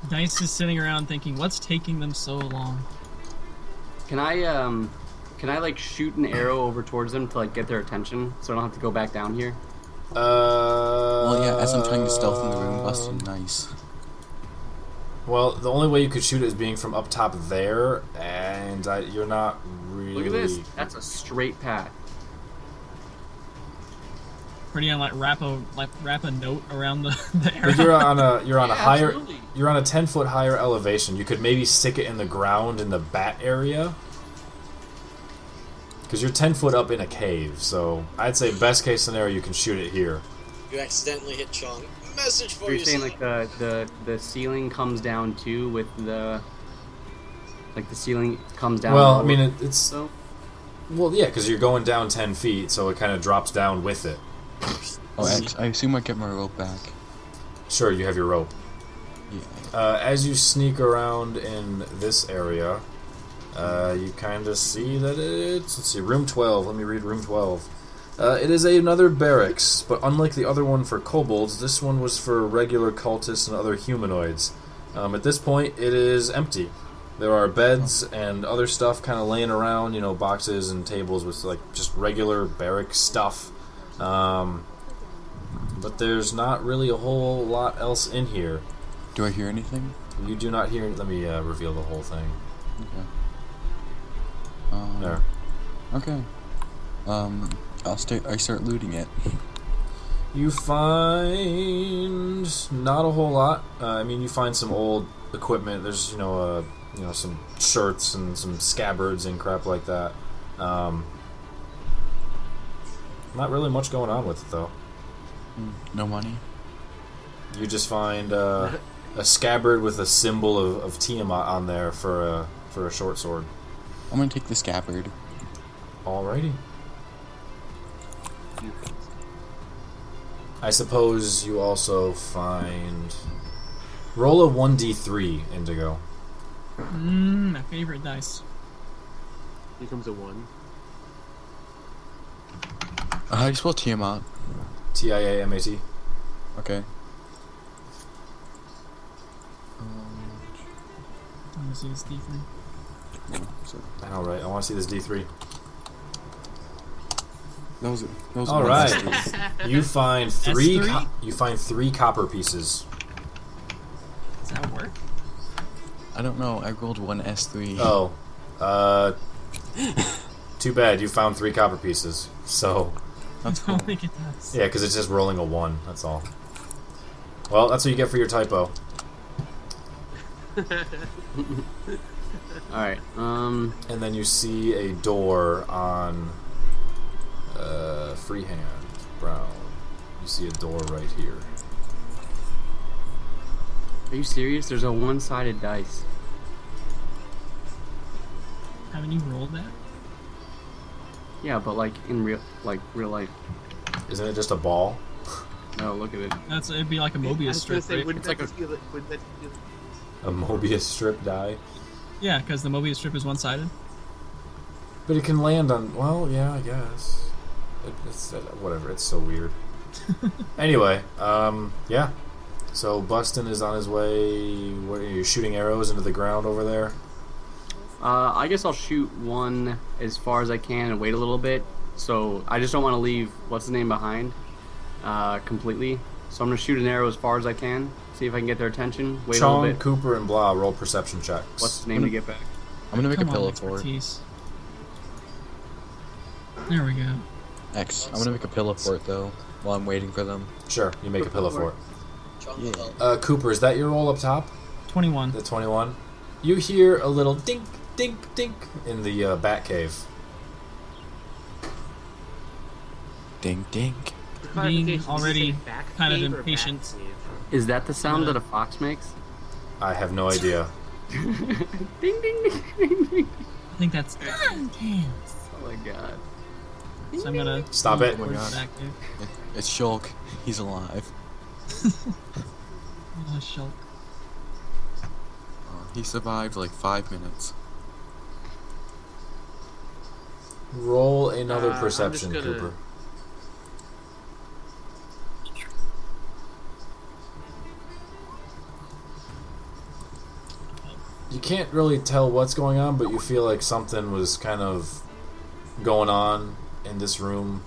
Speaker 2: Dice is sitting around thinking, what's taking them so long?
Speaker 5: Can I like shoot an arrow over towards them to like get their attention, so I don't have to go back down here?
Speaker 4: Well, yeah, as I'm trying to stealth in the room, Bustin, nice.
Speaker 1: Well, the only way you could shoot it is being from up top there, and you're not really.
Speaker 5: Look at this. That's a straight path.
Speaker 2: Pretty on like wrap a note around the arrow.
Speaker 1: But you're on a
Speaker 5: Yeah,
Speaker 1: higher
Speaker 5: absolutely.
Speaker 1: you're on a 10-foot higher elevation. You could maybe stick it in the ground in the bat area. Because you're 10 foot up in a cave, so I'd say best case scenario you can shoot it here.
Speaker 3: You accidentally hit Chong. Message for
Speaker 5: You're
Speaker 3: you.
Speaker 5: saying like the ceiling comes down too with the ceiling comes down.
Speaker 1: Well, I
Speaker 5: lower,
Speaker 1: mean it's
Speaker 5: so
Speaker 1: well yeah, because you're going down 10 feet, so it kind of drops down with it.
Speaker 4: Oh, I assume I get my rope back.
Speaker 1: Sure, you have your rope.
Speaker 4: Yeah.
Speaker 1: As you sneak around in this area, you kind of see that it's... Let's see, room 12. Let me read room 12. It is another barracks, but unlike the other one for kobolds, this one was for regular cultists and other humanoids. At this point, it is empty. There are beds and other stuff kind of laying around, boxes and tables with like just regular barrack stuff. But there's not really a whole lot else in here.
Speaker 4: Do I hear anything?
Speaker 1: You do not hear. Let me reveal the whole thing.
Speaker 4: Okay.
Speaker 1: There.
Speaker 4: Okay. I start looting it.
Speaker 1: You find not a whole lot. You find some old equipment. There's some shirts and some scabbards and crap like that. Not really much going on with it though.
Speaker 4: No money.
Speaker 1: You just find a scabbard with a symbol of Tiamat on there for a short sword.
Speaker 4: I'm gonna take the scabbard.
Speaker 1: Alrighty. I suppose you also find... Roll a 1d3, Indigo.
Speaker 2: My favorite dice.
Speaker 6: Here comes a 1.
Speaker 4: How do you spell Tiamat?
Speaker 1: Tiamat.
Speaker 4: Okay.
Speaker 2: I want to see this D3.
Speaker 1: Alright, I want to see this d3.
Speaker 4: That was
Speaker 1: All right. You find three.
Speaker 2: S3?
Speaker 1: You find 3 copper pieces.
Speaker 2: Does that work?
Speaker 4: I don't know. I rolled 1 S3.
Speaker 1: Oh, too bad. You found 3 copper pieces. So,
Speaker 4: That's
Speaker 2: I
Speaker 4: cool.
Speaker 2: don't think it does.
Speaker 1: yeah, because it's just rolling a 1. That's all. Well, that's what you get for your typo.
Speaker 5: Alright,
Speaker 1: And then you see a door on freehand brown. You see a door right here.
Speaker 5: are you serious? There's a one-sided dice.
Speaker 2: Haven't you rolled that?
Speaker 5: Yeah, but like in real life.
Speaker 1: Isn't it just a ball?
Speaker 5: No, look at it.
Speaker 2: It'd be like a
Speaker 6: I
Speaker 2: Mobius
Speaker 6: was gonna
Speaker 2: strip,
Speaker 6: say,
Speaker 2: right?
Speaker 6: wouldn't
Speaker 2: It's like
Speaker 6: that just be like, wouldn't that just be like...
Speaker 1: A Mobius strip die?
Speaker 2: Yeah, because the Mobius strip is one-sided.
Speaker 1: But it can land on. Well, yeah, I guess. It's whatever. It's so weird. Anyway, yeah. So Bustin is on his way. What are you shooting arrows into the ground over there?
Speaker 5: I guess I'll shoot one as far as I can and wait a little bit. So I just don't want to leave what's his name behind completely. So I'm gonna shoot an arrow as far as I can. See if I can get their attention. Wait a
Speaker 1: Chong,
Speaker 5: little bit.
Speaker 1: Cooper, and Blah roll perception checks.
Speaker 5: What's his name to get back?
Speaker 4: I'm gonna make
Speaker 2: Come
Speaker 4: a
Speaker 2: on,
Speaker 4: pillow fort.
Speaker 2: expertise. There we go.
Speaker 4: X. I'm gonna make a pillow fort though, while I'm waiting for them.
Speaker 1: Sure, you make a pillow fort.
Speaker 4: Yeah.
Speaker 1: Cooper, is that your roll up top?
Speaker 2: 21.
Speaker 1: The 21. You hear a little dink, dink, dink in the bat cave.
Speaker 4: Dink dink.
Speaker 2: Being already kind of impatient.
Speaker 5: Is that the sound that a fox makes?
Speaker 1: I have no idea.
Speaker 5: Ding ding ding ding ding.
Speaker 2: I think that's... Damn.
Speaker 5: Oh my god.
Speaker 2: So I'm gonna...
Speaker 1: Stop it.
Speaker 4: Oh my god.
Speaker 2: Back there.
Speaker 4: It's Shulk. He's alive.
Speaker 2: Oh, Shulk.
Speaker 4: He survived like 5 minutes.
Speaker 1: Roll another
Speaker 6: I'm
Speaker 1: perception,
Speaker 6: just gonna-
Speaker 1: Cooper. You can't really tell what's going on, but you feel like something was kind of going on in this room.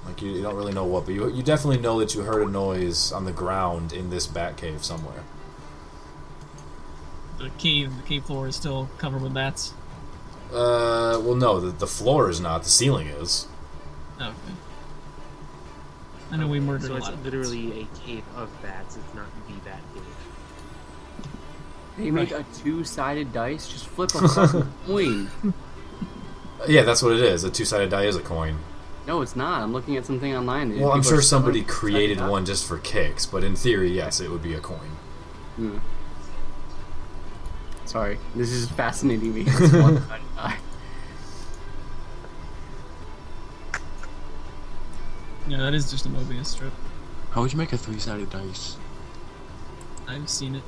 Speaker 1: Like you don't really know what, but you definitely know that you heard a noise on the ground in this bat cave somewhere.
Speaker 2: The cave floor is still covered with bats.
Speaker 1: Well, no, the floor is not. The ceiling is.
Speaker 2: Okay. I know we murdered
Speaker 6: So
Speaker 2: a
Speaker 6: it's
Speaker 2: lot of
Speaker 6: literally a cave of bats. It's not the bat cave.
Speaker 5: They make a two-sided dice. Just flip a fucking coin.
Speaker 1: Yeah, that's what it is. A two-sided die is a coin.
Speaker 5: No, it's not. I'm looking at something online.
Speaker 1: Well, I'm
Speaker 5: People
Speaker 1: sure
Speaker 5: are
Speaker 1: somebody
Speaker 5: selling
Speaker 1: created
Speaker 5: two-sided
Speaker 1: one just for kicks, but in theory, yes, it would be a coin.
Speaker 5: dice. Hmm. Sorry, this is fascinating me. It's one-sided die.
Speaker 2: Yeah, that is just a Mobius strip.
Speaker 4: How would you make a 3-sided dice?
Speaker 2: I've seen it.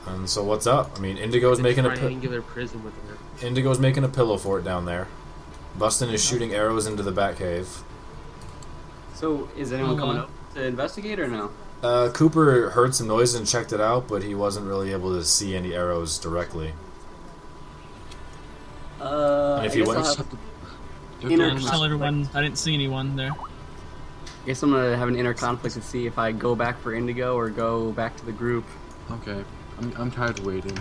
Speaker 1: And So what's up? I mean, Indigo's making a
Speaker 6: triangular prism with her.
Speaker 1: Indigo's making a pillow fort down there. Bustin is shooting arrows into the Batcave.
Speaker 5: So, is anyone coming up to investigate or no?
Speaker 1: Cooper heard some noises and checked it out, but he wasn't really able to see any arrows directly. And if he went,
Speaker 2: Just tell everyone I didn't see anyone there.
Speaker 5: I guess I'm gonna have an inner conflict to see if I go back for Indigo or go back to the group.
Speaker 4: Okay, I'm tired of waiting.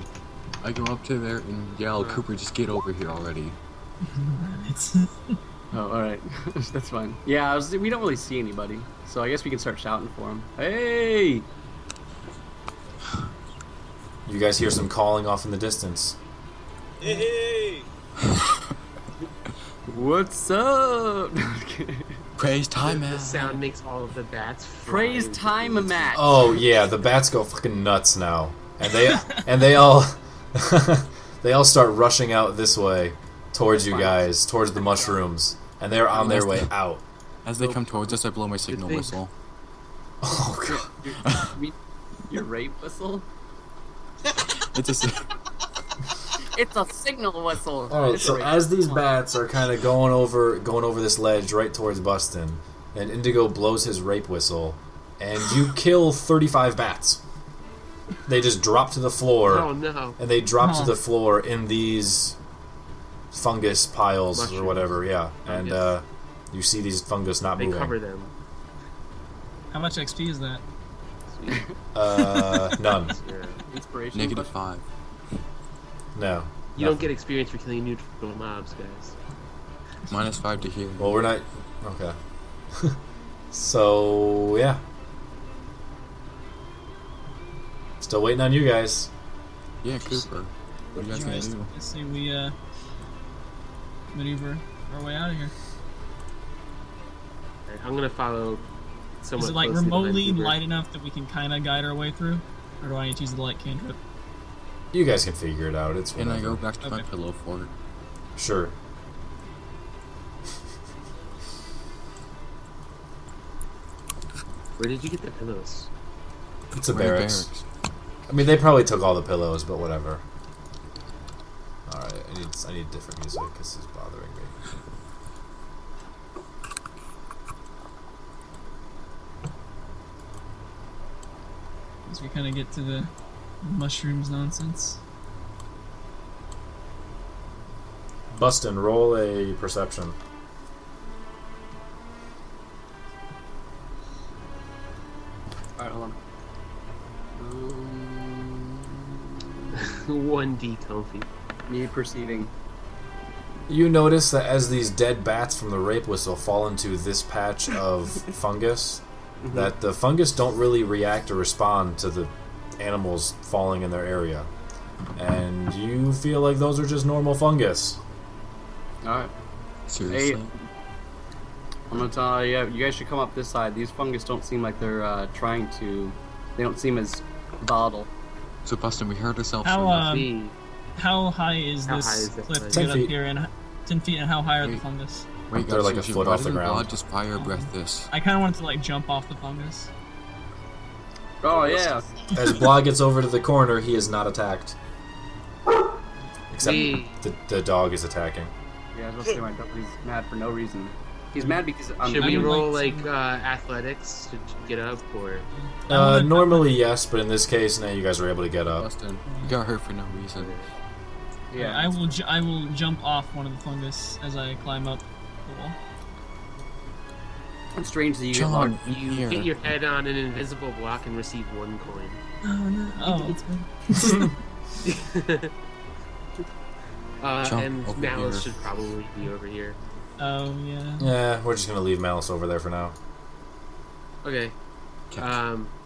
Speaker 4: I go up to there and yell, Cooper, just get over here already.
Speaker 5: Oh, alright. That's fine. Yeah, we don't really see anybody, so I guess we can start shouting for him. Hey!
Speaker 1: you guys hear some calling off in the distance.
Speaker 3: Hey!
Speaker 5: What's up?
Speaker 4: Praise time,
Speaker 6: The
Speaker 4: man.
Speaker 6: sound makes all of the bats fly
Speaker 5: Praise
Speaker 6: into
Speaker 5: time,
Speaker 6: the-
Speaker 5: Matt.
Speaker 1: Oh yeah, the bats go fucking nuts now, and they all they all start rushing out this way towards you guys, towards the mushrooms, and they're on their way out.
Speaker 4: As they come towards us, I blow my signal
Speaker 6: thing.
Speaker 4: whistle.
Speaker 1: Oh god.
Speaker 5: Your rape whistle?
Speaker 4: It's just
Speaker 5: It's a signal whistle.
Speaker 1: All right, so as these bats are kind of going over this ledge right towards Bustin, and Indigo blows his rape whistle, and you kill 35 bats. They just drop to the floor,
Speaker 6: Oh no.
Speaker 1: and they drop to the floor in these fungus piles or
Speaker 6: Mushrooms.
Speaker 1: whatever, yeah. And
Speaker 6: Fungus.
Speaker 1: you see these fungus not
Speaker 6: They
Speaker 1: moving.
Speaker 6: cover them.
Speaker 2: How much XP is that?
Speaker 1: None.
Speaker 6: Yeah.
Speaker 5: Inspiration.
Speaker 4: -5.
Speaker 1: No.
Speaker 6: You don't get experience for killing neutral mobs, guys.
Speaker 4: -5 to heal.
Speaker 1: Well, we're not. Okay. So yeah. Still waiting on you guys.
Speaker 4: Yeah, Cooper. What are you guys gonna do?
Speaker 2: Let's see, we maneuver our way out of here.
Speaker 6: Alright, I'm gonna follow somewhat
Speaker 2: Is it like
Speaker 6: closely behind
Speaker 2: remotely
Speaker 6: Cooper.
Speaker 2: light enough that we can kind of guide our way through, or do I need to use the light cantrip?
Speaker 1: You guys can figure it out. It's
Speaker 4: And I
Speaker 1: whatever.
Speaker 4: go back to my
Speaker 2: Okay.
Speaker 4: pillow fort.
Speaker 1: Sure.
Speaker 6: Where did you get the pillows?
Speaker 1: It's a
Speaker 4: We're in
Speaker 1: barracks. I mean, they probably took all the pillows, but whatever. All right, I need different music. This is bothering me.
Speaker 2: As we kind of get to the mushrooms nonsense.
Speaker 1: Bustin, roll a perception.
Speaker 5: Alright, hold on.
Speaker 6: 1D comfy.
Speaker 5: Me perceiving.
Speaker 1: You notice that as these dead bats from the rape whistle fall into this patch of fungus, that the fungus don't really react or respond to the animals falling in their area. And you feel like those are just normal fungus.
Speaker 5: Alright.
Speaker 4: Seriously?
Speaker 5: I'm gonna tell you, you guys should come up this side. These fungus don't seem like they're trying to. They don't seem as volatile.
Speaker 4: So, Bustin, we heard ourselves.
Speaker 2: How
Speaker 6: See,
Speaker 2: how high is
Speaker 6: How
Speaker 2: this
Speaker 6: high is that
Speaker 2: cliff to
Speaker 6: place?
Speaker 1: 10
Speaker 2: get up
Speaker 1: feet.
Speaker 2: here? And 10 feet, and how high are the
Speaker 4: Wait.
Speaker 2: fungus?
Speaker 4: Wait,
Speaker 1: They're
Speaker 4: guys,
Speaker 1: like a
Speaker 4: seriously,
Speaker 1: foot
Speaker 4: rather
Speaker 1: off the
Speaker 4: than
Speaker 1: ground.
Speaker 4: God, just fire breath this.
Speaker 2: I kind of wanted to like jump off the fungus.
Speaker 5: Oh yeah.
Speaker 1: As Blah gets over to the corner, he is not attacked. Except
Speaker 6: We-
Speaker 1: the dog is attacking.
Speaker 5: Yeah, I was gonna say my dog is mad for no reason. He's mad because I'm.
Speaker 6: should
Speaker 2: I
Speaker 6: we
Speaker 2: would
Speaker 6: roll
Speaker 2: like
Speaker 6: like athletics to get up, or
Speaker 1: Normally, yes, but in this case, now you guys are able to get up.
Speaker 4: Bustin, you got hurt for no reason.
Speaker 5: Yeah.
Speaker 2: I will I will jump off one of the fungus as I climb up the wall.
Speaker 5: It's strange that you get
Speaker 4: John,
Speaker 5: locked.
Speaker 4: in
Speaker 6: you
Speaker 4: here.
Speaker 6: hit your head on an invisible block and receive 1 coin.
Speaker 2: Oh no! Oh,
Speaker 4: Jump
Speaker 6: And
Speaker 4: over
Speaker 6: Malice
Speaker 4: here.
Speaker 6: should probably be over here.
Speaker 2: oh yeah.
Speaker 1: Yeah, we're just gonna leave Malice over there for now.
Speaker 6: Okay.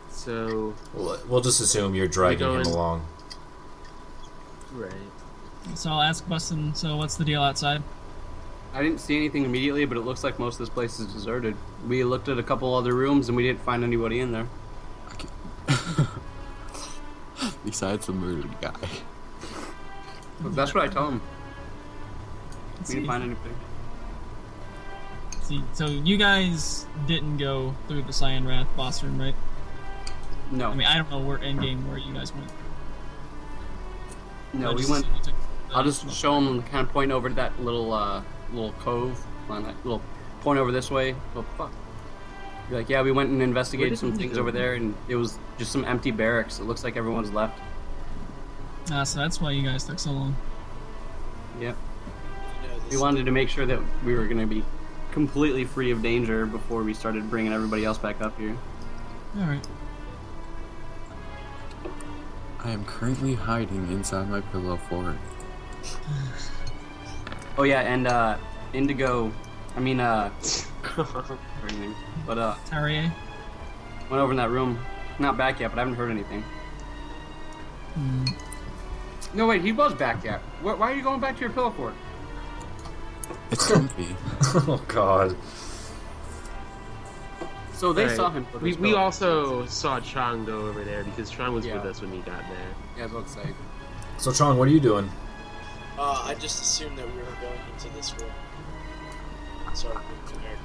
Speaker 6: So
Speaker 1: We'll just assume you're dragging him
Speaker 6: going-
Speaker 1: along.
Speaker 6: right.
Speaker 2: So I'll ask Bustin. So what's the deal outside?
Speaker 5: I didn't see anything immediately, but it looks like most of this place is deserted. We looked at a couple other rooms and we didn't find anybody in there.
Speaker 4: Besides the murdered guy.
Speaker 5: But that's what I tell him.
Speaker 2: Let's
Speaker 5: We
Speaker 2: see.
Speaker 5: didn't find anything.
Speaker 2: See, so you guys didn't go through the Cyan Wrath boss room, right?
Speaker 5: No.
Speaker 2: I mean, I don't know where in game where you guys went.
Speaker 5: No,
Speaker 2: I
Speaker 5: we
Speaker 2: just
Speaker 5: went.
Speaker 2: assumed you took
Speaker 5: I'll
Speaker 2: the-
Speaker 5: just show him, kind of point over to that little cove, little point over this way. Oh fuck! Be like, yeah, we went and investigated some things over there, and it was just some empty barracks. It looks like everyone's left.
Speaker 2: Ah, so that's why you guys took so long.
Speaker 5: Yep.
Speaker 3: You know, this
Speaker 5: We wanted to make sure that we were gonna be completely free of danger before we started bringing everybody else back up here.
Speaker 2: Alright.
Speaker 4: I am currently hiding inside my pillow fort.
Speaker 5: Oh yeah, and Indigo. I mean, her name. But
Speaker 2: Tarrier?
Speaker 5: went over in that room. Not back yet, but I haven't heard anything.
Speaker 2: Hmm.
Speaker 5: No, wait, he was back yet. Why are you going back to your pillow fort?
Speaker 4: It's comfy.
Speaker 1: Oh God.
Speaker 5: So they
Speaker 6: Alright.
Speaker 5: saw him. Put
Speaker 6: We,
Speaker 5: his
Speaker 6: we
Speaker 5: pillow.
Speaker 6: also saw Chong go over there because Chong was
Speaker 5: Yeah.
Speaker 6: with us when he got there.
Speaker 5: Yeah, I was about to say.
Speaker 1: So Chong, what are you doing?
Speaker 3: I just assumed that we were going into this room. So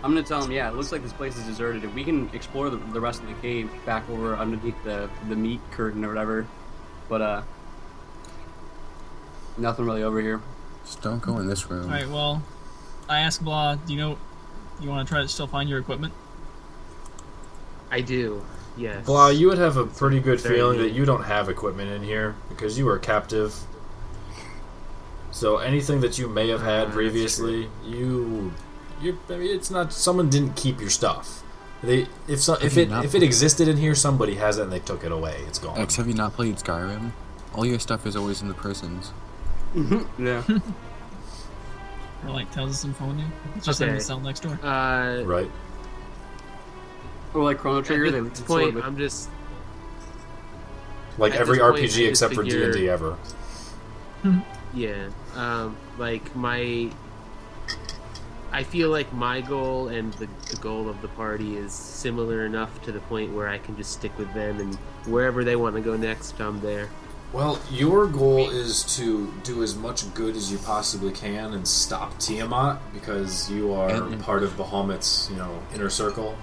Speaker 5: I'm gonna tell him, yeah, it looks like this place is deserted. If we can explore the rest of the cave back over underneath the meat curtain or whatever. But, nothing really over here.
Speaker 4: Just don't go in this room.
Speaker 2: Alright, well, I asked Blah, do you know, you want to try to still find your equipment?
Speaker 6: I do, yes.
Speaker 1: Blah, you would have a pretty good
Speaker 6: Very
Speaker 1: feeling
Speaker 6: good.
Speaker 1: that you don't have equipment in here because you were captive. So anything that you may have had
Speaker 6: That's
Speaker 1: previously, I mean, it's not. Someone didn't keep your stuff. If it existed in here, somebody has it and they took it away. It's gone.
Speaker 4: X, have you not played Skyrim? All your stuff is always in the prisons.
Speaker 5: Yeah.
Speaker 2: Or like tells us some phone you? It's just in
Speaker 6: Okay.
Speaker 2: the cell next door.
Speaker 1: Right.
Speaker 5: Or like Chrono Trigger, they
Speaker 6: At
Speaker 5: leave
Speaker 6: this
Speaker 5: the sword
Speaker 6: point,
Speaker 5: with.
Speaker 6: I'm just
Speaker 1: Like
Speaker 6: At
Speaker 1: every
Speaker 6: this point, I
Speaker 1: RPG
Speaker 6: just
Speaker 1: except for
Speaker 6: figure-
Speaker 1: D&D ever.
Speaker 6: yeah. Like I feel like my goal and the goal of the party is similar enough to the point where I can just stick with them, and wherever they want to go next, I'm there.
Speaker 1: Well, your goal is to do as much good as you possibly can and stop Tiamat because you are
Speaker 4: And-
Speaker 1: part of Bahamut's, inner circle.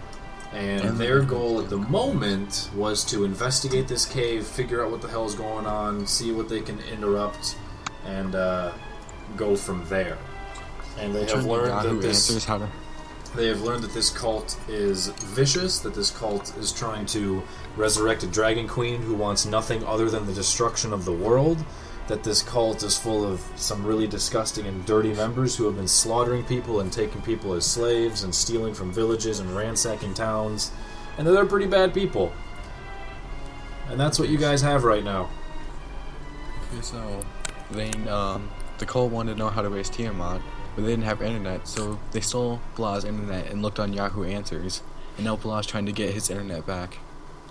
Speaker 1: And
Speaker 4: And-
Speaker 1: their goal at the moment was to investigate this cave, figure out what the hell's going on, see what they can interrupt, and go from there. And they have learned that
Speaker 4: answers how to.
Speaker 1: they have learned that this cult is vicious, that this cult is trying to resurrect a dragon queen who wants nothing other than the destruction of the world, that this cult is full of some really disgusting and dirty members who have been slaughtering people and taking people as slaves and stealing from villages and ransacking towns, and that they're pretty bad people. And that's what you guys have right now.
Speaker 4: Okay, so the cult wanted to know how to raise Tiamat, but they didn't have internet, so they stole Blah's internet and looked on Yahoo Answers, and now Blah's trying to get his internet back.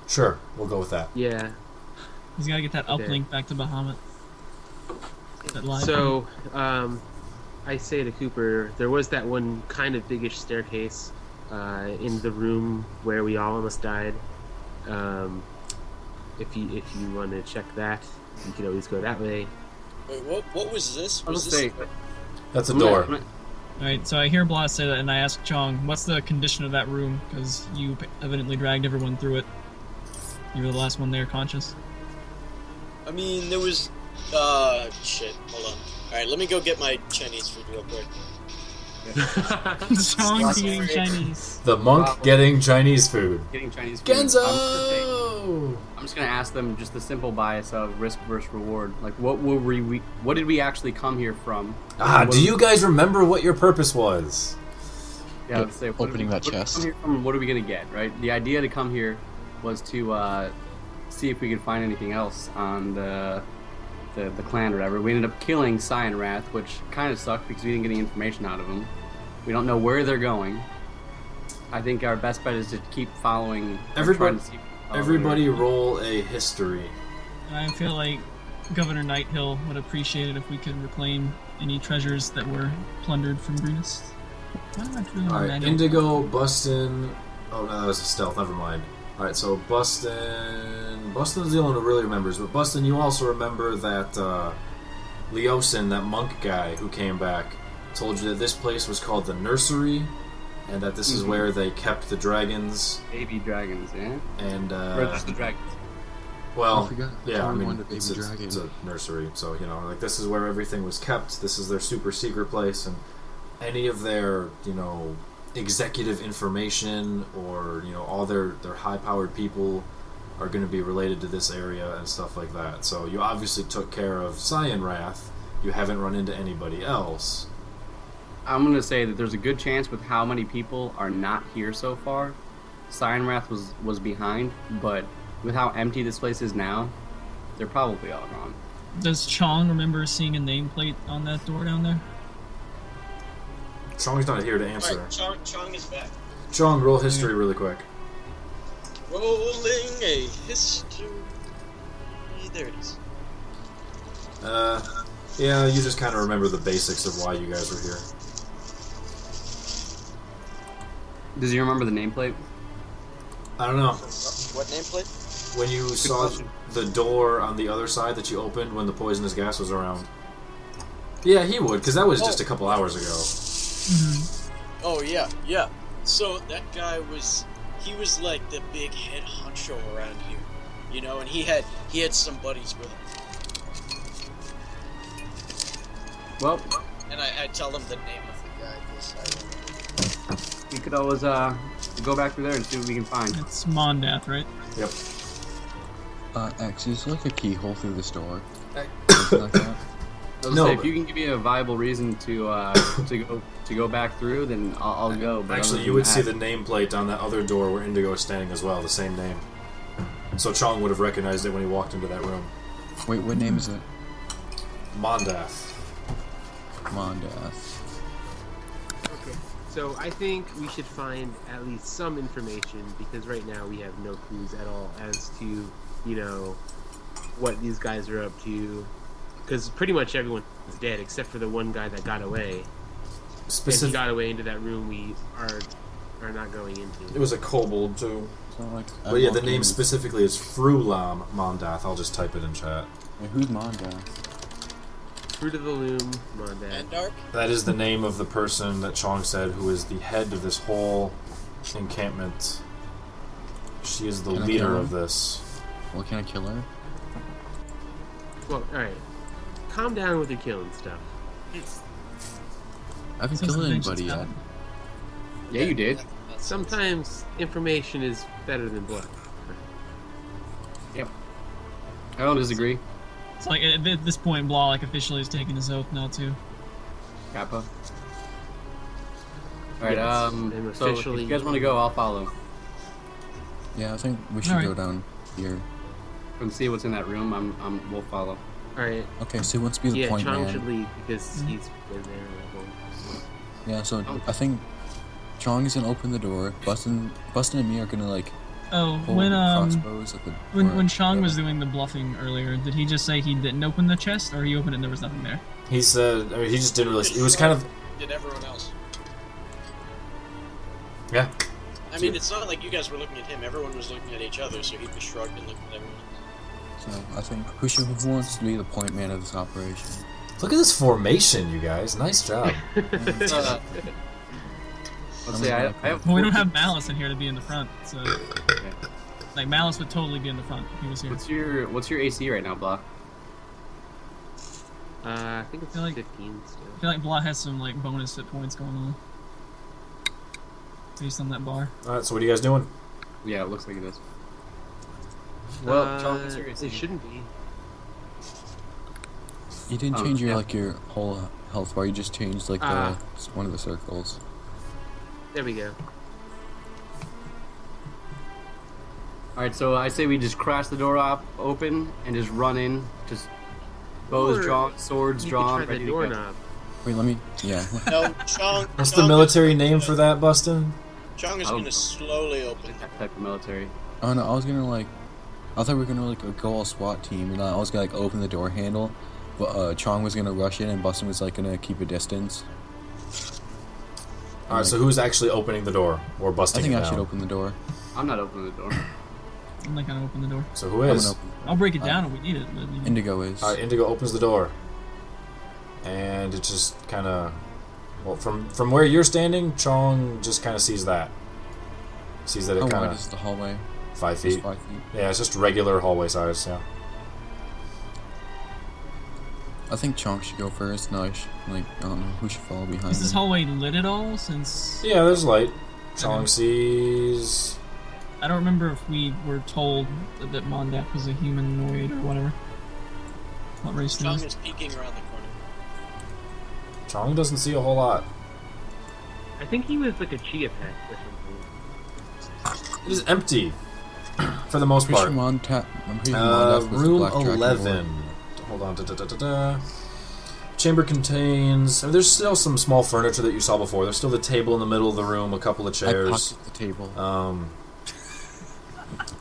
Speaker 1: Sure, we'll go with that.
Speaker 6: Yeah.
Speaker 2: He's got to get that
Speaker 6: Okay.
Speaker 2: uplink back to Bahamut. That live
Speaker 6: So, I say to Cooper, there was that one kind of biggish staircase in the room where we all almost died. If you want to check that, you could always go that way.
Speaker 3: wait, what was this?
Speaker 5: I'll
Speaker 3: Was
Speaker 5: just
Speaker 3: this
Speaker 5: say,
Speaker 1: That's a
Speaker 5: I'm gonna-
Speaker 1: door.
Speaker 5: I'm gonna-
Speaker 2: Alright, so I hear Blah say that, and I ask Chong, what's the condition of that room? Because you evidently dragged everyone through it. You were the last one there conscious.
Speaker 3: I mean, there was. Shit. Hold on. Alright, let me go get my Chinese food real quick.
Speaker 2: Chong eating Chinese.
Speaker 1: The monk getting Chinese food.
Speaker 5: Getting Chinese food.
Speaker 1: Genzo!
Speaker 5: I'm just gonna ask them just the simple bias of risk versus reward. Like, what did we actually come here from? What
Speaker 1: Do you guys remember what your purpose was?
Speaker 5: Yeah, let's say,
Speaker 4: Opening that
Speaker 5: what did we
Speaker 4: chest.
Speaker 5: come here from, what are we gonna get? Right. The idea to come here was to see if we could find anything else on the clan or whatever. We ended up killing Cyan Wrath, which kind of sucked because we didn't get any information out of them. We don't know where they're going. I think our best bet is to keep following. or
Speaker 1: Everybody-
Speaker 5: trying to see-
Speaker 1: Everybody roll a history.
Speaker 2: And I feel like Governor Nighthill would appreciate it if we could reclaim any treasures that were plundered from Greenest. Why am I feeling
Speaker 1: Alright,
Speaker 2: manual?
Speaker 1: Indigo, Bustin. Oh no, that was a stealth, never mind. Alright, so Bustin. Bustin's the only one who really remembers, but Bustin, you also remember that Leosin, that monk guy who came back, told you that this place was called the Nursery, and that this is where they kept the dragons,
Speaker 5: baby dragons, yeah,
Speaker 1: and
Speaker 5: or just the dragons.
Speaker 1: Well,
Speaker 4: I forgot.
Speaker 1: yeah, I
Speaker 4: We
Speaker 1: mean,
Speaker 4: wanted a baby
Speaker 1: it's
Speaker 4: dragon.
Speaker 1: a nursery, so, you know, like, this is where everything was kept. This is their super secret place, and any of their, you know, executive information or, you know, all their high-powered people are going to be related to this area and stuff like that. So you obviously took care of Cyan Wrath. You haven't run into anybody else.
Speaker 5: I'm gonna say that there's a good chance with how many people are not here so far. Cyan Wrath was behind, but with how empty this place is now, they're probably all gone.
Speaker 2: Does Chong remember seeing a nameplate on that door down there?
Speaker 1: Chong's not here to answer.
Speaker 3: Alright, Chong is back.
Speaker 1: Chong, roll history really quick.
Speaker 3: Rolling a history. There it is.
Speaker 1: Yeah, you just kind of remember the basics of why you guys were here.
Speaker 5: Does he remember the nameplate?
Speaker 1: I don't know.
Speaker 3: What nameplate?
Speaker 1: When you saw the door on the other side that you opened when the poisonous gas was around. Yeah, he would, because that was just a couple hours ago.
Speaker 2: Mm-hmm.
Speaker 3: Oh yeah, yeah. So that guy was like the big head honcho around here, you know, and he had some buddies with him.
Speaker 5: Well,
Speaker 3: And I tell him the name of the guy. This
Speaker 5: we could always go back through there and see what we can find.
Speaker 2: It's Mondath, right?
Speaker 1: Yep.
Speaker 4: X, is there like a keyhole through this door? Something like that?
Speaker 5: I was
Speaker 1: No,
Speaker 5: say,
Speaker 1: but-
Speaker 5: if you can give me a viable reason to go back through, then I'll go. But
Speaker 1: Actually,
Speaker 5: other
Speaker 1: you
Speaker 5: than
Speaker 1: would see
Speaker 5: that-
Speaker 1: the nameplate on that other door where Indigo is standing as well, the same name. So Chong would have recognized it when he walked into that room.
Speaker 4: Wait, what name is it?
Speaker 1: Mondath.
Speaker 4: Mondath.
Speaker 6: Okay, so I think we should find at least some information, because right now we have no clues at all as to, you know, what these guys are up to. Because pretty much everyone is dead except for the one guy that got away. And he got away into that room we are not going into.
Speaker 1: It was a kobold too.
Speaker 4: So like,
Speaker 1: But yeah, the name specifically is Frulam Mondath. I'll just type it in chat.
Speaker 4: Wait, who's Mondath?
Speaker 6: Fruit of the Loom, Mondath.
Speaker 3: And Dark.
Speaker 1: That is the name of the person that Chong said who is the head of this whole encampment. She is the
Speaker 4: Can I
Speaker 1: leader
Speaker 4: kill her?
Speaker 1: of this.
Speaker 4: Well, can I kill her?
Speaker 6: Well, alright. Calm down with your killing stuff.
Speaker 4: I haven't
Speaker 2: Since
Speaker 4: killed
Speaker 2: the
Speaker 4: anybody
Speaker 2: vengeance
Speaker 4: yet.
Speaker 2: happened.
Speaker 5: Yeah, you did.
Speaker 6: Sometimes information is better than blood.
Speaker 5: I don't disagree.
Speaker 2: It's like at this point, Blah like officially has taken his oath now too.
Speaker 5: Kappa. Alright,
Speaker 6: Yes, and
Speaker 5: so if
Speaker 6: officially-
Speaker 5: you guys want to go, I'll follow.
Speaker 4: Yeah, I think we should
Speaker 2: Alright.
Speaker 4: go down here.
Speaker 5: And see what's in that room. We'll follow.
Speaker 6: Alright.
Speaker 4: Okay, so who wants to be the
Speaker 6: Yeah,
Speaker 4: point
Speaker 6: Chong
Speaker 4: man?
Speaker 6: should leave because he's been there that long.
Speaker 4: Yeah, so I think Chong is gonna open the door. Bustin and me are gonna like
Speaker 2: Oh,
Speaker 4: hold
Speaker 2: when
Speaker 4: crossbows at the door.
Speaker 2: when Chong was doing the bluffing earlier, did he just say he didn't open the chest, or he opened it and there was nothing there?
Speaker 1: He said, I mean, he just didn't really. It was kind of.
Speaker 3: Did everyone else?
Speaker 1: Yeah.
Speaker 3: I mean, it's not like you guys were looking at him. Everyone was looking at each other, so he just shrugged and looked at everyone.
Speaker 4: So I think who wants to be the point man of this operation?
Speaker 1: Look at this formation, you guys. Nice job.
Speaker 5: Let's say I have.
Speaker 2: Well, we don't have Malice in here to be in the front, so like Malice would totally be in the front if he was here.
Speaker 5: What's your AC right now, Blah?
Speaker 6: I think it's
Speaker 2: feel like-
Speaker 6: 15 still.
Speaker 2: I feel like Blah has some like bonus hit points going on based on that bar.
Speaker 1: Alright, so what are you guys doing?
Speaker 5: Yeah, it looks like it is. Well, Chong, what's your AC?
Speaker 6: It shouldn't be.
Speaker 4: You didn't
Speaker 5: Oh,
Speaker 4: change your
Speaker 5: yeah.
Speaker 4: like your whole health bar. You just changed like one of the circles.
Speaker 6: There we go.
Speaker 5: Alright, so I say we just crash the door open and just run in. Just bows
Speaker 6: Or
Speaker 5: drawn, swords
Speaker 6: You
Speaker 5: drawn,
Speaker 6: could try
Speaker 5: ready
Speaker 6: the
Speaker 5: to go.
Speaker 6: doorknob.
Speaker 4: Wait, let me. Yeah.
Speaker 3: No, Chong.
Speaker 1: What's the military name for that, Bustin?
Speaker 3: Chong is
Speaker 5: Oh.
Speaker 3: going to slowly open it.
Speaker 5: That type of military.
Speaker 4: Oh no, I was gonna like. I thought we were gonna like go all SWAT team, and I was gonna like open the door handle, but Chong was gonna rush in, and Bustin was like gonna keep a distance.
Speaker 1: Alright, so who's actually opening the door? Or
Speaker 4: I
Speaker 1: busting
Speaker 4: think
Speaker 1: it
Speaker 4: I
Speaker 1: down?
Speaker 4: should open the door.
Speaker 5: I'm not opening the door.
Speaker 2: I'm not gonna open the door.
Speaker 1: So who
Speaker 4: I'm
Speaker 1: is?
Speaker 4: gonna open.
Speaker 2: I'll break it down if we need it. But, you know.
Speaker 4: Indigo is.
Speaker 1: Alright, Indigo opens the door. And it just kind of... Well, from where you're standing, Chong just kind of sees that. Sees that it
Speaker 4: How
Speaker 1: kind
Speaker 4: wide
Speaker 1: of...
Speaker 4: is the hallway?
Speaker 1: 5
Speaker 4: Just
Speaker 1: feet.
Speaker 4: 5 feet.
Speaker 1: Yeah, it's just regular hallway size. Yeah.
Speaker 4: I think Chonk should go first. No, I don't know who should follow behind
Speaker 2: Is this
Speaker 4: him.
Speaker 2: hallway lit at all? Since
Speaker 1: Yeah, there's light. Chong sees.
Speaker 2: I don't remember if we were told that Mondak was a humanoid or whatever. What race he
Speaker 3: Chong
Speaker 2: was.
Speaker 3: is peeking around the corner.
Speaker 1: Chong doesn't see a whole lot.
Speaker 6: I think he was like a chia pet or something.
Speaker 1: It is empty, for the most
Speaker 4: Pretty
Speaker 1: part.
Speaker 4: sure I'm pretty sure Mondak was the
Speaker 1: Room
Speaker 4: Black Dragon
Speaker 1: 11. Hold on. Chamber contains. I mean, there's still some small furniture that you saw before. There's still the table in the middle of the room, a couple of
Speaker 4: Lord. I
Speaker 1: chairs.
Speaker 4: pocketed the table.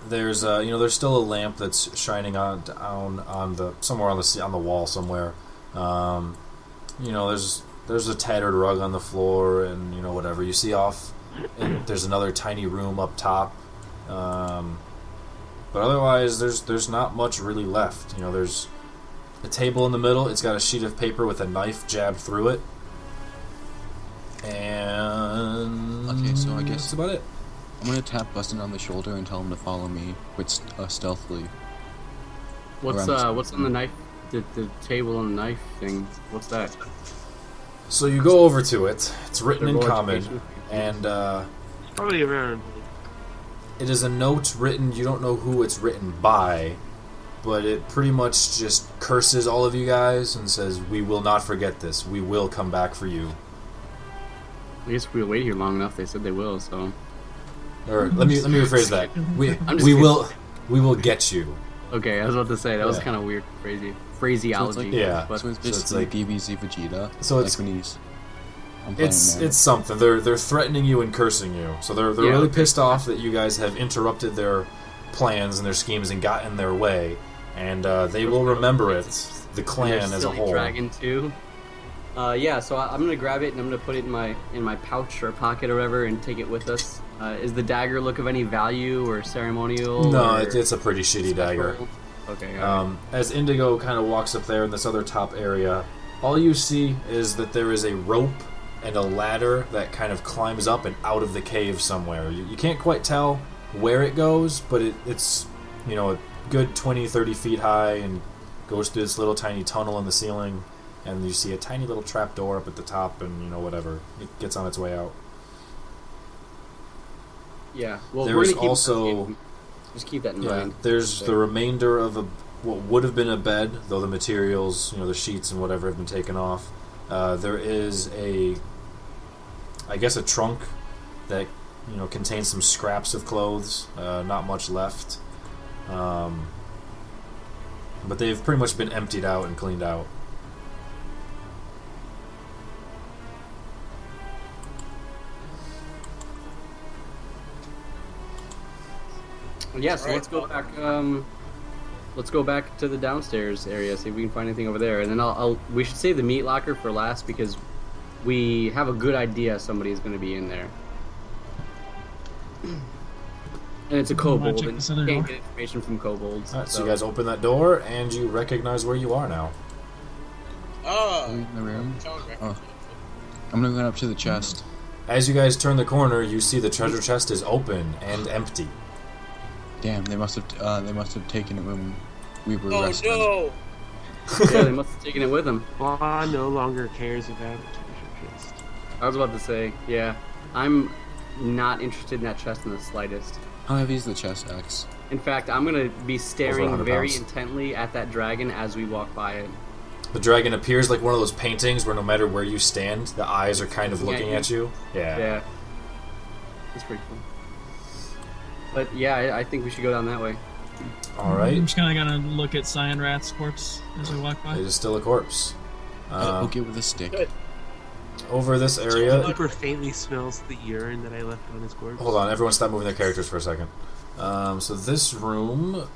Speaker 1: There's there's still a lamp that's shining on the somewhere on the wall somewhere. There's a tattered rug on the floor, and whatever you see off. And there's another tiny room up top. But otherwise, there's not much really left. There's a table in the middle. It's got a sheet of paper with a knife jabbed through it. And
Speaker 4: Okay, so I guess-
Speaker 1: that's about it.
Speaker 4: I'm gonna tap Bustin on the shoulder and tell him to follow me, but stealthily.
Speaker 5: What's
Speaker 4: Around-
Speaker 5: what's on the knife? The table and the knife thing. What's that?
Speaker 1: So you go over to it. It's written in
Speaker 5: Roll
Speaker 1: common,
Speaker 5: education.
Speaker 1: and
Speaker 6: It's probably around.
Speaker 1: it is a note written. You don't know who it's written by, but it pretty much just curses all of you guys and says, "We will not forget this. We will come back for you."
Speaker 5: I guess if we wait here long enough, they said they will. So
Speaker 1: Or let me rephrase that.
Speaker 5: I'm just
Speaker 1: We
Speaker 5: kidding.
Speaker 1: will get you.
Speaker 5: okay, I was about to say that was
Speaker 1: Yeah.
Speaker 5: kind of weird, phraseology.
Speaker 1: Yeah.
Speaker 5: but
Speaker 4: So it's
Speaker 1: it's
Speaker 4: basically
Speaker 1: like-
Speaker 4: DBZ Vegeta.
Speaker 1: So it's-
Speaker 4: like when he's. I'm playing man.
Speaker 1: It's something. They're threatening you and cursing you. So they're
Speaker 5: Yeah,
Speaker 1: really
Speaker 5: okay.
Speaker 1: pissed off that you guys have interrupted their plans and their schemes and got in their way. And they will remember it. The clan
Speaker 5: Their
Speaker 1: as a
Speaker 5: silly
Speaker 1: whole.
Speaker 5: Dragon too. Yeah, so I'm gonna grab it and I'm gonna put it in my pouch or pocket or whatever and take it with us. Is the dagger look of any value or ceremonial?
Speaker 1: No,
Speaker 5: or
Speaker 1: it's a pretty shitty dagger.
Speaker 5: special? Okay. All right.
Speaker 1: As Indigo kind of walks up there in this other top area, all you see is that there is a rope and a ladder that kind of climbs up and out of the cave somewhere. You can't quite tell where it goes, but it's a good 20, 30 feet high and goes through this little tiny tunnel in the ceiling, and you see a tiny little trap door up at the top, and whatever. It gets on its way out.
Speaker 5: Yeah. Well,
Speaker 1: There
Speaker 5: we're
Speaker 1: is
Speaker 5: gonna keep
Speaker 1: also-
Speaker 5: just keep that in
Speaker 1: Yeah,
Speaker 5: mind.
Speaker 1: there's the remainder of what would have been a bed, though the materials, the sheets and whatever have been taken off. There is I guess a trunk that contains some scraps of clothes. Not much left, but they've pretty much been emptied out and cleaned out.
Speaker 5: Yeah. So
Speaker 3: Alright,
Speaker 5: let's go back. Let's go back to the downstairs area. See if we can find anything over there, and then we should save the meat locker for last because we have a good idea somebody is going to be in there. And it's a kobold,
Speaker 2: check
Speaker 5: and
Speaker 2: this
Speaker 5: you
Speaker 2: other
Speaker 5: can't
Speaker 2: door?
Speaker 5: get information from kobolds.
Speaker 1: Alright, so you guys open that door, and you recognize where you are now.
Speaker 3: Oh,
Speaker 4: in the room.
Speaker 3: Chong
Speaker 4: Oh. I'm gonna go up to the chest.
Speaker 1: As you guys turn the corner, you see the treasure chest is open and empty.
Speaker 4: Damn, they must have taken it when we were
Speaker 3: Oh
Speaker 4: arrested.
Speaker 3: no!
Speaker 5: Yeah, they must have taken it with them.
Speaker 6: Blah no longer cares about the treasure chest.
Speaker 5: I was about to say, yeah, I'm not interested in that chest in the slightest.
Speaker 4: How heavy is the chest, X?
Speaker 5: In fact, I'm gonna be staring
Speaker 1: 100
Speaker 5: very
Speaker 1: pounds.
Speaker 5: intently at that dragon as we walk by it.
Speaker 1: The dragon appears like one of those paintings where no matter where you stand, the eyes are kind of
Speaker 5: Yeah,
Speaker 1: looking
Speaker 5: you-
Speaker 1: at you.
Speaker 5: Yeah, it's pretty cool. But yeah, I think we should go down that way.
Speaker 1: All
Speaker 2: I'm
Speaker 1: right.
Speaker 2: just kind of gonna look at Cyan Rat's corpse as we walk by.
Speaker 1: It is still a corpse.
Speaker 4: Poke it with a stick.
Speaker 3: Good.
Speaker 1: Over this area.
Speaker 6: Super faintly smells the urine that I left on his corpse.
Speaker 1: Hold on, everyone stop moving their characters for a second. So this room.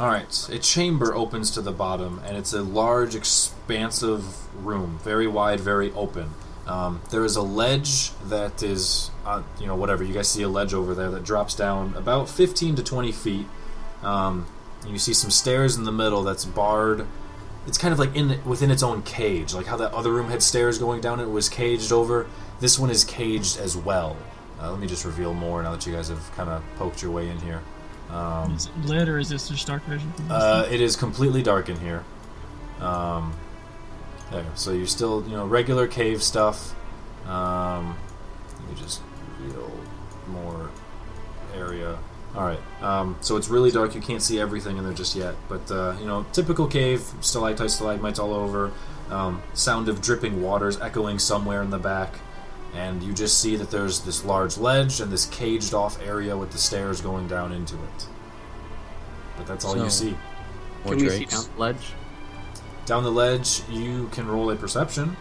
Speaker 1: Alright, a chamber opens to the bottom, and it's a large, expansive room. Very wide, very open. There is a ledge that is, whatever. You guys see a ledge over there that drops down about 15 to 20 feet. You see some stairs in the middle that's barred it's kind of like within its own cage, like how that other room had stairs going down and it was caged over. This one is caged as well. Let me just reveal more now that you guys have kind of poked your way in here.
Speaker 2: Is it lit or is this just dark vision?
Speaker 1: It is completely dark in here. There, so you're still, regular cave stuff. Let me just reveal more area. Alright, so it's really dark, you can't see everything in there just yet, but, typical cave, stalactites, stalagmites all over, sound of dripping waters echoing somewhere in the back, and you just see that there's this large ledge and this caged-off area with the stairs going down into it. But that's all you see.
Speaker 5: Can we see down the ledge?
Speaker 1: Down the ledge, you can roll a perception.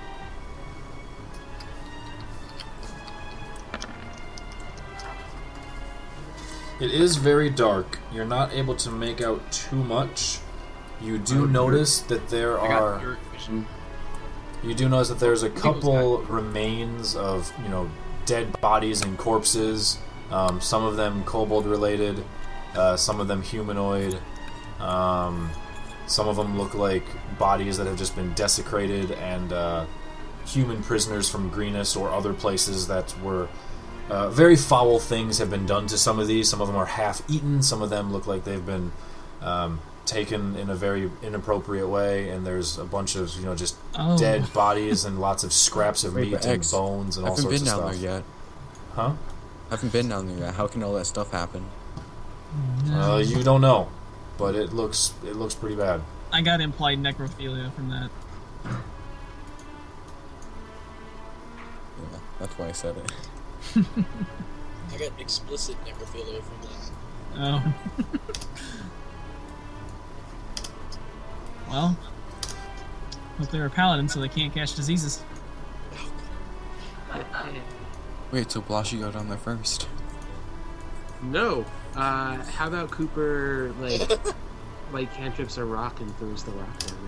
Speaker 1: It is very dark. You're not able to make out too much. You do notice that there are... You do notice that there's a couple remains of, dead bodies and corpses. Some of them kobold related, some of them humanoid. Some of them look like bodies that have just been desecrated, and human prisoners from Greenus or other places that were... very foul things have been done to some of these. Some of them are half-eaten. Some of them look like they've been taken in a very inappropriate way. And there's a bunch of, just dead bodies and lots of scraps of meat and bones and all sorts of stuff.
Speaker 4: I haven't been down there yet.
Speaker 1: Huh?
Speaker 4: I haven't been down there yet. How can all that stuff happen?
Speaker 1: You don't know, but it looks pretty bad.
Speaker 2: I got implied necrophilia from that.
Speaker 4: Yeah, that's why I said it.
Speaker 3: I got explicit necrophilia from that.
Speaker 2: Oh. Well, hope they're a paladin so they can't catch diseases.
Speaker 4: Wait, so Blashy go down there first?
Speaker 6: No. How about Cooper, like cantrips a rock and throws the rock down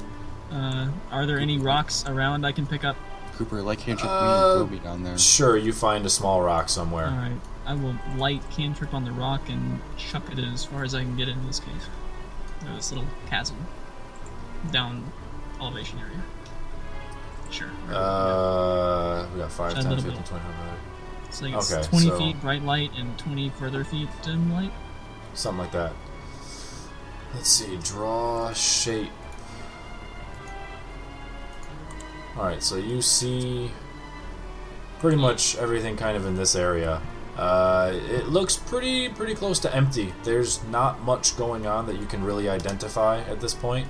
Speaker 6: there?
Speaker 2: Are there any rocks around I can pick up?
Speaker 4: Cooper, like cantrip me and Toby down there.
Speaker 1: Sure, you find a small rock somewhere.
Speaker 2: Alright, I will light cantrip on the rock and chuck it as far as I can get into this cave. This little chasm. Down elevation area. Sure.
Speaker 1: We got 5, 10, 15, 20, 100.
Speaker 2: So I think
Speaker 1: Okay,
Speaker 2: it's 20
Speaker 1: so-
Speaker 2: feet bright light and 20 further feet dim light.
Speaker 1: Something like that. Let's see, draw shape. Alright, so you see pretty much everything kind of in this area. It looks pretty close to empty. There's not much going on that you can really identify at this point.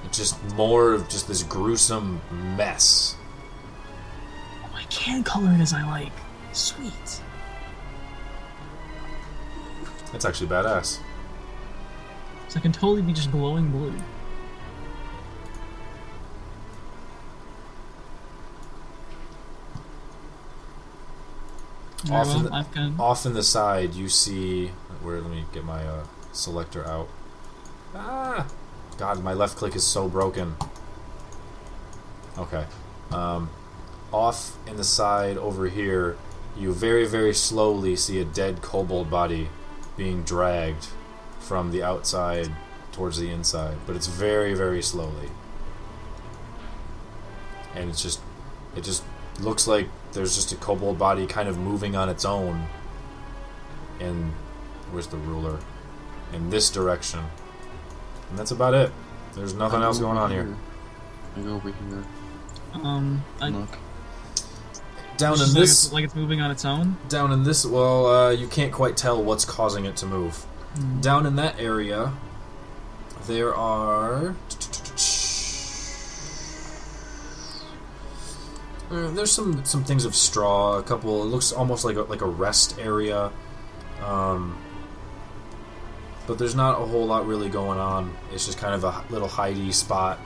Speaker 1: It's just more of just this gruesome mess.
Speaker 2: Oh, I can color it as I like. Sweet.
Speaker 1: That's actually badass.
Speaker 2: So I can totally be just glowing blue.
Speaker 1: Off in the side, you see... Let me get my selector out. Ah! God, my left click is so broken. Okay. Off in the side over here, you very, very slowly see a dead kobold body being dragged from the outside towards the inside. But it's very, very slowly. And it just looks like there's just a kobold body kind of moving on its own. And where's the ruler? In this direction. And that's about it. There's nothing else going on here.
Speaker 4: I go over here. Look.
Speaker 1: Down in this,
Speaker 2: like it's moving on its own.
Speaker 1: down in this. Well, you can't quite tell what's causing it to move. Down in that area, there are. There's some things of straw. A couple. It looks almost like a rest area. But there's not a whole lot really going on. It's just kind of a little hidey spot.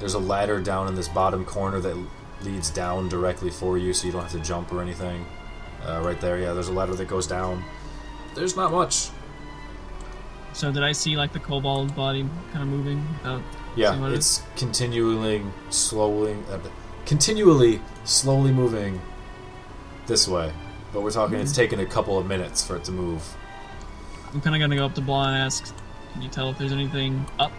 Speaker 1: There's a ladder down in this bottom corner that leads down directly for you, so you don't have to jump or anything. Right there, yeah, there's a ladder that goes down. There's not much.
Speaker 2: So did I see like the kobold body kind of moving?
Speaker 1: Yeah, it's continually slowly moving this way. But we're talking, it's taken a couple of minutes for it to move.
Speaker 2: I'm kind of gonna go up to Blah and ask, can you tell if there's anything up?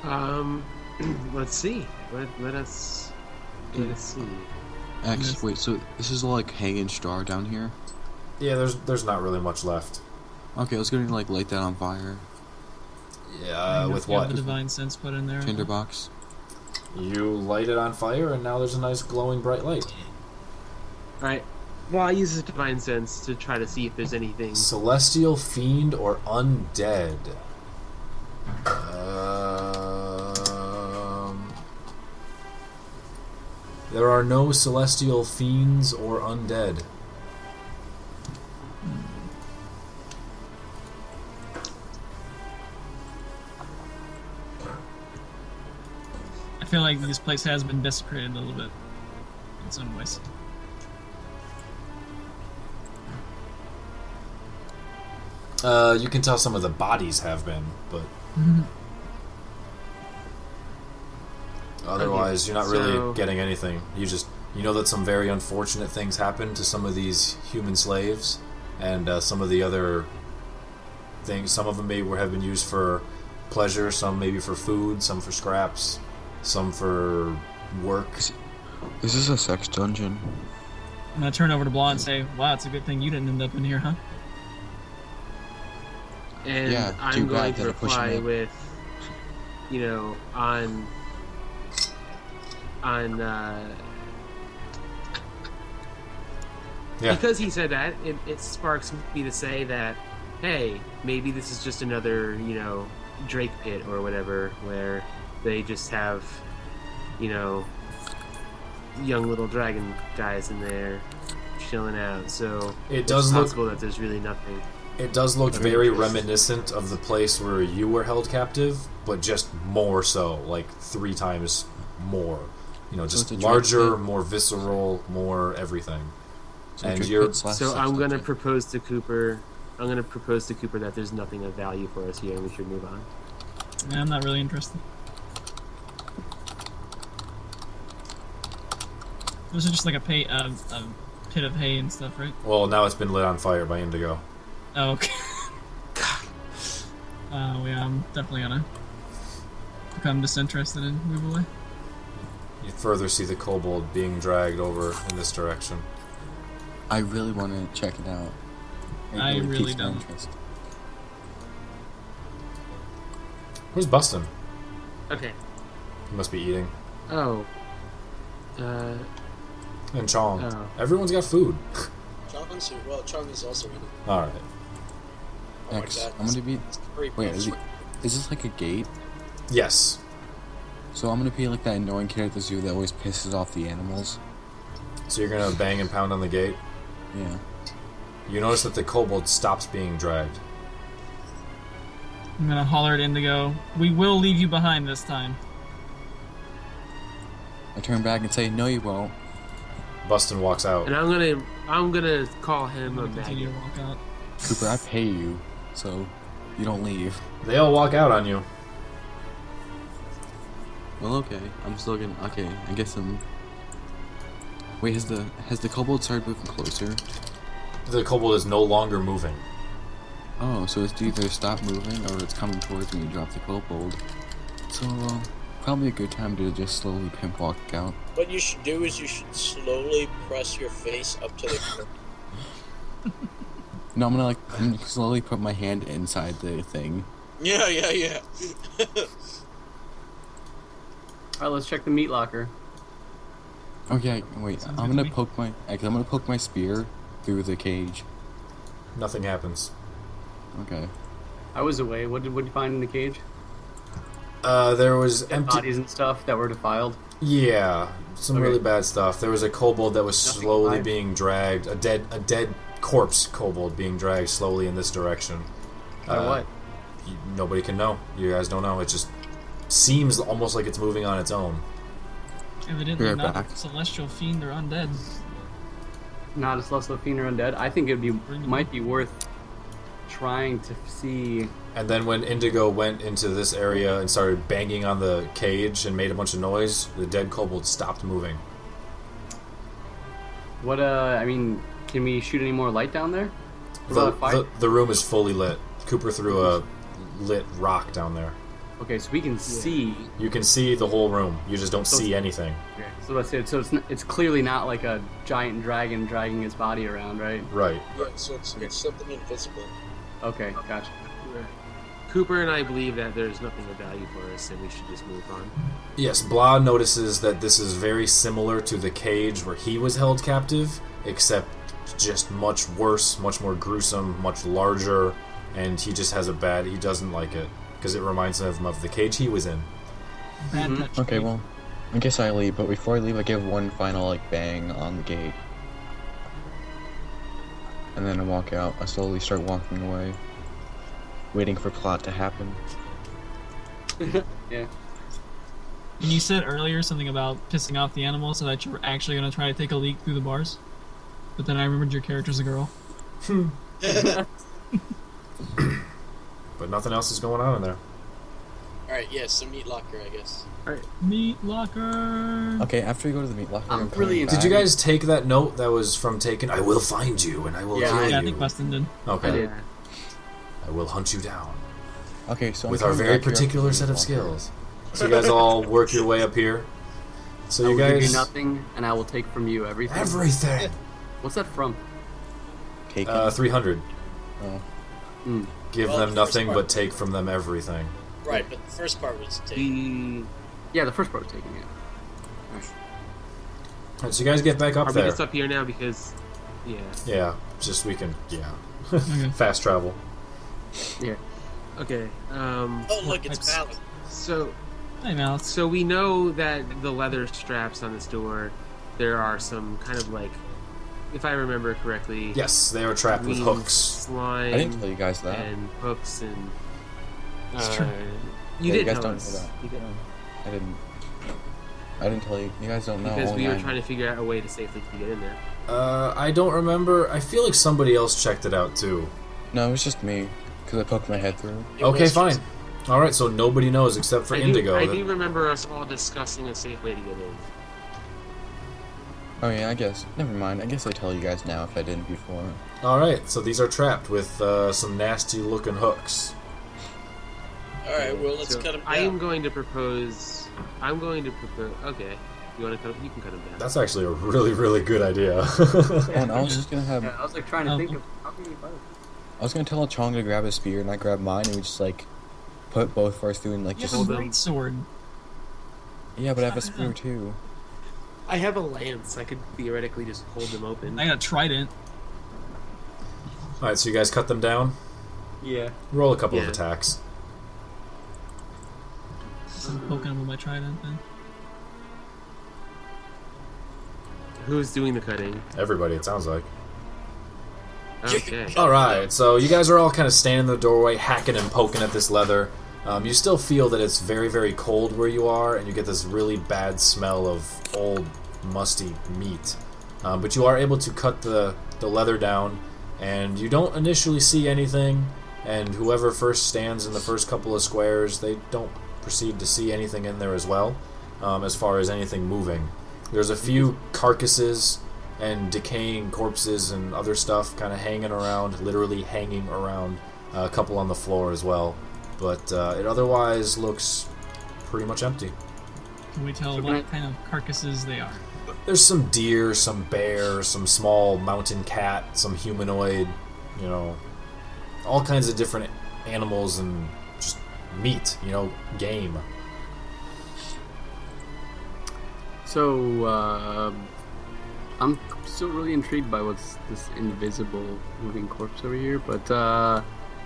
Speaker 6: Let's see. Let us see.
Speaker 4: X, wait, so this is like hanging straw down here?
Speaker 1: Yeah, there's not really much left.
Speaker 4: Okay, let's go and like light that on fire.
Speaker 1: Yeah, with
Speaker 2: You have
Speaker 1: what?
Speaker 2: the divine sense put in there.
Speaker 4: Tinderbox.
Speaker 1: You light it on fire, and now there's a nice glowing bright light.
Speaker 6: Alright. Well, I use the divine sense to try to see if there's anything.
Speaker 1: Celestial fiend or undead? There are no celestial fiends or undead.
Speaker 2: I feel like this place has been desecrated a little bit in some ways.
Speaker 1: You can tell some of the bodies have been, but otherwise you're not really getting anything. You know that some very unfortunate things happened to some of these human slaves, and some of the other things. Some of them have been used for pleasure, some maybe for food, some for scraps, some for work.
Speaker 4: Is this a sex dungeon?
Speaker 2: I'm gonna turn over to Blah and say, "Wow, it's a good thing you didn't end up in here, huh?"
Speaker 6: And
Speaker 4: Yeah,
Speaker 6: I'm
Speaker 4: too
Speaker 6: going
Speaker 4: bad
Speaker 6: to
Speaker 4: that I pushed
Speaker 6: reply
Speaker 4: him.
Speaker 6: with,
Speaker 1: Yeah.
Speaker 6: because he said that, it sparks me to say that, hey, maybe this is just another, Drake pit or whatever, where they just have, young little dragon guys in there chilling out. So
Speaker 1: It does
Speaker 6: it's
Speaker 1: look
Speaker 6: possible that there's really nothing.
Speaker 1: It does look very reminiscent of the place where you were held captive, but just more so, like 3 times more. Just
Speaker 4: it's a
Speaker 1: larger,
Speaker 4: drip pit.
Speaker 1: more visceral, more everything.
Speaker 4: So
Speaker 1: And
Speaker 4: drip
Speaker 1: you're
Speaker 4: pit slash
Speaker 6: So
Speaker 4: sex
Speaker 6: I'm going to
Speaker 4: dungeon.
Speaker 6: propose to Cooper. I'm going to propose to Cooper that there's nothing of value for us here, and we should move on.
Speaker 2: Yeah, I'm not really interested. This is just like a pit of hay and stuff, right?
Speaker 1: Well, now it's been lit on fire by Indigo.
Speaker 2: Oh, okay. Yeah, I'm definitely gonna become disinterested and move away.
Speaker 1: You further see the kobold being dragged over in this direction.
Speaker 4: I really want to check it out. It
Speaker 2: I really
Speaker 4: piques my
Speaker 2: don't.
Speaker 4: interest.
Speaker 1: Where's Bustin?
Speaker 6: Okay.
Speaker 1: He must be eating.
Speaker 6: Oh.
Speaker 1: And Chong.
Speaker 6: Oh.
Speaker 1: Everyone's got food.
Speaker 3: Chong is also eating.
Speaker 1: Alright.
Speaker 3: Oh my
Speaker 4: X,
Speaker 3: God,
Speaker 4: I'm gonna be.
Speaker 3: it's very
Speaker 4: Wait, is this like a gate?
Speaker 1: Yes.
Speaker 4: So I'm gonna be like that annoying kid at the zoo that always pisses off the animals.
Speaker 1: So you're gonna bang and pound on the gate.
Speaker 4: Yeah.
Speaker 1: You notice that the kobold stops being dragged.
Speaker 2: I'm gonna holler at Indigo. We will leave you behind this time.
Speaker 4: I turn back and say, "No, you won't."
Speaker 1: Bustin walks out.
Speaker 6: And I'm gonna call him
Speaker 2: I'm
Speaker 6: a
Speaker 2: gonna continue
Speaker 6: maggot.
Speaker 2: to walk out.
Speaker 4: Cooper, I pay you, so you don't leave.
Speaker 1: They all walk out on you.
Speaker 4: Well, okay. I'm still gonna. Okay, I guess I'm. Wait, has the kobold started moving closer?
Speaker 1: The kobold is no longer moving.
Speaker 4: Oh, so it's either stop moving or it's coming towards me and drop the kobold. So, probably a good time to just slowly pimp walk out.
Speaker 3: What you should do is you should slowly press your face up to the
Speaker 4: No, I'm gonna slowly put my hand inside the thing.
Speaker 3: Yeah.
Speaker 5: Alright, let's check the meat locker.
Speaker 4: Okay, wait.
Speaker 2: Sounds
Speaker 4: I'm
Speaker 2: good to
Speaker 4: gonna
Speaker 2: me.
Speaker 4: I'm gonna poke my spear through the cage.
Speaker 1: Nothing happens.
Speaker 4: Okay.
Speaker 5: I was away. What did you find in the cage?
Speaker 1: There was empty.
Speaker 5: Bodies and stuff that were defiled.
Speaker 1: Yeah, some
Speaker 5: Okay.
Speaker 1: really bad stuff. There was a kobold that was
Speaker 5: Nothing
Speaker 1: slowly
Speaker 5: alive.
Speaker 1: being dragged. A dead corpse kobold being dragged slowly in this direction.
Speaker 5: By what?
Speaker 1: Nobody can know. You guys don't know. It just seems almost like it's moving on its own.
Speaker 2: Evidently
Speaker 4: Be right
Speaker 2: not
Speaker 4: back.
Speaker 2: celestial fiend or undead.
Speaker 5: Not a celestial fiend or undead. I think might be worth trying to see.
Speaker 1: And then when Indigo went into this area and started banging on the cage and made a bunch of noise, the dead kobold stopped moving.
Speaker 5: What? I mean, can we shoot any more light down there? What about a fire?
Speaker 1: The room is fully lit. Cooper threw a lit rock down there.
Speaker 5: Okay, so we can see.
Speaker 1: You can see the whole room. You just don't
Speaker 5: So-
Speaker 1: see anything.
Speaker 5: Okay, so that's it. So it's clearly not like a giant dragon dragging its body around, right?
Speaker 1: Right.
Speaker 3: Yeah, so it's something invisible.
Speaker 5: Okay, gotcha.
Speaker 6: Right. Cooper and I believe that there's nothing of value for us, and we should just move on.
Speaker 1: Yes, Blah notices that this is very similar to the cage where he was held captive, except just much worse, much more gruesome, much larger, and he just has he doesn't like it, because it reminds him of the cage he was in.
Speaker 2: Bad
Speaker 5: Mhm.
Speaker 2: touch.
Speaker 4: Okay, well, I guess I leave, but before I leave, I give one final, like, bang on the gate. And then I walk out. I slowly start walking away, waiting for plot to happen.
Speaker 5: Yeah.
Speaker 2: And you said earlier something about pissing off the animals so that you were actually going to try to take a leak through the bars. But then I remembered your character's a girl.
Speaker 1: But nothing else is going on in there.
Speaker 3: Alright, yeah, so meat locker, I guess.
Speaker 2: Meat locker.
Speaker 4: Okay, after we go to the meat locker,
Speaker 5: I'm
Speaker 4: I'm coming
Speaker 5: really
Speaker 4: back.
Speaker 1: Did you guys take that note that was from Taken? I will find you and I will
Speaker 5: Yeah,
Speaker 1: kill you.
Speaker 2: Yeah, I think Weston did.
Speaker 1: Okay.
Speaker 5: I did.
Speaker 1: I will hunt you down
Speaker 4: Okay, so I'm
Speaker 1: with our
Speaker 4: coming
Speaker 1: very
Speaker 4: back here
Speaker 1: particular
Speaker 4: after
Speaker 1: set
Speaker 4: the
Speaker 1: of
Speaker 4: meat locker.
Speaker 1: skills. So you guys all work your way up here. So
Speaker 5: I
Speaker 1: you
Speaker 5: will give
Speaker 1: guys
Speaker 5: you nothing, and I will take from you everything.
Speaker 1: everything.
Speaker 5: What's that from?
Speaker 4: Taken.
Speaker 1: 300.
Speaker 5: Mm.
Speaker 1: Give
Speaker 3: Well,
Speaker 1: them
Speaker 3: the first
Speaker 1: nothing
Speaker 3: part-
Speaker 1: but take from them everything.
Speaker 3: Right, but the first part was taken.
Speaker 5: Yeah, the first part was taken. Yeah.
Speaker 1: Alright, so you guys get back up
Speaker 6: Are we
Speaker 1: there.
Speaker 6: just up here now because... Yeah.
Speaker 1: Yeah, just we can,
Speaker 2: Okay.
Speaker 1: fast travel.
Speaker 6: Okay.
Speaker 3: Oh, look, it's
Speaker 2: That's-
Speaker 3: valid.
Speaker 6: So
Speaker 2: Hey, Mouse.
Speaker 6: so we know that the leather straps on this door, there are some kind of like, if I remember correctly,
Speaker 1: Yes, they are trapped with
Speaker 6: green
Speaker 1: hooks.
Speaker 6: slime,
Speaker 4: I didn't tell you guys that.
Speaker 6: and hooks and.
Speaker 2: It's true.
Speaker 6: You
Speaker 4: Yeah,
Speaker 6: did
Speaker 4: you guys
Speaker 6: tell
Speaker 4: don't
Speaker 6: us.
Speaker 4: know that.
Speaker 6: You did.
Speaker 4: I didn't. I didn't tell you. You guys don't know.
Speaker 6: Because
Speaker 4: only
Speaker 6: we were
Speaker 4: I
Speaker 6: trying to figure out a way to safely get in there.
Speaker 1: I don't remember. I feel like somebody else checked it out too.
Speaker 4: No, it was just me, because I poked my head through.
Speaker 3: It
Speaker 1: Okay,
Speaker 3: was
Speaker 1: fine.
Speaker 3: just-
Speaker 1: Alright, so nobody knows except for Indigo.
Speaker 6: I
Speaker 1: that-
Speaker 6: do remember us all discussing a safe way to get in.
Speaker 4: Oh yeah, I guess. Never mind. I guess I tell you guys now if I didn't before.
Speaker 1: Alright, so these are trapped with some nasty looking hooks.
Speaker 3: Alright, well, let's
Speaker 6: So
Speaker 3: cut him down.
Speaker 6: I am going to propose. Okay, you want to cut? You can cut him down.
Speaker 1: That's actually a really, really good idea.
Speaker 4: Oh, and I was just gonna have.
Speaker 5: Yeah, I was like trying to
Speaker 2: Oh.
Speaker 5: think of how can you both.
Speaker 4: I was gonna tell Chong to grab his spear and I grab mine and we just like put both of ours through and like
Speaker 2: You
Speaker 4: just.
Speaker 2: have a
Speaker 6: hold them.
Speaker 2: great sword.
Speaker 4: Yeah, but I have a spear too.
Speaker 6: I have a lance. I could theoretically just hold them open.
Speaker 2: I got a trident.
Speaker 1: Alright, so you guys cut them down.
Speaker 5: Yeah.
Speaker 1: Roll a couple of
Speaker 6: Yeah.
Speaker 1: attacks.
Speaker 2: I'm poking him with my trident then.
Speaker 6: Who's doing the cutting?
Speaker 1: Everybody, it sounds like.
Speaker 6: Okay.
Speaker 1: Alright, so you guys are all kind of standing in the doorway, hacking and poking at this leather. You still feel that it's very, very cold where you are, and you get this really bad smell of old, musty meat. But you are able to cut the leather down, and you don't initially see anything, and whoever first stands in the first couple of squares, they don't proceed to see anything in there as well, as far as anything moving. There's a few carcasses and decaying corpses and other stuff kind of hanging around, literally hanging around, a couple on the floor as well. But it otherwise looks pretty much empty.
Speaker 2: Can we tell
Speaker 5: So
Speaker 2: what
Speaker 5: can
Speaker 2: kind of carcasses they are?
Speaker 1: There's some deer, some bear, some small mountain cat, some humanoid, you know, all kinds of different animals and just meat, you know, game.
Speaker 5: So, I'm still really intrigued by what's this invisible moving corpse over here, but,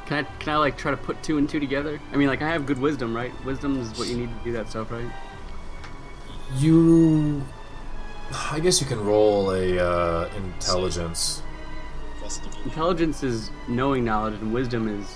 Speaker 5: can I like try to put two and two together? I mean, like, I have good wisdom, right? Wisdom is what you need to do that stuff, right?
Speaker 1: I guess you can roll a intelligence.
Speaker 3: Investigate.
Speaker 5: Intelligence is knowing knowledge, and wisdom is...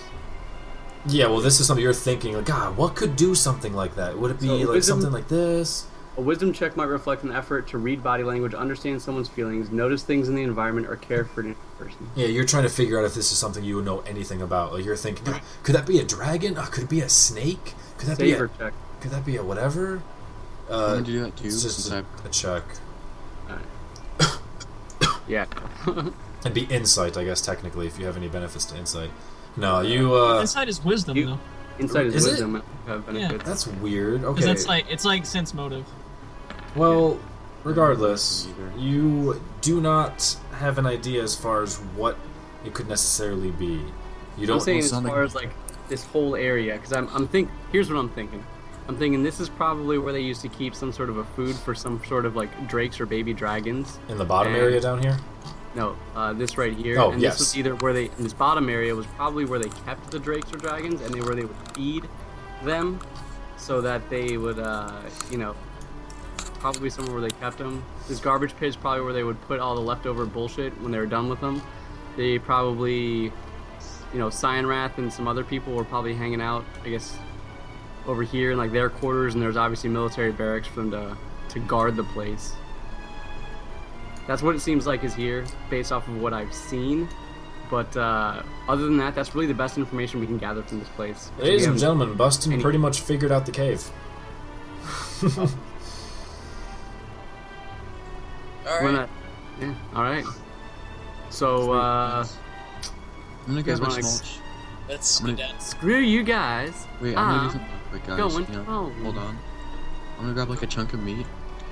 Speaker 1: Yeah, well, this is something you're thinking, like, God, what could do something like that? Would it be
Speaker 5: So
Speaker 1: like
Speaker 5: wisdom-
Speaker 1: something like this?
Speaker 5: A wisdom check might reflect an effort to read body language, understand someone's feelings, notice things in the environment, or care for an person.
Speaker 1: Yeah, you're trying to figure out if this is something you would know anything about. Like, you're thinking, "Ah, could that be a dragon? Could it be a snake? Could that
Speaker 5: Savor
Speaker 1: be
Speaker 5: check.
Speaker 1: Could that be a whatever?
Speaker 4: I'm gonna do that too.
Speaker 1: It's just
Speaker 4: since
Speaker 1: a check.
Speaker 5: Yeah.
Speaker 1: And be insight, I guess, technically, if you have any benefits to insight. No, you,
Speaker 2: Inside is wisdom,
Speaker 5: you-
Speaker 2: though.
Speaker 5: Insight is
Speaker 1: Is it?
Speaker 5: wisdom. Have benefits.
Speaker 1: That's weird.
Speaker 2: Because
Speaker 1: Okay.
Speaker 2: it's like sense motive.
Speaker 1: Well, regardless,
Speaker 4: Either.
Speaker 1: you do not have an idea as far as what it could necessarily be. You
Speaker 5: I'm
Speaker 1: don't
Speaker 5: saying
Speaker 1: know
Speaker 5: as
Speaker 1: something.
Speaker 5: far as like this whole area, because here's what I'm thinking. I'm thinking this is probably where they used to keep some sort of a food for some sort of like drakes or baby dragons.
Speaker 1: In the bottom
Speaker 5: and-
Speaker 1: area down here?
Speaker 5: No, this right here.
Speaker 1: Oh,
Speaker 5: and
Speaker 1: yes.
Speaker 5: this was either where they, in this bottom area was probably where they kept the drakes or dragons, and where they would feed them, so that they would, probably somewhere where they kept them. This garbage pit is probably where they would put all the leftover bullshit when they were done with them. They probably, Cyanrath and some other people were probably hanging out, I guess, over here in like their quarters, and there's obviously military barracks for them to guard the place. That's what it seems like is here, based off of what I've seen. But other than that, that's really the best information we can gather from this place.
Speaker 1: Ladies
Speaker 5: We
Speaker 1: and
Speaker 5: haven't-
Speaker 1: gentlemen, Bustin
Speaker 5: any-
Speaker 1: pretty much figured out the cave.
Speaker 3: All
Speaker 5: we're
Speaker 3: right.
Speaker 5: not- yeah, all right. So
Speaker 4: I'm gonna grab a
Speaker 5: wanna-
Speaker 4: small.
Speaker 3: Let's
Speaker 4: I'm
Speaker 3: go
Speaker 4: gonna-
Speaker 3: down.
Speaker 5: screw you guys.
Speaker 4: Wait, I'm gonna do something quick, guys.
Speaker 5: going
Speaker 4: You know,
Speaker 5: home.
Speaker 4: hold on. I'm gonna grab like a chunk of meat.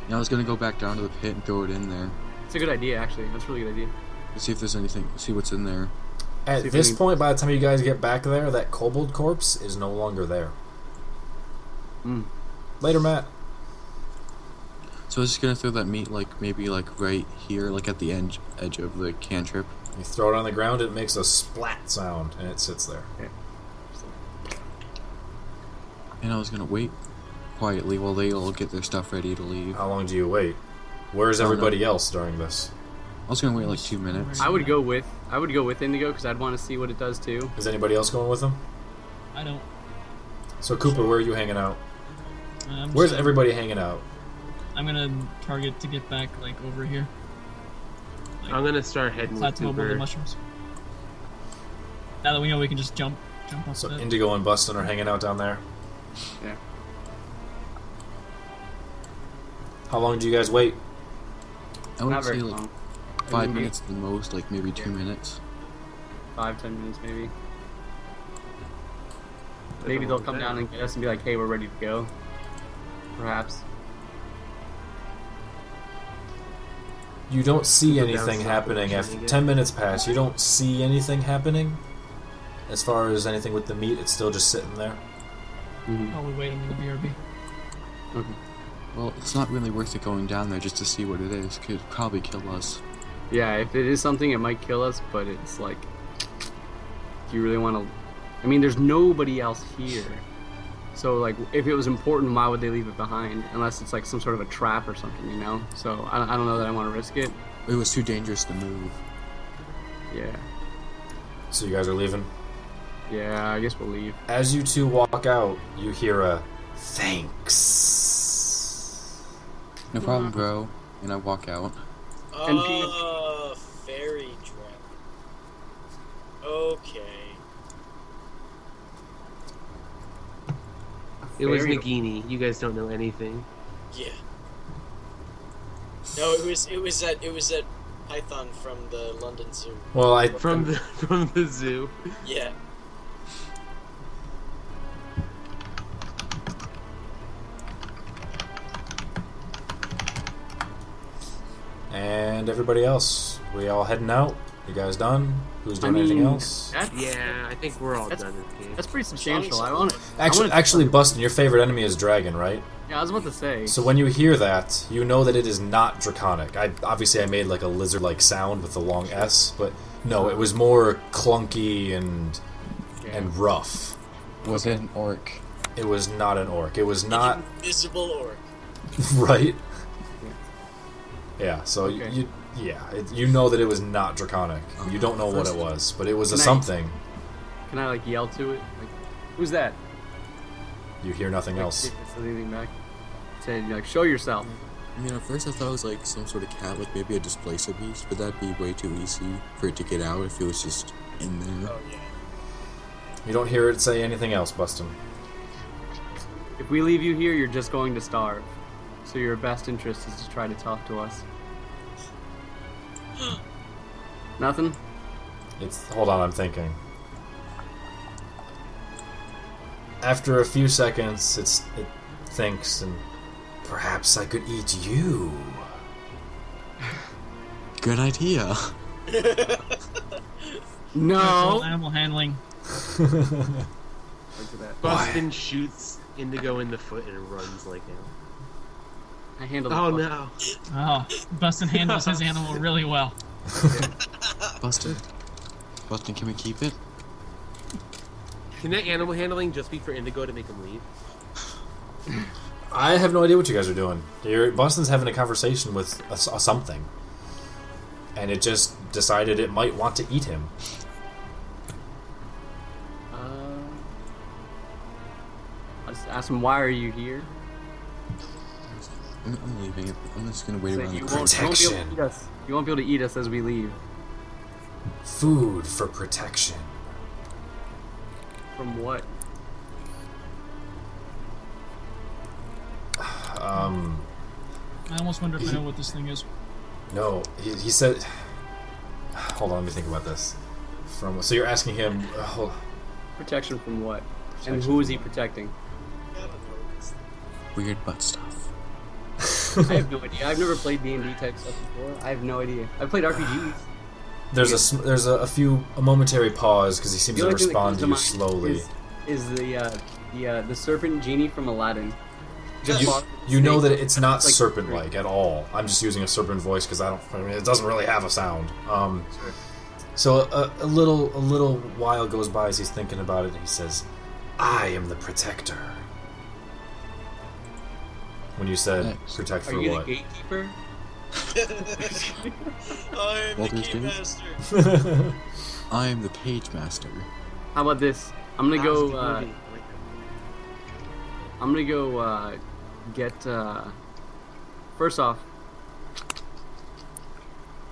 Speaker 4: And I was gonna go back down to the pit and throw it in there.
Speaker 5: It's a good idea, actually. That's a really good idea.
Speaker 4: To see if there's anything. See what's in there.
Speaker 1: At
Speaker 5: See if
Speaker 1: this
Speaker 5: any-
Speaker 1: point, by the time you guys get back there, that kobold corpse is no longer there.
Speaker 5: Mm.
Speaker 1: Later, Matt.
Speaker 4: So I was just gonna throw that meat like maybe like right here, like at the edge of the cantrip.
Speaker 1: You throw it on the ground, it makes a splat sound, and it sits there.
Speaker 4: And I was gonna wait quietly while they all get their stuff ready to leave.
Speaker 1: How long do you wait? Where's
Speaker 4: I don't
Speaker 1: everybody else during this?
Speaker 4: I was gonna wait like 2 minutes.
Speaker 5: I would go with Indigo because I'd want to see what it does too.
Speaker 1: Is anybody else going with them?
Speaker 2: I don't.
Speaker 1: So, Cooper, where are you hanging out?
Speaker 2: I'm
Speaker 1: Where's
Speaker 2: just-
Speaker 1: everybody hanging out?
Speaker 2: I'm gonna target to get back like over here.
Speaker 6: I'm gonna start heading with
Speaker 2: Plateau over the
Speaker 6: Cooper.
Speaker 2: mushrooms. Now that we know we can just jump off
Speaker 1: So,
Speaker 2: the
Speaker 1: Indigo and Bustin are hanging out down there.
Speaker 5: Yeah.
Speaker 1: How long do you guys wait?
Speaker 4: I would
Speaker 5: Not very
Speaker 4: say like
Speaker 5: long.
Speaker 4: 5
Speaker 5: Maybe
Speaker 4: minutes at the most, like maybe 2 minutes.
Speaker 5: 5-10 minutes maybe.
Speaker 6: That's
Speaker 5: Maybe
Speaker 6: a
Speaker 5: they'll
Speaker 6: long
Speaker 5: come
Speaker 6: time.
Speaker 5: down and get us and be like, "Hey, we're ready to go." Perhaps.
Speaker 1: You don't see
Speaker 6: Go
Speaker 1: anything
Speaker 6: down
Speaker 1: happening
Speaker 6: south
Speaker 1: after
Speaker 6: again.
Speaker 1: 10 minutes pass. You don't see anything happening. As far as anything with the meat, it's still just sitting there.
Speaker 5: Mm-hmm.
Speaker 2: Oh, we wait in the BRB.
Speaker 5: Okay.
Speaker 4: Well, it's not really worth it going down there just to see what it is. Could probably kill us.
Speaker 5: Yeah, if it is something, it might kill us. But it's like, do you really want to? I mean, there's nobody else here. So like, if it was important, why would they leave it behind? Unless it's like some sort of a trap or something, you know? So I don't know that I want to risk it.
Speaker 4: It was too dangerous to move.
Speaker 5: Yeah.
Speaker 1: So, you guys are leaving.
Speaker 5: Yeah, I guess we'll leave.
Speaker 1: As you two walk out, you hear a thanks.
Speaker 4: No problem, bro. And I walk out.
Speaker 3: Oh, fairy dragon. Okay.
Speaker 6: It was
Speaker 5: Very-
Speaker 6: Nagini. You guys don't know anything.
Speaker 3: Yeah. No, it was that Python from the London Zoo.
Speaker 1: Well,
Speaker 6: From the zoo.
Speaker 3: Yeah.
Speaker 1: And everybody else, we all heading out? You guys done? Who's doing anything else?
Speaker 6: Yeah, I think we're all
Speaker 5: That's-
Speaker 6: done with this.
Speaker 5: That's pretty substantial.
Speaker 3: Sounds-
Speaker 5: I want it.
Speaker 1: Actually, Bustin, your favorite enemy is Dragon, right?
Speaker 5: Yeah, I was about to say.
Speaker 1: So when you hear that, you know that it is not draconic. I made like a lizard-like sound with the long S, but no, it was more clunky and rough.
Speaker 4: Was it an orc?
Speaker 1: It was not an orc. It was not
Speaker 3: Invisible orc.
Speaker 1: right. Yeah. So
Speaker 5: Okay.
Speaker 1: you know that it was not draconic. You don't know what it was, but it was a
Speaker 5: Can I-
Speaker 1: something.
Speaker 5: Can I like yell to it? Like, who's that?
Speaker 1: You hear nothing
Speaker 5: Like,
Speaker 1: else.
Speaker 5: see if it's anything back. Saying like, show yourself.
Speaker 4: I mean, at first I thought it was like some sort of cat, like maybe a displacer beast, but that'd be way too easy for it to get out if it was just in there.
Speaker 3: Oh yeah.
Speaker 1: You don't hear it say anything else, Bustin.
Speaker 5: If we leave you here, you're just going to starve. So your best interest is to try to talk to us. Nothing?
Speaker 1: Hold on, I'm thinking. after a few seconds, it thinks, and perhaps I could eat you.
Speaker 4: Good idea.
Speaker 5: No.
Speaker 2: Careful, animal handling.
Speaker 5: Look at that.
Speaker 6: Bustin shoots Indigo in the foot and runs like hell.
Speaker 5: I handled
Speaker 6: Oh
Speaker 5: it.
Speaker 6: no!
Speaker 2: Oh, Bustin handles his animal really well.
Speaker 4: Busted? Busted, can we keep it?
Speaker 6: Can that animal handling just be for Indigo to make him leave?
Speaker 1: I have no idea what you guys are doing. Boston's having a conversation with a something, and it just decided it might want to eat him.
Speaker 5: I just asked him, why are you here?
Speaker 4: I'm leaving. I'm just gonna wait
Speaker 5: So
Speaker 4: around the
Speaker 5: you
Speaker 4: corner.
Speaker 5: won't be able to eat us. You won't be able to eat us as we leave.
Speaker 1: Food for protection.
Speaker 5: From what?
Speaker 2: I almost wonder if I know what this thing is.
Speaker 1: No, he said... Hold on, let me think about this. So you're asking him...
Speaker 5: Protection from what? And
Speaker 1: Protection
Speaker 5: who is
Speaker 1: from
Speaker 5: he protecting?
Speaker 4: Weird butt stuff.
Speaker 5: I have no idea. I've never played D&D type stuff before. I have no idea. I've played RPGs.
Speaker 1: There's a momentary pause because he seems
Speaker 5: The
Speaker 1: to
Speaker 5: only thing that
Speaker 1: respond
Speaker 5: comes
Speaker 1: to you
Speaker 5: mind
Speaker 1: slowly.
Speaker 5: Is the serpent genie from Aladdin.
Speaker 1: You know that it's not
Speaker 5: Like-
Speaker 1: serpent-like at all. I'm just using a serpent voice because it doesn't really have a sound. So a little while goes by as he's thinking about it, and he says, "I am the protector." When you said
Speaker 4: Nice.
Speaker 1: protect
Speaker 5: Are
Speaker 1: for
Speaker 5: you
Speaker 1: what?
Speaker 5: the gatekeeper?
Speaker 3: I am the
Speaker 4: Baldur's Gate?
Speaker 3: keymaster.
Speaker 4: I am the page master.
Speaker 5: How about this? I'm gonna
Speaker 6: How's
Speaker 5: go.
Speaker 6: the movie?
Speaker 5: I'm gonna go get. First off,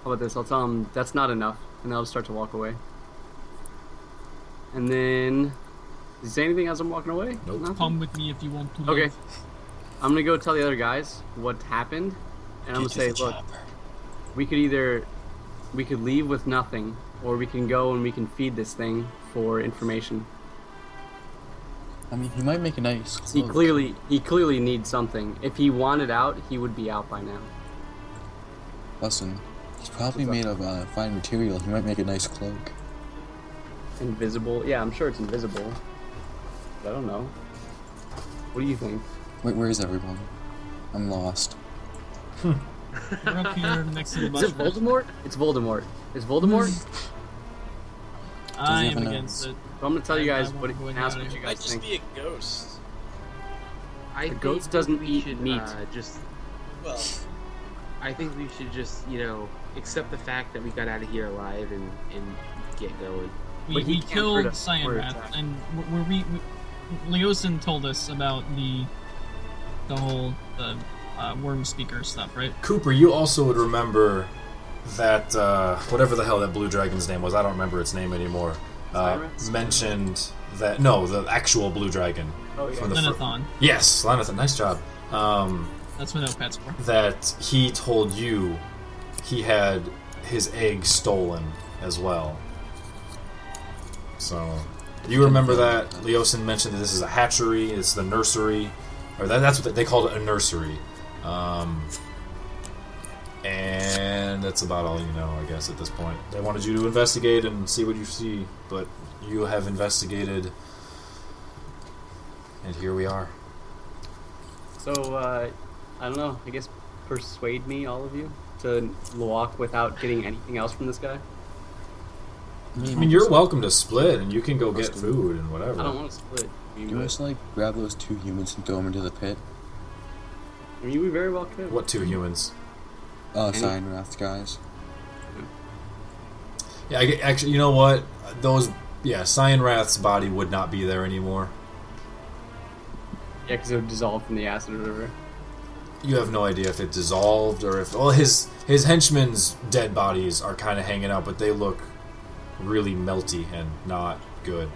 Speaker 5: how about this? I'll tell him that's not enough, and then I'll start to walk away. And then, does he say anything as I'm walking away?
Speaker 1: Nope.
Speaker 5: Nothing?
Speaker 2: Come with me if you want to.
Speaker 5: Okay.
Speaker 2: live.
Speaker 5: I'm gonna go tell the other guys what happened, and I'm gonna say, look, we could leave with nothing, or we can go and we can feed this thing for information.
Speaker 4: I mean, he might make a nice
Speaker 5: He
Speaker 4: cloak.
Speaker 5: clearly needs something. If he wanted out, he would be out by now.
Speaker 4: Listen, he's probably made of fine material. He might make a nice cloak.
Speaker 5: Invisible? Yeah, I'm sure it's invisible. But I don't know. What do you think?
Speaker 4: Wait, where is everyone? I'm lost.
Speaker 2: We're up here next to the
Speaker 5: Is it
Speaker 2: bus.
Speaker 5: Voldemort? It's Voldemort. Is Voldemort? So
Speaker 2: I
Speaker 4: he
Speaker 2: am
Speaker 4: have a
Speaker 2: against
Speaker 4: nose?
Speaker 2: it.
Speaker 5: I'm gonna tell you guys
Speaker 2: I
Speaker 5: what.
Speaker 2: wanna go
Speaker 5: Ask
Speaker 2: out
Speaker 5: what
Speaker 2: of
Speaker 5: you
Speaker 2: here.
Speaker 3: Might
Speaker 5: guys
Speaker 3: just
Speaker 5: think.
Speaker 3: be a ghost.
Speaker 6: I
Speaker 5: The
Speaker 6: think
Speaker 5: ghost doesn't
Speaker 6: we
Speaker 5: eat
Speaker 6: should,
Speaker 5: meat.
Speaker 6: I think we should just, accept the fact that we got out of here alive and get going.
Speaker 2: We
Speaker 5: But he can't
Speaker 2: killed
Speaker 5: hurt us or
Speaker 2: Cyanrath,
Speaker 5: attack.
Speaker 2: and Leosin told us about the whole worm speaker stuff, right?
Speaker 1: Cooper, you also would remember that whatever the hell that blue dragon's name was, I don't remember its name anymore. Mentioned that the actual blue dragon.
Speaker 5: Oh yeah.
Speaker 1: From the
Speaker 2: Lenathon.
Speaker 1: Yes, Lenathon. Nice job.
Speaker 2: That's what Opet's for.
Speaker 1: That he told you he had his egg stolen as well. So you remember that Leosin mentioned that this is a hatchery. It's the nursery, or that's what they called it, a nursery. And that's about all you know, I guess, at this point. They wanted you to investigate and see what you see, but you have investigated, and here we are.
Speaker 5: So I don't know. I guess persuade me, all of you, to walk without getting anything else from this guy.
Speaker 1: I mean, you're welcome to split, and you can go get food and whatever.
Speaker 5: I don't want to split.
Speaker 4: Do you want us to grab those two humans and throw them into the pit?
Speaker 5: I mean, we very well could.
Speaker 1: What two humans?
Speaker 4: Cyanrath guys.
Speaker 1: Yeah, actually, you know what? Cyanrath's body would not be there anymore.
Speaker 5: Yeah, because it would dissolve from the acid or whatever.
Speaker 1: You have no idea if it dissolved or if... Well, his henchmen's dead bodies are kind of hanging out, but they look really melty and not good.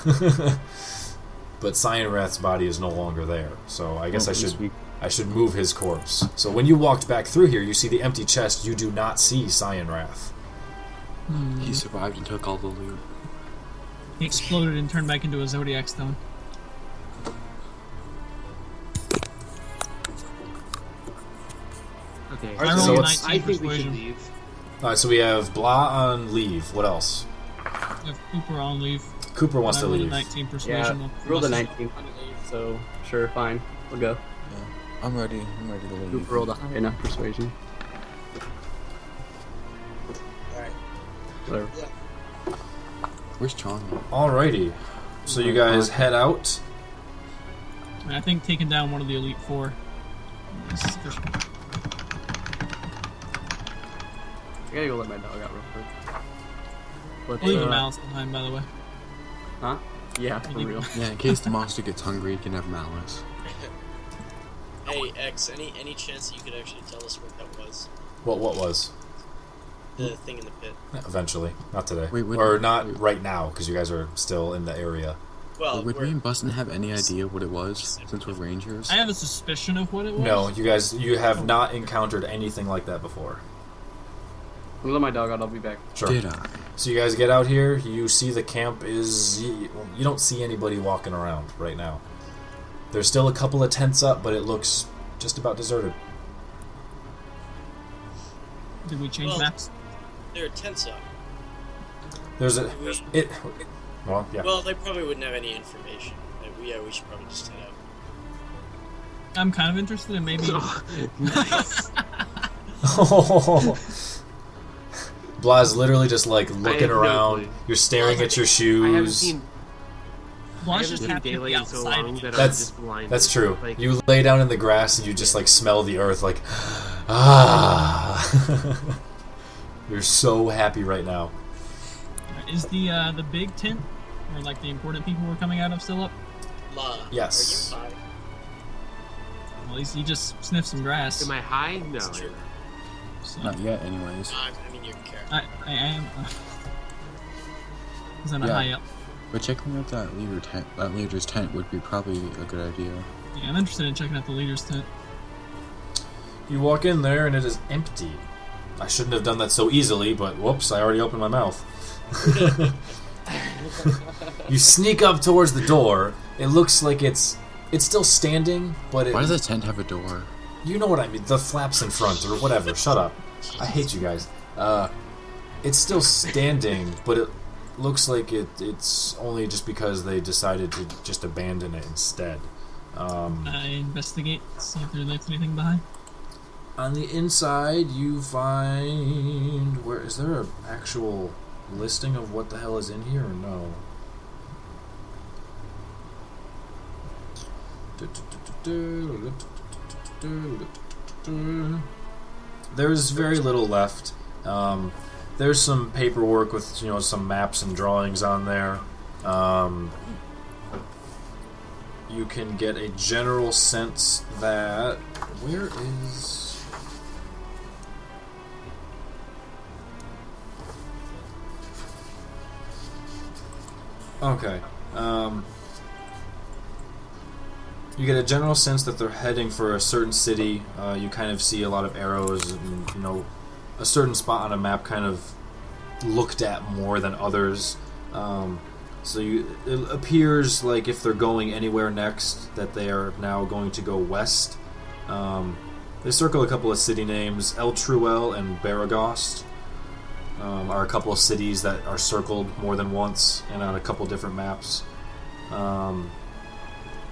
Speaker 1: But Cyanrath's body is no longer there, so I guess I should move his corpse. So when you walked back through here, you see the empty chest. You do not see Cyanrath.
Speaker 4: He survived and took all the loot.
Speaker 2: He exploded and turned back into a Zodiac stone. I
Speaker 1: so
Speaker 2: rolled a
Speaker 1: it's-
Speaker 2: 19
Speaker 6: I think we should
Speaker 2: persuasion.
Speaker 6: leave.
Speaker 1: Alright, so we have Blah on leave. What else?
Speaker 2: I have Cooper on leave.
Speaker 1: Cooper wants
Speaker 2: I
Speaker 1: to
Speaker 2: rolled a
Speaker 1: leave.
Speaker 2: 19
Speaker 5: Yeah,
Speaker 2: persuasion.
Speaker 5: rolled a
Speaker 2: Plus-
Speaker 5: 19, so sure, fine, we'll go.
Speaker 4: I'm ready to leave.
Speaker 5: Cooper rolled a high enough persuasion.
Speaker 3: Alright.
Speaker 5: Whatever.
Speaker 4: Where's Charlie?
Speaker 1: Alrighty. So you guys head out.
Speaker 2: I mean, I think taking down one of the Elite Four is sufficient.
Speaker 5: I gotta go let my dog out real quick. Let's,
Speaker 2: Leave a mouse behind, by the way.
Speaker 5: Huh? Yeah, for real.
Speaker 4: Yeah, in case the monster gets hungry, he can have malice.
Speaker 3: Hey, X, any chance that you could actually tell us what that was?
Speaker 1: What was?
Speaker 3: The thing in the pit.
Speaker 1: Eventually. Not today.
Speaker 4: Wait,
Speaker 1: or not right now, because you guys are still in the area.
Speaker 3: Well,
Speaker 4: Would
Speaker 3: we're,
Speaker 4: me and Bustin have any idea what it was, since we're rangers?
Speaker 2: I have a suspicion of what it was.
Speaker 1: No, you have not encountered anything like that before.
Speaker 5: I'm gonna let my dog out, I'll be back.
Speaker 1: Sure.
Speaker 4: Did I?
Speaker 1: So you guys get out here, you see the camp is... You don't see anybody walking around right now. There's still a couple of tents up, but it looks just about deserted.
Speaker 2: Did we change
Speaker 3: Well-
Speaker 2: maps?
Speaker 3: there are tents up.
Speaker 1: There's a...
Speaker 3: We,
Speaker 1: It... Well, yeah.
Speaker 3: well, they probably wouldn't have any information. We should probably just head out.
Speaker 2: I'm kind of interested in maybe.
Speaker 6: Nice.
Speaker 1: Blah's literally just like
Speaker 6: I
Speaker 1: looking
Speaker 6: have no
Speaker 1: around.
Speaker 6: clue.
Speaker 1: You're staring at your
Speaker 6: I haven't
Speaker 1: shoes.
Speaker 6: seen,
Speaker 2: Well,
Speaker 6: I
Speaker 2: I was
Speaker 6: haven't
Speaker 2: just
Speaker 6: seen
Speaker 2: happy to
Speaker 6: daylight
Speaker 2: be
Speaker 6: in so
Speaker 2: outside.
Speaker 6: long that I'm
Speaker 1: That's-
Speaker 6: just blind.
Speaker 1: That's true.
Speaker 6: Like,
Speaker 1: You lay down in the grass and you just like smell the earth like, ah. You're so happy right now.
Speaker 2: Is the big tent where like the important people were coming out of still up?
Speaker 3: La,
Speaker 1: Yes.
Speaker 3: are you high?
Speaker 2: Well, at least you just sniffed some grass.
Speaker 6: am I high? No.
Speaker 3: That's true.
Speaker 2: So,
Speaker 4: Not yet, anyways.
Speaker 3: I mean, you're careful.
Speaker 2: I am. Because I'm not
Speaker 4: Yeah.
Speaker 2: high up.
Speaker 4: But checking out that leader's tent would be probably a good idea.
Speaker 2: Yeah, I'm interested in checking out the leader's tent.
Speaker 1: You walk in there and it is empty. I shouldn't have done that so easily, but whoops, I already opened my mouth. You sneak up towards the door. It looks like it's still standing, but
Speaker 4: Why does the tent have a door?
Speaker 1: you know what I mean, the flaps in front or whatever. Shut up. I hate you guys. It's still standing, but it looks like it's only just because they decided to just abandon it instead.
Speaker 2: I investigate, see if there left anything behind.
Speaker 1: On the inside, you find... Where is there an actual listing of what the hell is in here, or no? There's very little left. There's some paperwork with some maps and drawings on there. You can get a general sense that where is okay. You get a general sense that they're heading for a certain city. You kind of see a lot of arrows and a certain spot on a map kind of looked at more than others. So it appears like if they're going anywhere next, that they are now going to go west. They circle a couple of city names. El Truel and Baragost are a couple of cities that are circled more than once and on a couple different maps.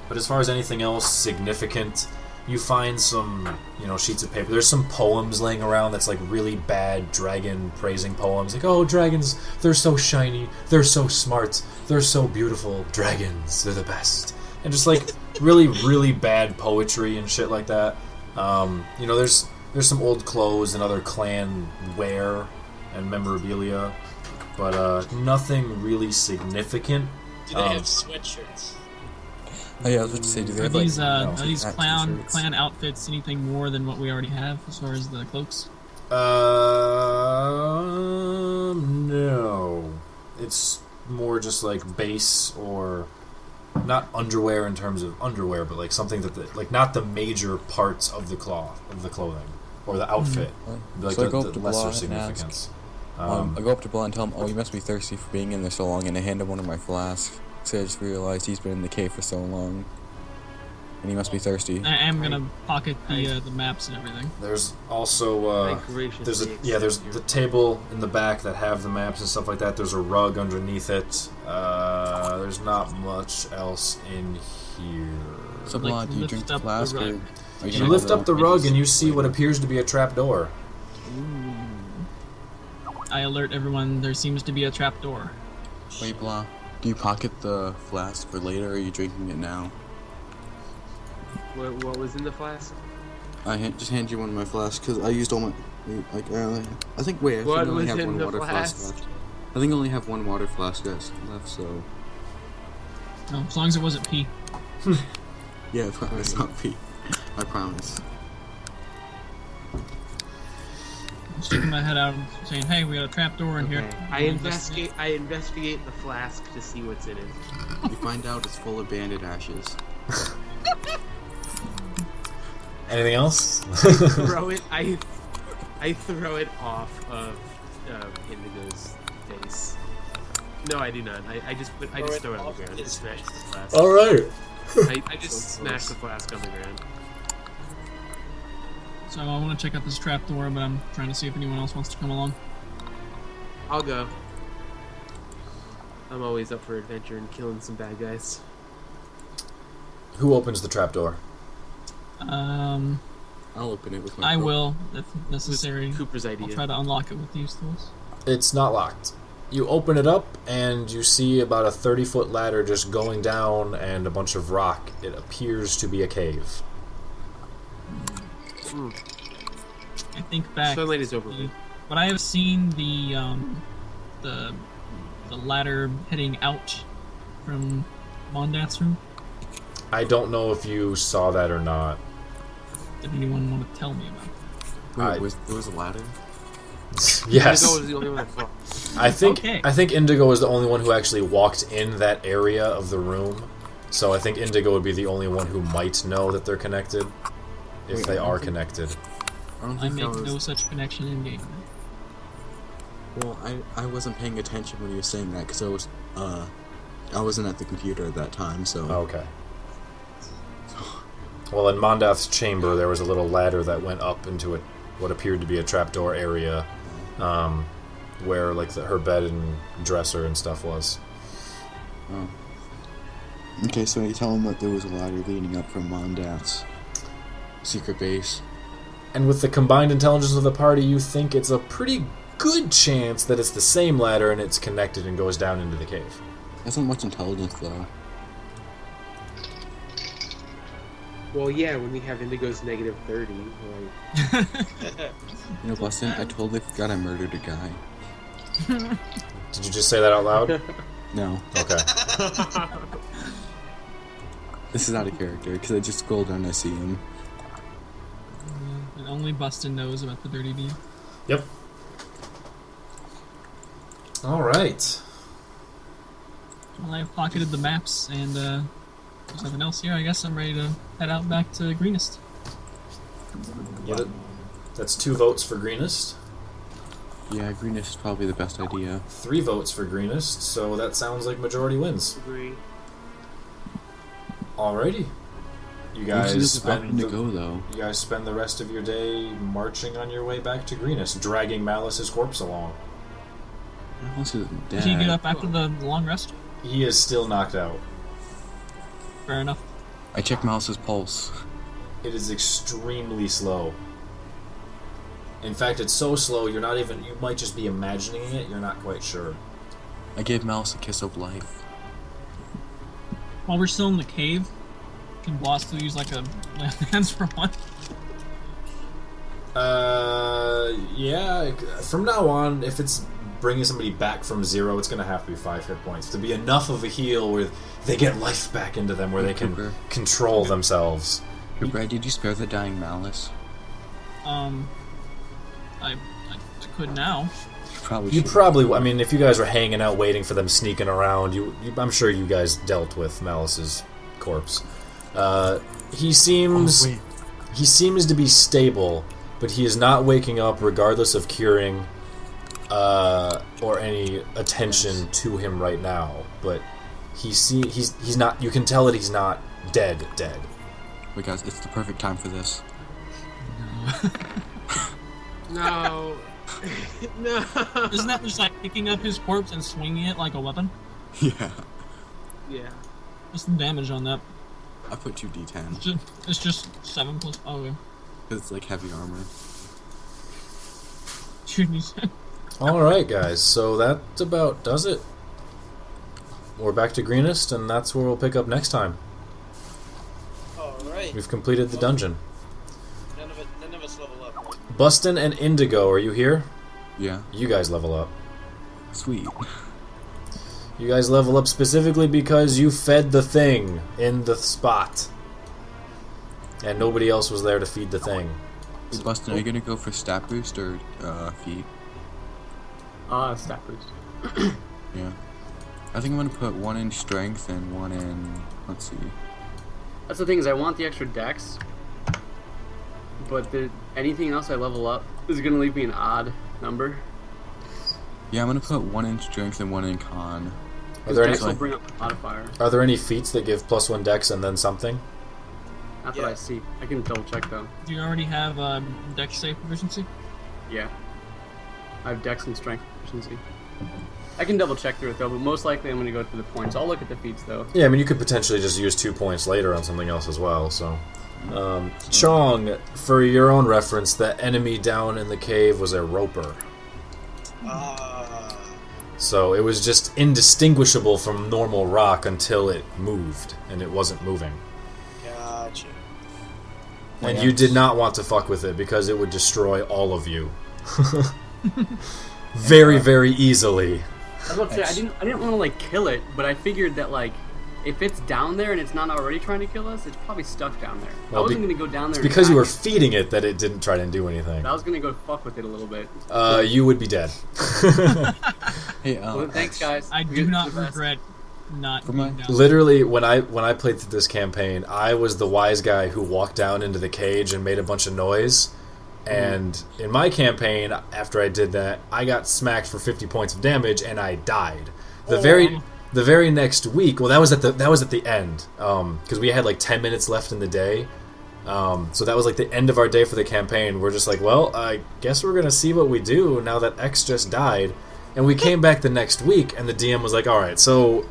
Speaker 1: But as far as anything else significant, you find some, sheets of paper. There's some poems laying around that's like really bad dragon praising poems. Like, oh, dragons, they're so shiny, they're so smart, they're so beautiful. Dragons, they're the best. And just like really, really bad poetry and shit like that. There's some old clothes and other clan wear and memorabilia, but nothing really significant.
Speaker 3: Do they have sweatshirts?
Speaker 4: Oh yeah, I was about to say, do they
Speaker 2: Are
Speaker 4: have
Speaker 2: these,
Speaker 4: like
Speaker 2: are these
Speaker 4: hat
Speaker 2: clan
Speaker 4: t-shirts?
Speaker 2: outfits anything more than what we already have as far as the cloaks?
Speaker 1: No. It's more just like base or not underwear in terms of underwear, but like something that like not the major parts of the clothing or the outfit. Like
Speaker 4: So I go
Speaker 1: the
Speaker 4: up to
Speaker 1: lesser
Speaker 4: Blah and
Speaker 1: significance.
Speaker 4: I go up to Blah and tell him, "Oh, you must be thirsty for being in there so long," and I hand him one of my flasks. So I just realized he's been in the cave for so long. and he must be thirsty.
Speaker 2: I am gonna pocket the maps and everything.
Speaker 1: There's also
Speaker 6: I graciously
Speaker 1: there's
Speaker 6: accept
Speaker 1: the
Speaker 6: your-
Speaker 1: table in the back that have the maps and stuff like that. There's a rug underneath it. There's not much else in here.
Speaker 4: So,
Speaker 2: Like,
Speaker 4: Blonde, do you
Speaker 2: lift
Speaker 4: drink the
Speaker 2: up the
Speaker 4: flask, or
Speaker 2: rug.
Speaker 4: are
Speaker 1: You
Speaker 4: gonna
Speaker 1: lift
Speaker 4: roll?
Speaker 1: up the rug and you see what appears to be a trap door.
Speaker 2: I alert everyone. There seems to be a trap door.
Speaker 4: Wait, Blah. Do you pocket the flask for later, or are you drinking it now?
Speaker 6: What was in the flask?
Speaker 4: Just hand you one of my flasks, because I used all my... Like, I think, wait, I
Speaker 6: What
Speaker 4: think I only
Speaker 6: was
Speaker 4: have
Speaker 6: in
Speaker 4: one
Speaker 6: the
Speaker 4: water flask
Speaker 6: flask?
Speaker 4: left. I think I only have one water flask left, so...
Speaker 2: No, as long as it wasn't pee.
Speaker 4: Yeah, I promise, not Pete. I promise.
Speaker 2: I'm sticking my head out and saying, "Hey, we got a trap door in here."
Speaker 6: Okay. I investigate the flask to see what's in it.
Speaker 4: You find out it's full of bandit ashes.
Speaker 1: Anything else?
Speaker 6: Throw it. I throw it off of Indigo's face. No, I do not. I just throw it on the
Speaker 3: off
Speaker 6: ground.
Speaker 3: his
Speaker 6: Just smash the flask.
Speaker 1: All right.
Speaker 6: I just smash the flask on the ground.
Speaker 2: So I want to check out this trap door, but I'm trying to see if anyone else wants to come along.
Speaker 6: I'll go. I'm always up for adventure and killing some bad guys.
Speaker 1: Who opens the trap door?
Speaker 4: I'll open it with my
Speaker 2: I
Speaker 4: foot.
Speaker 2: will, if necessary.
Speaker 6: Cooper's
Speaker 2: I'll
Speaker 6: idea.
Speaker 2: try to unlock it with these tools.
Speaker 1: It's not locked. You open it up and you see about a 30-foot ladder just going down and a bunch of rock. It appears to be a cave.
Speaker 2: I think back.
Speaker 6: Sunlight is over.
Speaker 2: But I have seen the ladder heading out from Mondath's room.
Speaker 1: I don't know if you saw that or not.
Speaker 2: Did anyone want to tell me about that?
Speaker 4: Wait, there was a ladder?
Speaker 1: Yes.
Speaker 6: Indigo was the only one I saw.
Speaker 1: I think Indigo is the only one who actually walked in that area of the room. So I think Indigo would be the only one who might know that they're connected. If
Speaker 4: Wait,
Speaker 1: they
Speaker 4: I don't
Speaker 1: are
Speaker 4: think-
Speaker 1: connected.
Speaker 4: I don't
Speaker 2: I
Speaker 4: think
Speaker 2: make
Speaker 4: that was...
Speaker 2: no such connection in game.
Speaker 4: Well, I wasn't paying attention when you were saying that, because I wasn't at the computer at that time, so...
Speaker 1: Okay. Well, in Mondath's chamber, there was a little ladder that went up into what appeared to be a trapdoor area, where like her bed and dresser and stuff was.
Speaker 4: Oh. Okay, so you tell him that there was a ladder leading up from Mondath's secret base.
Speaker 1: And with the combined intelligence of the party, you think it's a pretty good chance that it's the same ladder and it's connected and goes down into the cave.
Speaker 4: That's not much intelligence, though.
Speaker 6: Well, yeah, when we have Indigo's -30, like...
Speaker 4: You know, Bustin, I totally forgot I murdered a guy.
Speaker 1: Did you just say that out loud?
Speaker 4: No,
Speaker 1: Okay.
Speaker 4: this is out of character, because I just scrolled down and I see him.
Speaker 2: And only Bustin knows about the dirty deed.
Speaker 1: Yep. Alright.
Speaker 2: Well, I've pocketed the maps, and there's nothing else here. I guess I'm ready to head out back to Greenest.
Speaker 1: That's 2 votes for Greenest.
Speaker 4: Yeah, greenish is probably the best idea.
Speaker 1: 3 votes for Greenest, so that sounds like majority wins.
Speaker 6: Agree.
Speaker 1: Alrighty. You
Speaker 4: Usually
Speaker 1: guys
Speaker 4: there's a option
Speaker 1: spend
Speaker 4: to go, though.
Speaker 1: You guys spend the rest of your day marching on your way back to Greenest, dragging Malice's corpse along.
Speaker 4: Malice is dead.
Speaker 2: Did he get up after the long rest?
Speaker 1: He is still knocked out.
Speaker 2: Fair enough.
Speaker 4: I checked Malice's pulse.
Speaker 1: It is extremely slow. In fact, it's so slow you might just be imagining it, you're not quite sure.
Speaker 4: I gave Malice a kiss of life.
Speaker 2: While we're still in the cave, can Boss still use like a hands for one?
Speaker 1: Yeah, from now on, if it's bringing somebody back from 0, it's going to have to be 5 hit points. To be enough of a heal where they get life back into them, where they can
Speaker 4: Cooper.
Speaker 1: control themselves.
Speaker 4: Hey, Brad, did you spare the dying Malice?
Speaker 2: I could now.
Speaker 1: You probably, I mean, if you guys were hanging out waiting for them sneaking around, I'm sure you guys dealt with Malice's corpse. He seems to be stable, but he is not waking up regardless of curing or any attention to him right now. But he's not. You can tell that he's not dead.
Speaker 4: Wait, guys, it's the perfect time for this.
Speaker 6: No. No.
Speaker 2: Isn't that just like picking up his corpse and swinging it like a weapon?
Speaker 4: Yeah.
Speaker 6: Yeah.
Speaker 2: What's the damage on that?
Speaker 4: I put 2d10
Speaker 2: It's just 7 plus. Oh, okay.
Speaker 4: because it's like heavy armor.
Speaker 2: Shooting his head.
Speaker 1: Alright, guys, so that about does it. We're back to Greenest, and that's where we'll pick up next time.
Speaker 3: Alright.
Speaker 1: We've completed the dungeon.
Speaker 3: None of us level up, right?
Speaker 1: Bustin and Indigo, are you here?
Speaker 4: Yeah.
Speaker 1: You guys level up.
Speaker 4: Sweet.
Speaker 1: You guys level up specifically because you fed the thing in the spot. And nobody else was there to feed the thing.
Speaker 4: Hey, Bustin, are you gonna go for stat boost or feet?
Speaker 5: Stat boost.
Speaker 4: Yeah. I think I'm gonna put 1 in strength and 1 in. Let's see.
Speaker 5: That's the thing is I want the extra dex, but anything else I level up is gonna leave me an odd number.
Speaker 4: Yeah, I'm gonna put 1 in strength and 1 in con.
Speaker 1: Are there,
Speaker 5: Dex will
Speaker 1: any,
Speaker 5: bring up the modifier.
Speaker 1: are there any feats that give +1 dex and then something?
Speaker 5: Not that
Speaker 3: Yeah.
Speaker 5: I see. I can double check though.
Speaker 2: Do you already have dex save proficiency?
Speaker 5: Yeah. I have dex and strength proficiency. I can double check through it though, but most likely I'm gonna go through the points. I'll look at the feats though.
Speaker 1: Yeah, I mean, you could potentially just use 2 points later on something else as well, so... Chong, for your own reference, the enemy down in the cave was a roper. So it was just indistinguishable from normal rock until it moved, and it wasn't moving.
Speaker 3: Gotcha.
Speaker 1: And you did not want to fuck with it because it would destroy all of you. Very, very easily.
Speaker 5: I was about to say I didn't want to like kill it, but I figured that like if it's down there and it's not already trying to kill us, it's probably stuck down there.
Speaker 1: Well,
Speaker 5: I wasn't gonna go down there.
Speaker 1: It's because you were feeding it that it didn't try to do anything.
Speaker 5: I was gonna go fuck with it a little bit.
Speaker 1: You would be dead.
Speaker 4: Hey,
Speaker 5: Well, thanks guys.
Speaker 2: I do not regret not
Speaker 4: For my-
Speaker 2: being down.
Speaker 1: Literally, when I played through this campaign, I was the wise guy who walked down into the cage and made a bunch of noise. And in my campaign, after I did that, I got smacked for 50 points of damage, and I died. The very next week, well, that was at the end, because we had like 10 minutes left in the day. So that was like the end of our day for the campaign. We're just like, well, I guess we're gonna see what we do now that X just died. And we came back the next week, and the DM was like, all right, so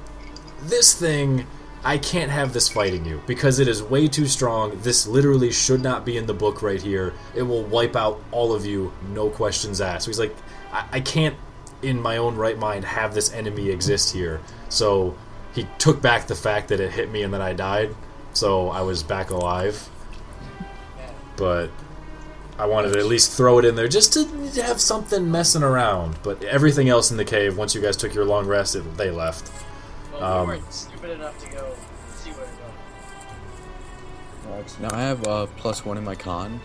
Speaker 1: this thing, I can't have this fighting you because it is way too strong. This literally should not be in the book right here. It will wipe out all of you, no questions asked. So he's like, I can't, in my own right mind, have this enemy exist here. So he took back the fact that it hit me and then I died. So I was back alive. But I wanted to at least throw it in there just to have something messing around. But everything else in the cave, once you guys took your long rest, they left.
Speaker 3: Well, we weren't stupid enough to go see where to go.
Speaker 4: Now I have +1 in my con.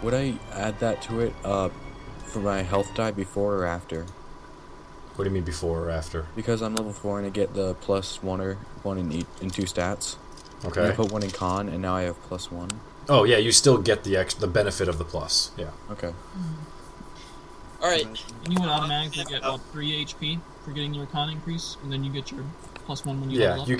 Speaker 4: Would I add that to it for my health die before or after?
Speaker 1: What do you mean before or after?
Speaker 4: Because I'm level 4 and I get the +1 or 1 in 2 stats.
Speaker 1: Okay.
Speaker 4: And I put 1 in con and now I have +1.
Speaker 1: Oh yeah, you still get the benefit of the plus. Yeah.
Speaker 4: Okay.
Speaker 3: Alright.
Speaker 2: And you would automatically get 3 HP for getting your con increase, and then you get your +1 when you level
Speaker 1: Yeah,
Speaker 2: up.
Speaker 1: you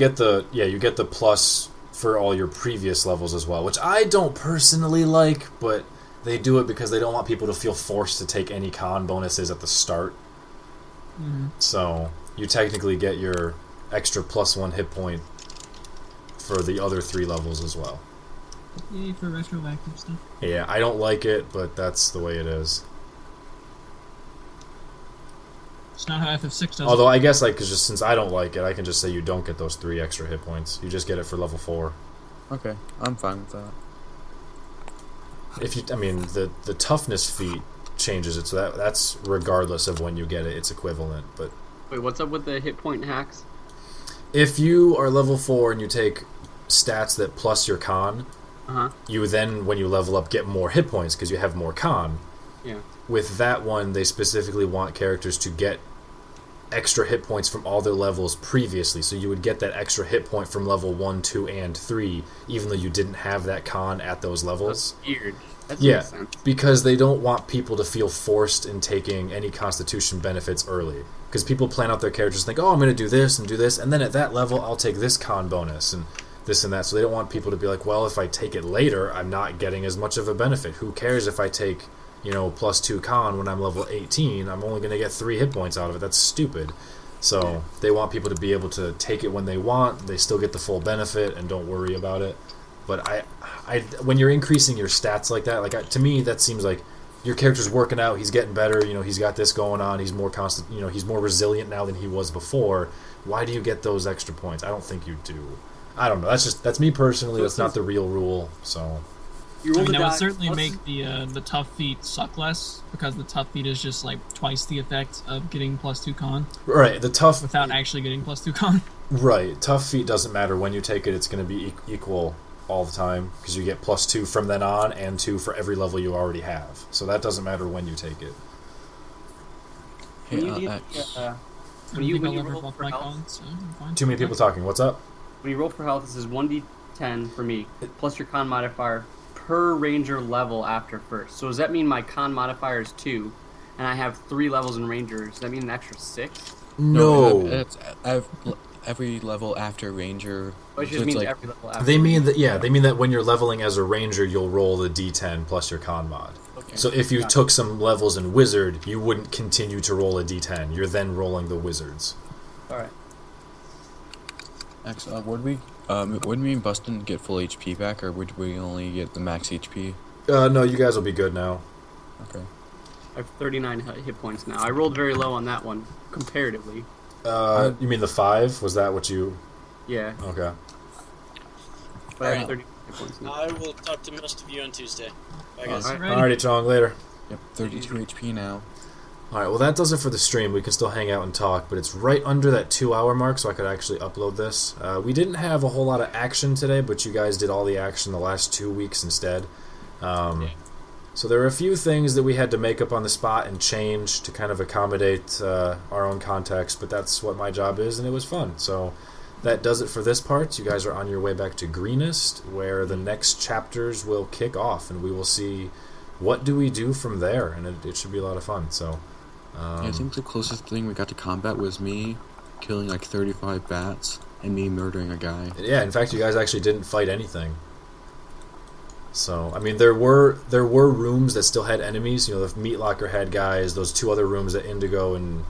Speaker 1: get the plus for all your previous levels as well, which I don't personally like, but they do it because they don't want people to feel forced to take any con bonuses at the start.
Speaker 2: Mhm.
Speaker 1: So you technically get your extra +1 hit point for the other 3 levels as well.
Speaker 2: Yay for retroactive stuff.
Speaker 1: Yeah, I don't like it, but that's the way it is.
Speaker 2: It's not how FF6 does
Speaker 1: Although I guess just since I don't like it, I can just say you don't get those 3 extra hit points. You just get it for level 4.
Speaker 4: Okay, I'm fine with that.
Speaker 1: The toughness feat changes it, so that's regardless of when you get it, it's equivalent. But
Speaker 5: Wait, what's up with the hit point hacks?
Speaker 1: if you are level 4 and you take stats that plus your con, you then, when you level up, get more hit points because you have more con.
Speaker 5: Yeah.
Speaker 1: With that one, they specifically want characters to get extra hit points from all their levels previously. So you would get that extra hit point from level 1, 2, and 3, even though you didn't have that con at those levels.
Speaker 5: That's weird. That
Speaker 1: Yeah,
Speaker 5: makes sense.
Speaker 1: because they don't want people to feel forced in taking any Constitution benefits early. Because people plan out their characters and think, oh, I'm going to do this, and then at that level, I'll take this con bonus. And this and that. So they don't want people to be like, well, if I take it later, I'm not getting as much of a benefit. Who cares if I take, +2 con when I'm level 18? I'm only going to get 3 hit points out of it. That's stupid. So they want people to be able to take it when they want. They still get the full benefit and don't worry about it. But when you're increasing your stats like that, to me, that seems like your character's working out. He's getting better. He's got this going on. He's more constant. He's more resilient now than he was before. Why do you get those extra points? I don't think you do. I don't know. That's me personally. That's not the real rule. So.
Speaker 2: That would certainly make the tough feat suck less, because the tough feat is just like twice the effect of getting +2 con.
Speaker 1: Right. The tough
Speaker 2: without actually getting +2 con.
Speaker 1: Right. Tough feat doesn't matter when you take it. It's going to be equal all the time, because you get +2 from then on and 2 for every level you already have. So that doesn't matter when you take it.
Speaker 5: When you roll for health,
Speaker 1: too many people talking. What's up?
Speaker 5: When you roll for health, this is 1d10 for me, plus your con modifier per ranger level after first. So does that mean my con modifier is 2, and I have 3 levels in ranger? Does that mean an extra 6?
Speaker 1: No.
Speaker 4: It's every level after ranger.
Speaker 5: Oh, it just means every level after.
Speaker 1: They mean that when you're leveling as a ranger, you'll roll the d10 plus your con mod.
Speaker 5: Okay.
Speaker 1: So if you took some levels in wizard, you wouldn't continue to roll a d10. You're then rolling the wizards.
Speaker 5: All right.
Speaker 4: Next, would me and Bustin get full HP back, or would we only get the max HP?
Speaker 1: No, you guys will be good now.
Speaker 4: Okay.
Speaker 5: I have 39 hit points now. I rolled very low on that one, comparatively.
Speaker 1: You mean the 5? Was that what you...
Speaker 5: Yeah.
Speaker 1: Okay.
Speaker 5: But I have 30 hit points now.
Speaker 3: I will talk to most of you on Tuesday. Bye, guys.
Speaker 1: Alrighty, Chong, later.
Speaker 4: Yep, 32 HP now.
Speaker 1: Alright, well that does it for the stream. We can still hang out and talk, but it's right under that 2-hour mark, so I could actually upload this. We didn't have a whole lot of action today, but you guys did all the action the last 2 weeks instead. So there were a few things that we had to make up on the spot and change to kind of accommodate our own context, but that's what my job is, and it was fun. So that does it for this part. You guys are on your way back to Greenest, where the next chapters will kick off, and we will see what do we do from there, and it should be a lot of fun. So
Speaker 4: I think the closest thing we got to combat was me killing like 35 bats and me murdering a guy.
Speaker 1: Yeah, in fact, you guys actually didn't fight anything. So, I mean, there were rooms that still had enemies. The meat locker had guys. Those 2 other rooms that Indigo and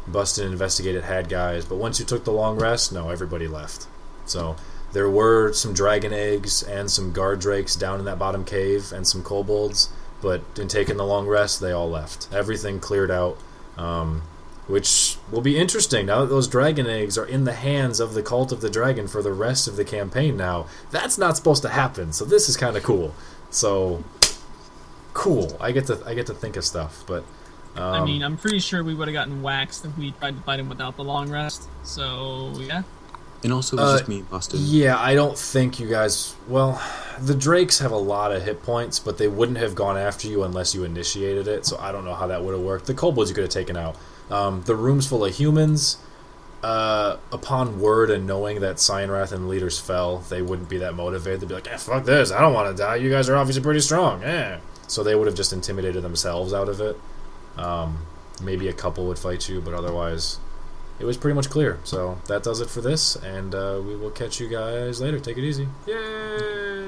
Speaker 1: Bustin investigated had guys. But once you took the long rest, no, everybody left. So there were some dragon eggs and some guard drakes down in that bottom cave and some kobolds. But in taking the long rest, they all left. Everything cleared out, which will be interesting now that those dragon eggs are in the hands of the Cult of the Dragon for the rest of the campaign now. That's not supposed to happen, so this is kind of cool. So, cool. I get to think of stuff, but...
Speaker 2: I mean, I'm pretty sure we would have gotten waxed if we tried to fight him without the long rest, so, yeah.
Speaker 4: And also, it was just me, Bustin.
Speaker 1: Yeah, I don't think you guys... Well, the Drakes have a lot of hit points, but they wouldn't have gone after you unless you initiated it, so I don't know how that would have worked. The kobolds you could have taken out. The room's full of humans. Upon word and knowing that Cyanrath and the leaders fell, they wouldn't be that motivated. They'd be like, fuck this, I don't want to die. You guys are obviously pretty strong. So they would have just intimidated themselves out of it. Maybe a couple would fight you, but otherwise... It was pretty much clear. So that does it for this, and we will catch you guys later. Take it easy. Yay!